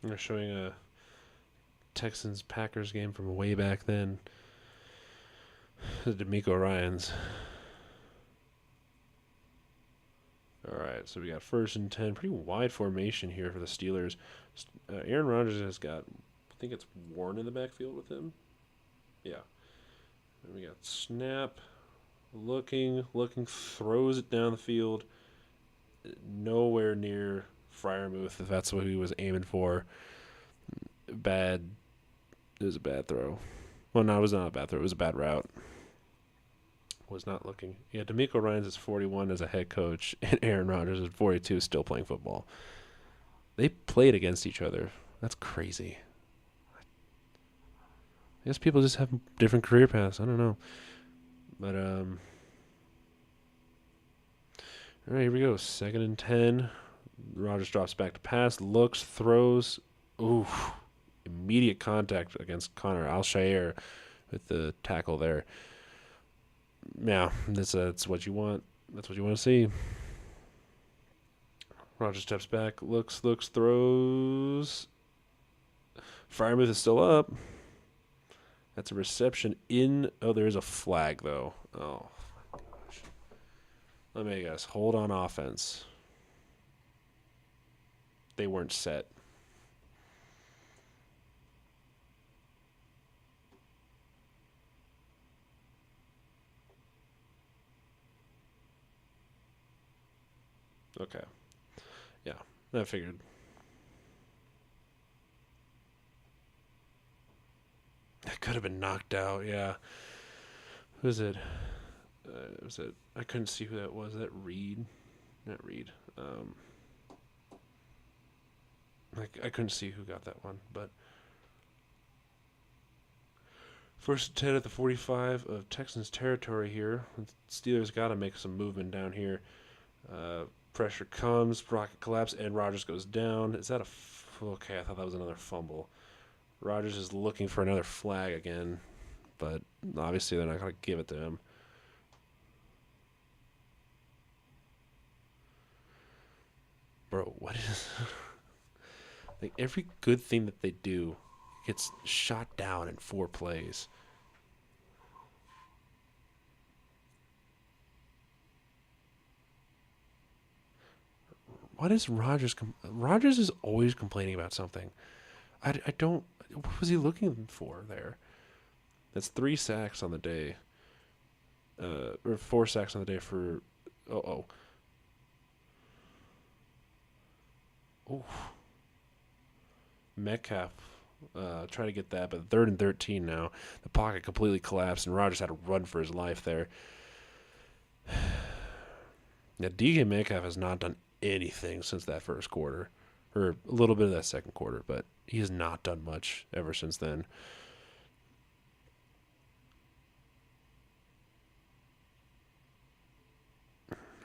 They're showing a Texans Packers game from way back then. The D'Amico Ryans. All right, so we got 1st and 10. Pretty wide formation here for the Steelers. Aaron Rodgers has got, I think it's Warren in the backfield with him. Yeah. And we got snap, looking, throws it down the field. Nowhere near Freiermuth, if that's what he was aiming for. Bad. It was a bad throw. Well, no, it was not a bad throw. It was a bad route. Was not looking. Yeah, D'Amico Ryans is 41 as a head coach, and Aaron Rodgers is 42, still playing football. They played against each other. That's crazy. I guess people just have different career paths. I don't know. But, all right, here we go. 2nd and 10. Rodgers drops back to pass, looks, throws. Ooh, immediate contact against Connor Alshire with the tackle there. Yeah, that's what you want. That's what you want to see. Rodgers steps back, looks, throws. Freiermuth is still up. That's a reception in. Oh, there is a flag, though. Oh, my gosh. Let me guess. Hold on offense. They weren't set. Okay. Yeah, I figured. It could have been knocked out, yeah. Who is it? Was it? I couldn't see who that was. That Reed? Not Reed. I couldn't see who got that one, but 1st and 10 at the 45 of Texans territory here. The Steelers got to make some movement down here. Pressure comes, rocket collapse, and Rodgers goes down. Is that okay, I thought that was another fumble. Rodgers is looking for another flag again, but obviously they're not going to give it to him. Bro, what is... like, every good thing that they do gets shot down in 4 plays. What is Rodgers? Rodgers is always complaining about something. I don't. What was he looking for there? That's 3 sacks on the day. Or 4 sacks on the day for. Oh. Metcalf try to get that, but 3rd and 13 now. The pocket completely collapsed, and Rodgers had to run for his life there. Now, DK Metcalf has not done anything since that 1st quarter, or a little bit of that 2nd quarter, but he has not done much ever since then.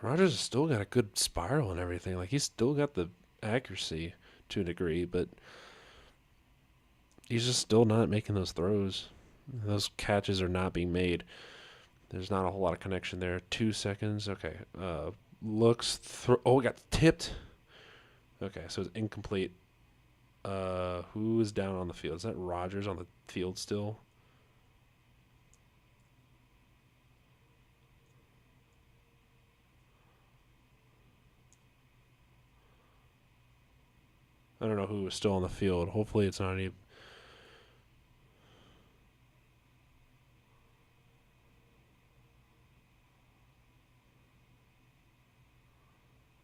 Rodgers has still got a good spiral and everything. Like, he's still got the accuracy to a degree, but he's just still not making those throws. Those catches are not being made. There's not a whole lot of connection there. 2 seconds. Okay. Looks. Oh, it got tipped. Okay, so it's incomplete. Who is down on the field? Is that Rogers on the field still? I don't know who was still on the field. Hopefully it's not any.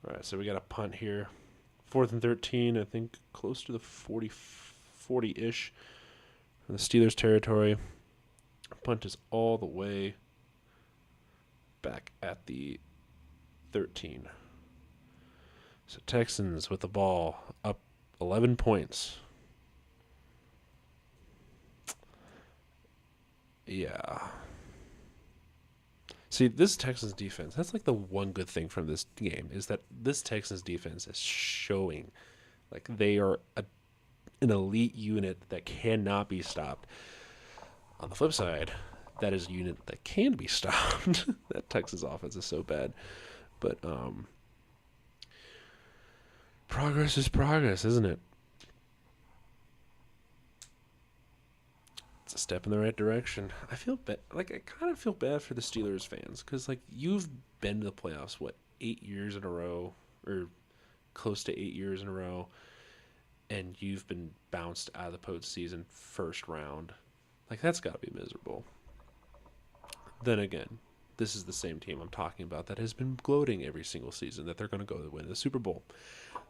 All right, so we got a punt here. 4th and 13, I think close to the 40-ish from the Steelers territory. Punt is all the way back at the 13. So Texans with the ball up 11 points. Yeah. See, this Texans defense, that's like the one good thing from this game, is that this Texans defense is showing like they are an elite unit that cannot be stopped. On the flip side, that is a unit that can be stopped. That Texas offense is so bad. But progress is progress, isn't it? It's a step in the right direction. I feel I kind of feel bad for the Steelers fans because like you've been to the playoffs 8 years in a row or close to 8 years in a row, and you've been bounced out of the postseason first round. Like that's got to be miserable. Then again, this is the same team I'm talking about that has been gloating every single season that they're going to go to win the Super Bowl.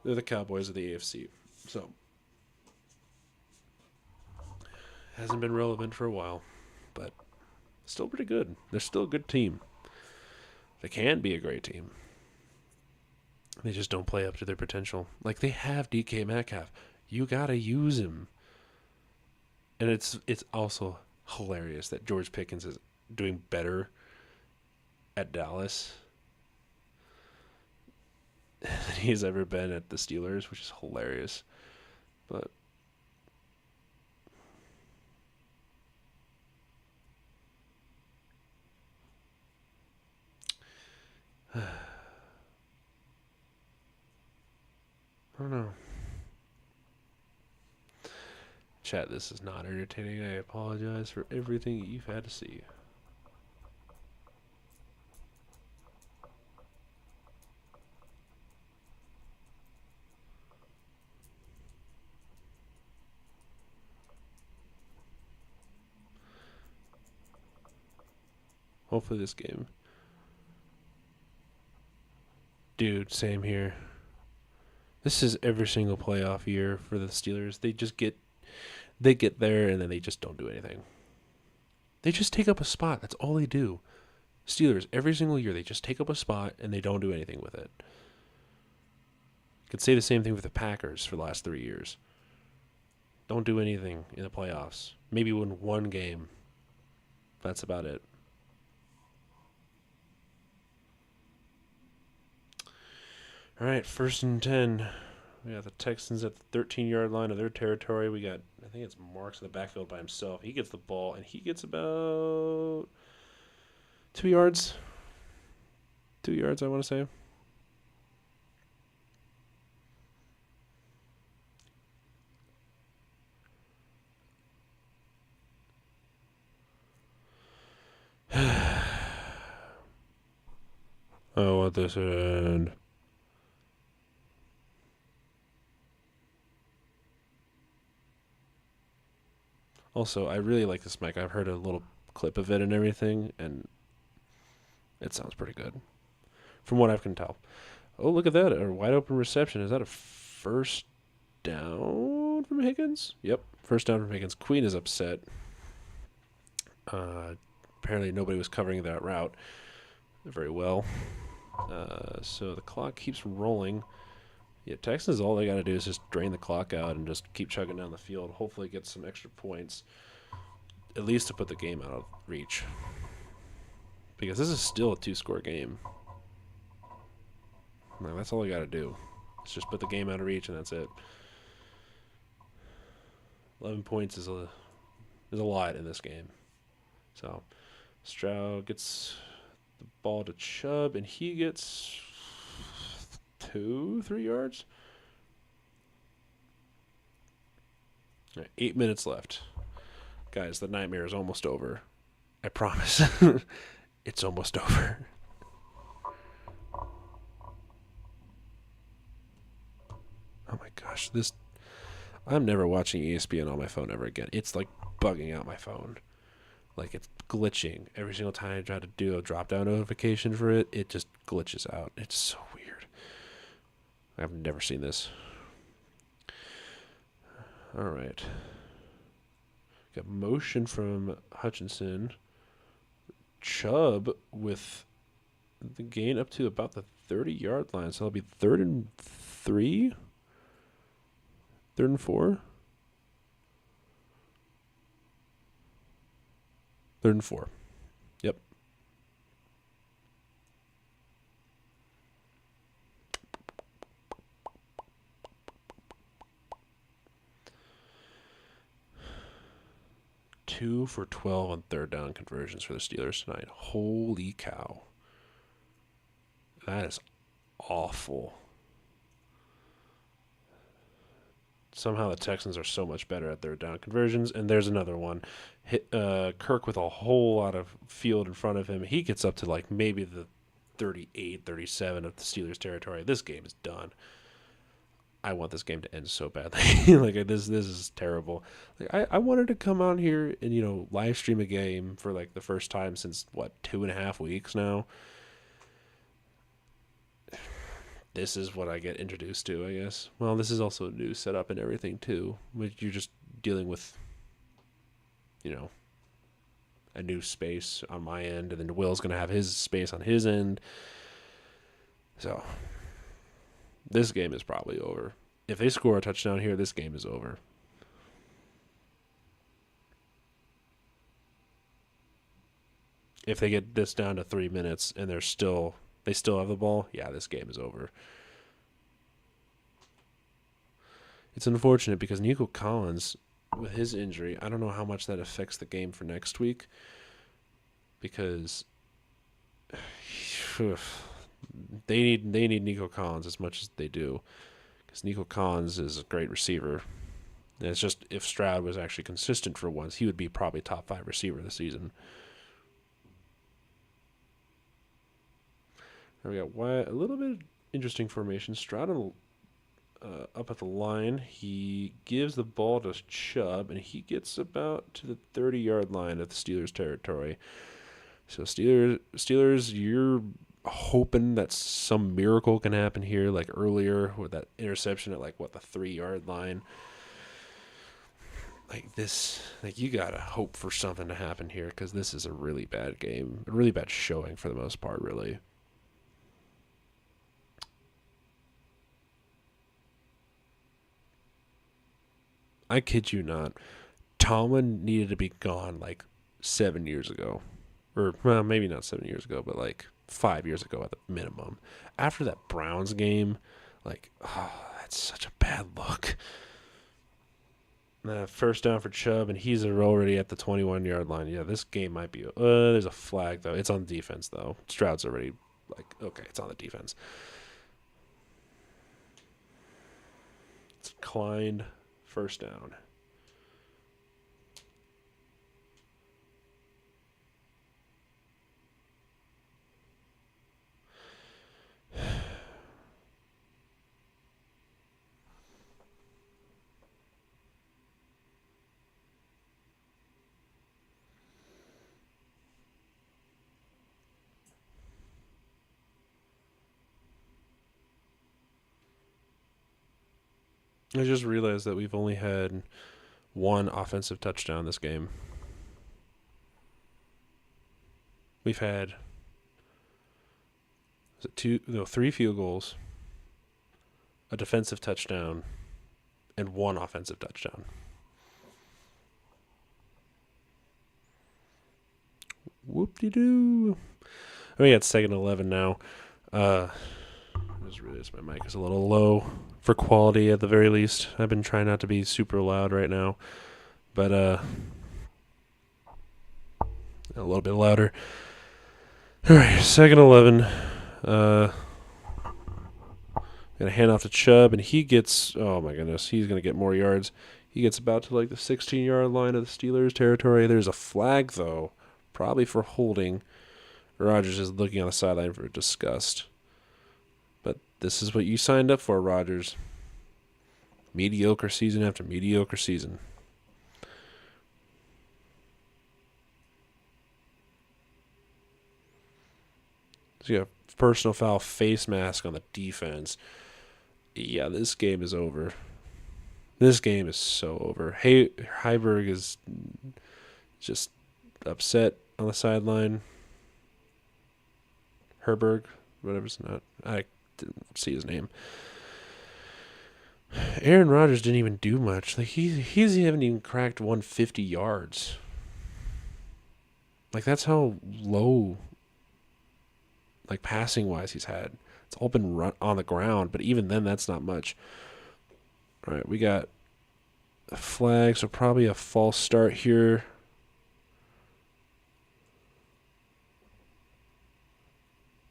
They're the Cowboys of the AFC. So hasn't been relevant for a while, but still pretty good. They're still a good team. They can be a great team. They just don't play up to their potential. Like they have DK Metcalf. You gotta use him. And it's also hilarious that George Pickens is doing better at Dallas than he's ever been at the Steelers, which is hilarious. But I don't know. Chat, this is not entertaining. I apologize for everything you've had to see. Hopefully this game. Dude, same here. This is every single playoff year for the Steelers. They get there and then they just don't do anything. They just take up a spot. That's all they do. Steelers, every single year, they just take up a spot and they don't do anything with it. Could say the same thing with the Packers for the last 3 years. Don't do anything in the playoffs. Maybe win one game. That's about it. All right, 1st and 10. We got the Texans at the 13-yard line of their territory. We got, I think it's Marks in the backfield by himself. He gets the ball, and he gets about 2 yards. 2 yards, I want to say. Oh, what this end? Also, I really like this mic. I've heard a little clip of it and everything, and it sounds pretty good, from what I can tell. Oh, look at that. A wide open reception. Is that a first down from Higgins? Yep, first down from Higgins. Queen is upset. Apparently nobody was covering that route very well. So the clock keeps rolling. Yeah, Texans, all they got to do is just drain the clock out and just keep chugging down the field. Hopefully get some extra points, at least to put the game out of reach. Because this is still a 2-score game. No, that's all they got to do. It's just put the game out of reach, and that's it. 11 points is a lot in this game. So Stroud gets the ball to Chubb, and he gets 3 yards. All right, 8 minutes left. Guys, the nightmare is almost over. I promise. It's almost over. Oh my gosh, I'm never watching ESPN on my phone ever again. It's like bugging out my phone. Like it's glitching. Every single time I try to do a drop down notification for it, it just glitches out. It's so weird. I've never seen this. All right. Got motion from Hutchinson. Chubb with the gain up to about the 30-yard line. So it'll be 3rd and 3. 3rd and 4. 3rd and 4. Yep. Two for 12 on 3rd down conversions for the Steelers tonight. Holy cow. That is awful. Somehow the Texans are so much better at 3rd down conversions. And there's another one. Kirk with a whole lot of field in front of him. He gets up to like maybe the 38, 37 of the Steelers territory. This game is done. I want this game to end so badly. Like this is terrible. Like I wanted to come out here and live stream a game for like the first time since 2.5 weeks now. This is what I get introduced to, I guess. Well, this is also a new setup and everything too. Which you're just dealing with, a new space on my end, and then Will's gonna have his space on his end. So this game is probably over. If they score a touchdown here, this game is over. If they get this down to 3 minutes and they still have the ball, yeah, this game is over. It's unfortunate because Nico Collins, with his injury, I don't know how much that affects the game for next week, because they need Nico Collins as much as they do, because Nico Collins is a great receiver. And it's just, if Stroud was actually consistent for once, he would be probably top 5 receiver this season. There we go. A little bit of interesting formation. Stroud up at the line. He gives the ball to Chubb, and he gets about to the 30-yard line of the Steelers' territory. So Steelers, you're hoping that some miracle can happen here, like earlier with that interception at the 3-yard line. Like this, you gotta hope for something to happen here, because this is a really bad game, a really bad showing for the most part, really. I kid you not. Tomlin needed to be gone 7 years ago. Or, well, maybe not 7 years ago, but 5 years ago at the minimum. After that Browns game, that's such a bad look. First down for Chubb, and he's already at the 21-yard line. Yeah, this game might be... there's a flag, though. It's on defense, though. Stroud's already, okay, it's on the defense. It's Klein... First down. I just realized that we've only had one offensive touchdown this game. We've had 3 field goals, a defensive touchdown, and 1 offensive touchdown. Whoop-de-doo. We got 2nd and 11 now. I just realized my mic is a little low for quality at the very least. I've been trying not to be super loud right now. But A little bit louder. All right, second 11. Gonna hand off to Chubb, and he gets. Oh my goodness, he's gonna get more yards. He gets about to like the 16-yard line of the Steelers' territory. There's a flag though, probably for holding. Rodgers is looking on the sideline for disgust. But this is what you signed up for, Rodgers. Mediocre season after mediocre season. So you have personal foul face mask on the defense. Yeah, this game is over. This game is so over. Hey, Heiberg is just upset on the sideline. Herberg, whatever's not. I didn't see his name. Aaron Rodgers didn't even do much. Like he's haven't even cracked 150 yards. Like that's how low, like passing wise, he's had. It's all been run on the ground, but even then, that's not much. All right, we got a flag, so probably a false start here.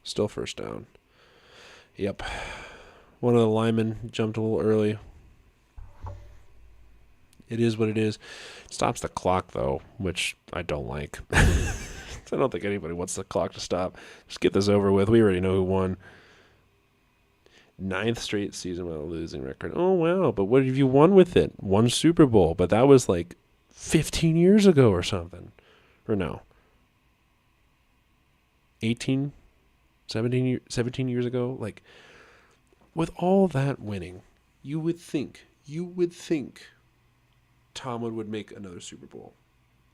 Still first down. Yep. One of the linemen jumped a little early. It is what it is. It stops the clock, though, which I don't like. I don't think anybody wants the clock to stop. Just get this over with. We already know who won. 9th straight season with a losing record. Oh, wow. But what have you won with it? One Super Bowl. But that was like 15 years ago or something. Or no. 18? 17 years ago? Like, with all that winning, you would think Tomlin would make another Super Bowl.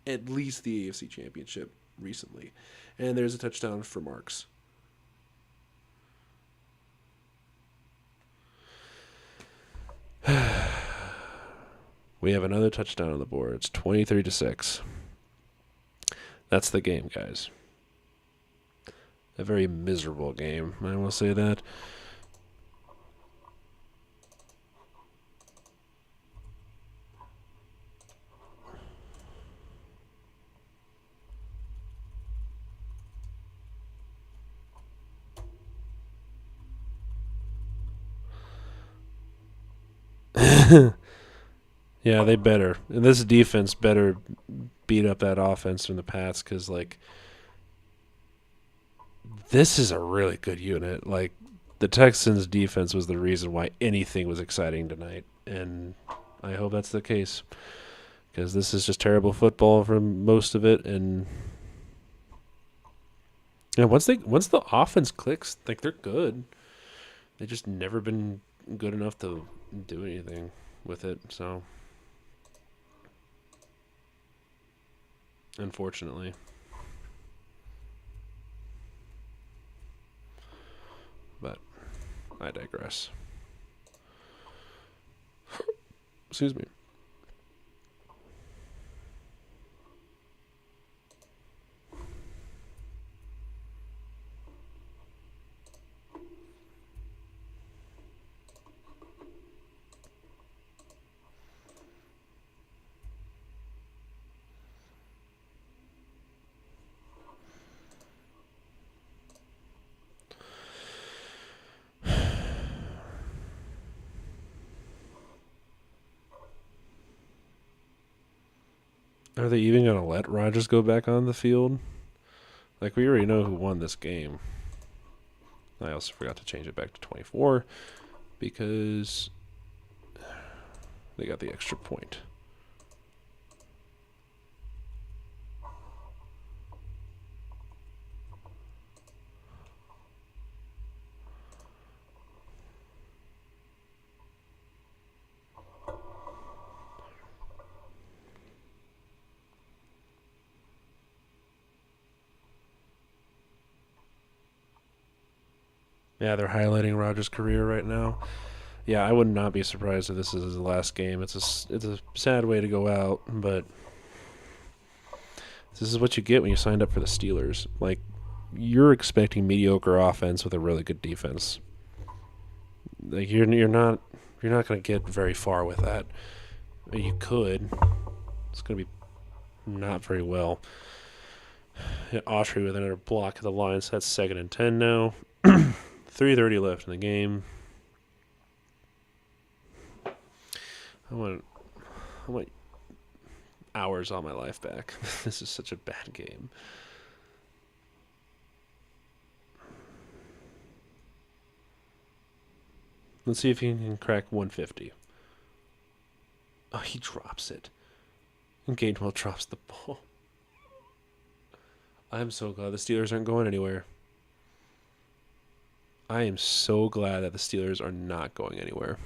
At least the AFC Championship recently. And there's a touchdown for Marks. We have another touchdown on the board. It's 23-6. That's the game, guys. A very miserable game, I will say that. Yeah, they better. And this defense better beat up that offense from the Pats because, like, this is a really good unit. Like, the Texans' defense was the reason why anything was exciting tonight. And I hope that's the case because this is just terrible football for most of it. And once the offense clicks, like, they're good. They've just never been good enough to do anything with it. So, unfortunately. But I digress. Excuse me. Are they even going to let Rodgers go back on the field? Like, we already know who won this game. I also forgot to change it back to 24 because they got the extra point. Yeah, they're highlighting Rodgers' career right now. Yeah, I would not be surprised if this is his last game. It's a sad way to go out, but this is what you get when you signed up for the Steelers. Like, you're expecting mediocre offense with a really good defense. Like, you're not going to get very far with that. You could. It's going to be not very well. Autry with another block at the line, so that's 2nd and 10 now. 3:30 left in the game. I want hours on my life back. This is such a bad game. Let's see if he can crack 150. Oh, he drops it. And Gainwell drops the ball. I'm so glad the Steelers aren't going anywhere. I am so glad that the Steelers are not going anywhere.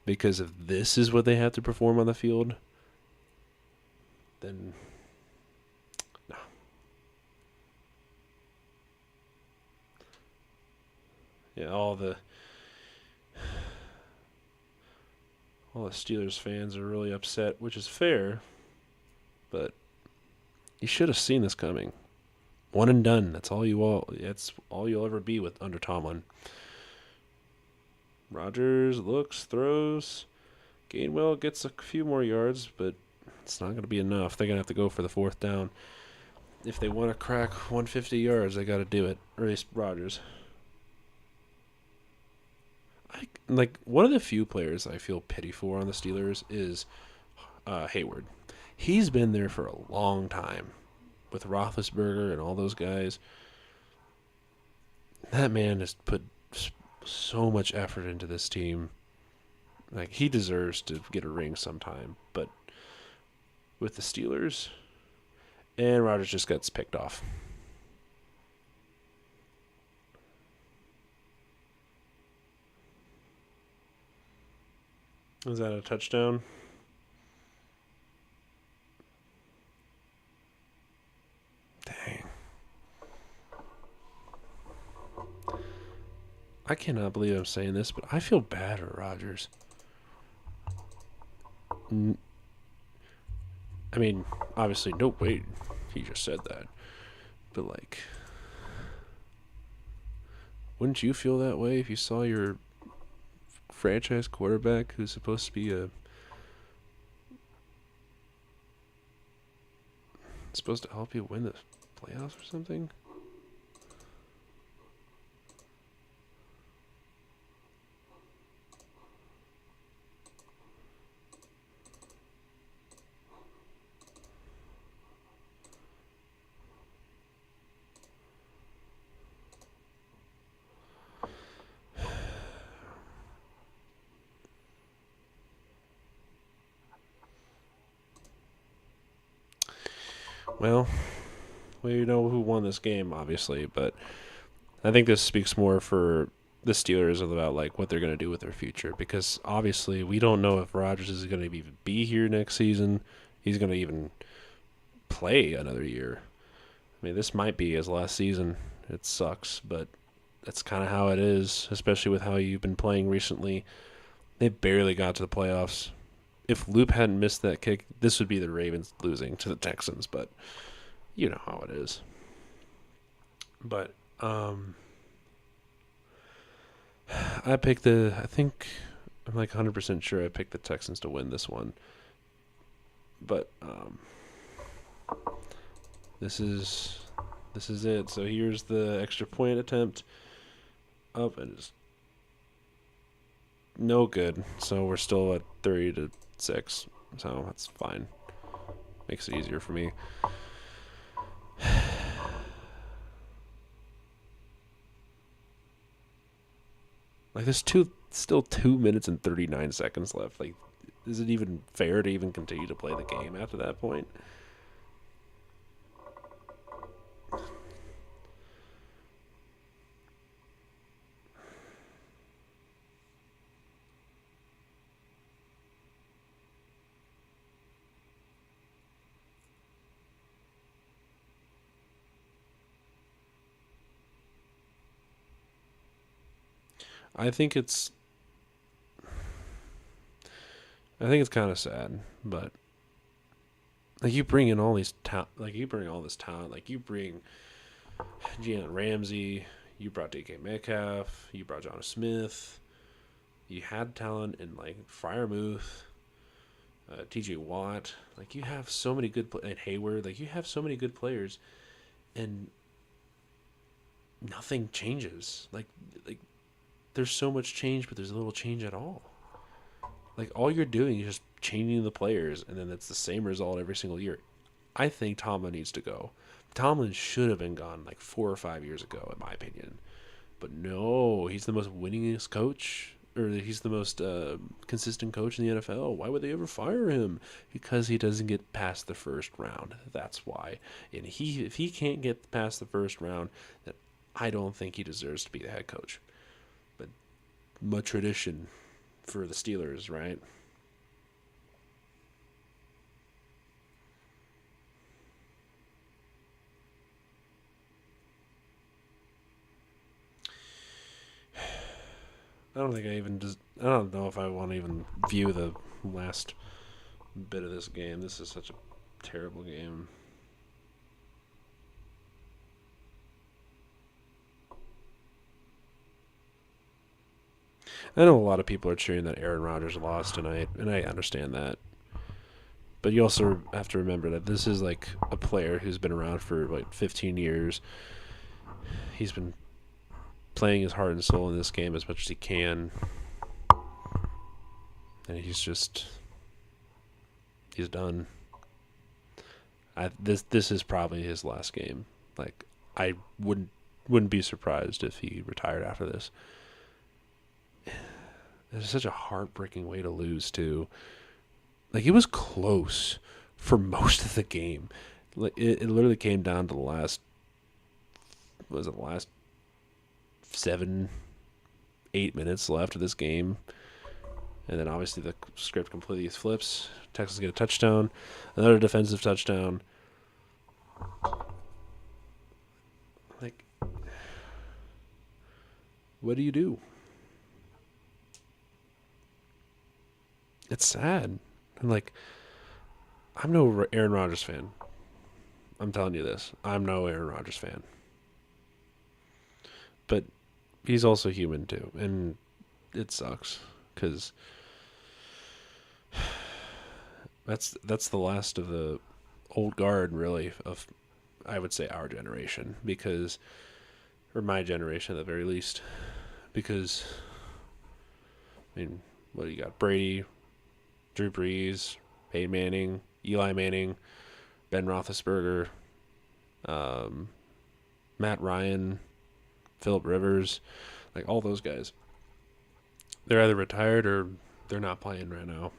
Because if this is what they have to perform on the field, then no. Yeah, all the Steelers fans are really upset, which is fair, but you should have seen this coming. One and done. That's all you'll ever be with under Tomlin. Rodgers looks, throws. Gainwell gets a few more yards, but it's not going to be enough. They're going to have to go for the 4th down. If they want to crack 150 yards, they got to do it. Or at least Rodgers. One of the few players I feel pity for on the Steelers is Hayward. He's been there for a long time with Roethlisberger and all those guys. That man has put so much effort into this team. Like, he deserves to get a ring sometime. But with the Steelers, and Rodgers just gets picked off. Is that a touchdown? Dang. I cannot believe I'm saying this, but I feel bad for Rodgers. I mean, obviously, no, wait. He just said that. But, like, wouldn't you feel that way if you saw your franchise quarterback who's supposed to be supposed to help you win the playoffs or something? Well, we know who won this game, obviously, but I think this speaks more for the Steelers about like what they're going to do with their future, because obviously we don't know if Rodgers is going to even be here next season. He's going to even play another year. I mean, this might be his last season. It sucks, but that's kind of how it is, especially with how you've been playing recently. They barely got to the playoffs. If Loop hadn't missed that kick, this would be the Ravens losing to the Texans, but you know how it is. But I think I'm like 100% sure I picked the Texans to win this one. But this is it. So here's the extra point attempt. Up and it's no good. So we're still at 30-6. So that's fine. Makes it easier for me. Like, there's still 2 minutes and 39 seconds left. Like, is it even fair to even continue to play the game after that point? I think it's kind of sad, but like you bring in all these like you bring all this talent, like you bring Jalen Ramsey, you brought DK Metcalf, you brought John Smith, you had talent in like Freiermuth, T.J. Watt. Like you have so many good and Hayward. Like you have so many good players, and nothing changes. Like there's so much change, but there's little change at all. Like all you're doing is just changing the players, and then it's the same result every single year. I think Tomlin needs to go. Tomlin should have been gone like 4 or 5 years ago, in my opinion. But no, he's the most winningest coach, or he's the most consistent coach in the NFL. Why would they ever fire him? Because he doesn't get past the first round. That's why. And if he can't get past the first round, then I don't think he deserves to be the head coach. But much tradition for the Steelers, right? I don't think I even just. I don't know if I want to even view the last bit of this game. This is such a terrible game. I know a lot of people are cheering that Aaron Rodgers lost tonight, and I understand that. But you also have to remember that this is like a player who's been around for like 15 years. He's been playing his heart and soul in this game as much as he can, and he's done. This is probably his last game. Like I wouldn't be surprised if he retired after this. It's such a heartbreaking way to lose too. Like it was close for most of the game. Like it literally came down to the last. Was it the last 7, 8 minutes left of this game? And then obviously the script completely flips. Texans get a touchdown, another defensive touchdown. Like, what do you do? It's sad. And like, I'm no Aaron Rodgers fan. I'm telling you this. I'm no Aaron Rodgers fan. But he's also human too, and it sucks because that's the last of the old guard, really, of I would say our generation, because or my generation at the very least, because I mean, what do you got? Brady, Drew Brees, Peyton Manning, Eli Manning, Ben Roethlisberger, Matt Ryan, Phillip Rivers, like all those guys. They're either retired or they're not playing right now.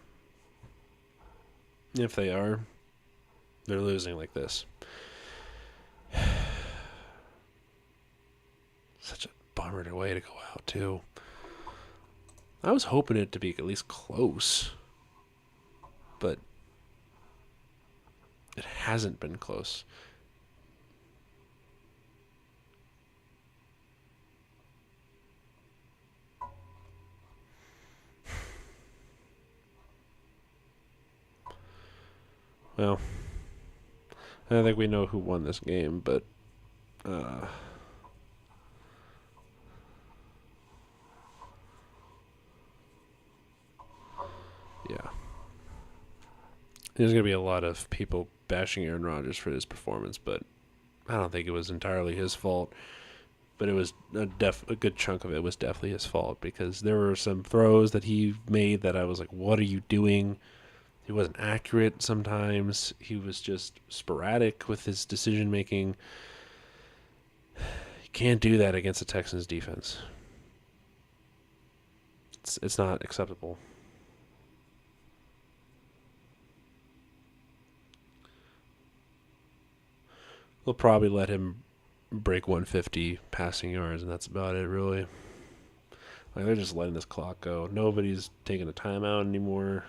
If they are, they're losing like this. Such a bummer way to go out too. I was hoping it to be at least close, but it hasn't been close. Well, I think we know who won this game, but yeah. There's going to be a lot of people bashing Aaron Rodgers for his performance, but I don't think it was entirely his fault. But it was a good chunk of it was definitely his fault, because there were some throws that he made that I was like, what are you doing? He wasn't accurate sometimes. He was just sporadic with his decision making. You can't do that against the Texans defense. It's not acceptable. They'll probably let him break 150 passing yards, and that's about it, really. Like, they're just letting this clock go. Nobody's taking a timeout anymore.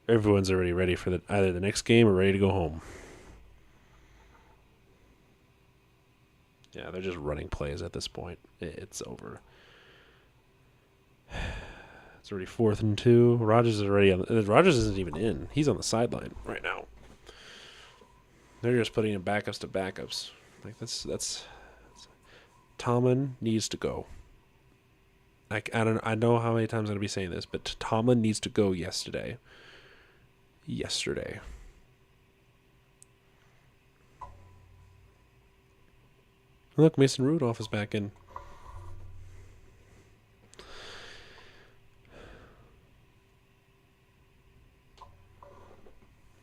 Everyone's already ready for either the next game or ready to go home. Yeah, they're just running plays at this point. It's over. It's already 4th and 2. Rodgers is already on. Rodgers isn't even in. He's on the sideline right now. They're just putting in backups to backups. Like that's Tomlin needs to go. I don't. I know how many times I'm gonna be saying this, but Tomlin needs to go yesterday. Yesterday. Look, Mason Rudolph is back in.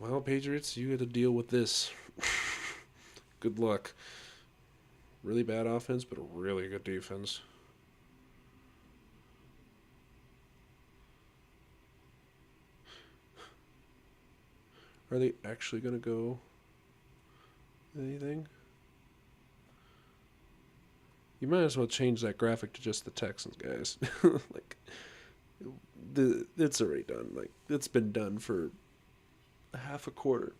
Well, Patriots, you got to deal with this. Good luck. Really bad offense, but a really good defense. Are they actually going to go anything? You might as well change that graphic to just the Texans, guys. Like, it's already done. Like, it's been done for half a quarter.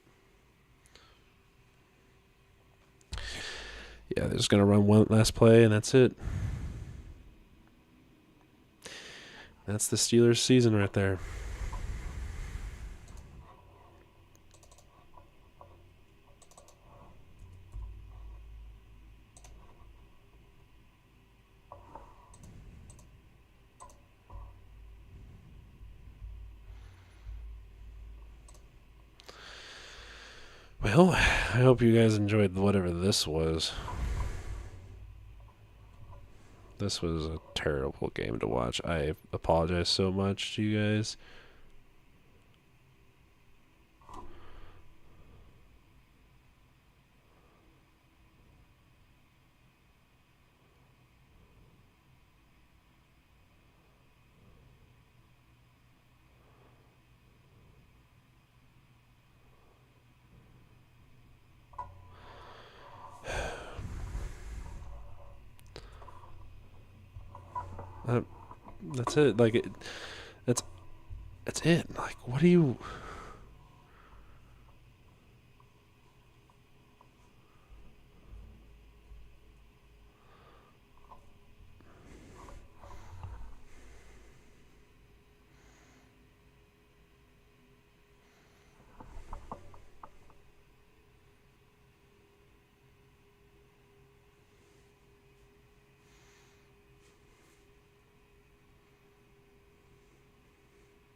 Yeah, they're just going to run one last play, and that's it. That's the Steelers' season right there. Well, I hope you guys enjoyed whatever this was. This was a terrible game to watch. I apologize so much to you guys. That's it. Like that's it. Like, what do you?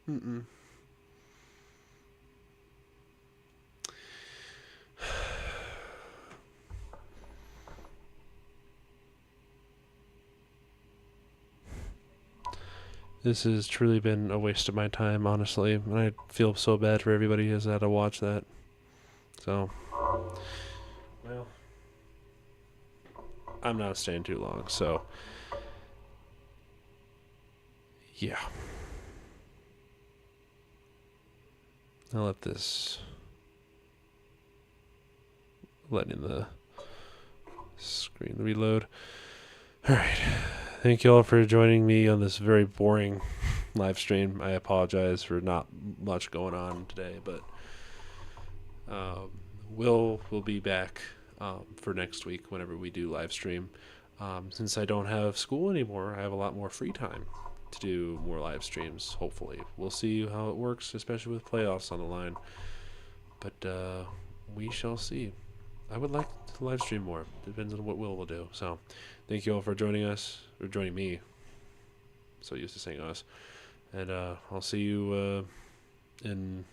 Mm-mm. This has truly been a waste of my time, honestly. And I feel so bad for everybody who has had to watch that. So, well, I'm not staying too long. So, yeah. I'll let this letting the screen reload. All right. Thank you all for joining me on this very boring live stream. I apologize for not much going on today, but we'll be back for next week whenever we do live stream. Since I don't have school anymore, I have a lot more free time to do more live streams. Hopefully, we'll see how it works, especially with playoffs on the line. But we shall see. I would like to live stream more. Depends on what Will will do. So, thank you all for joining us, or joining me. So used to saying us. And I'll see you in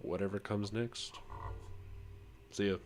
whatever comes next. See ya.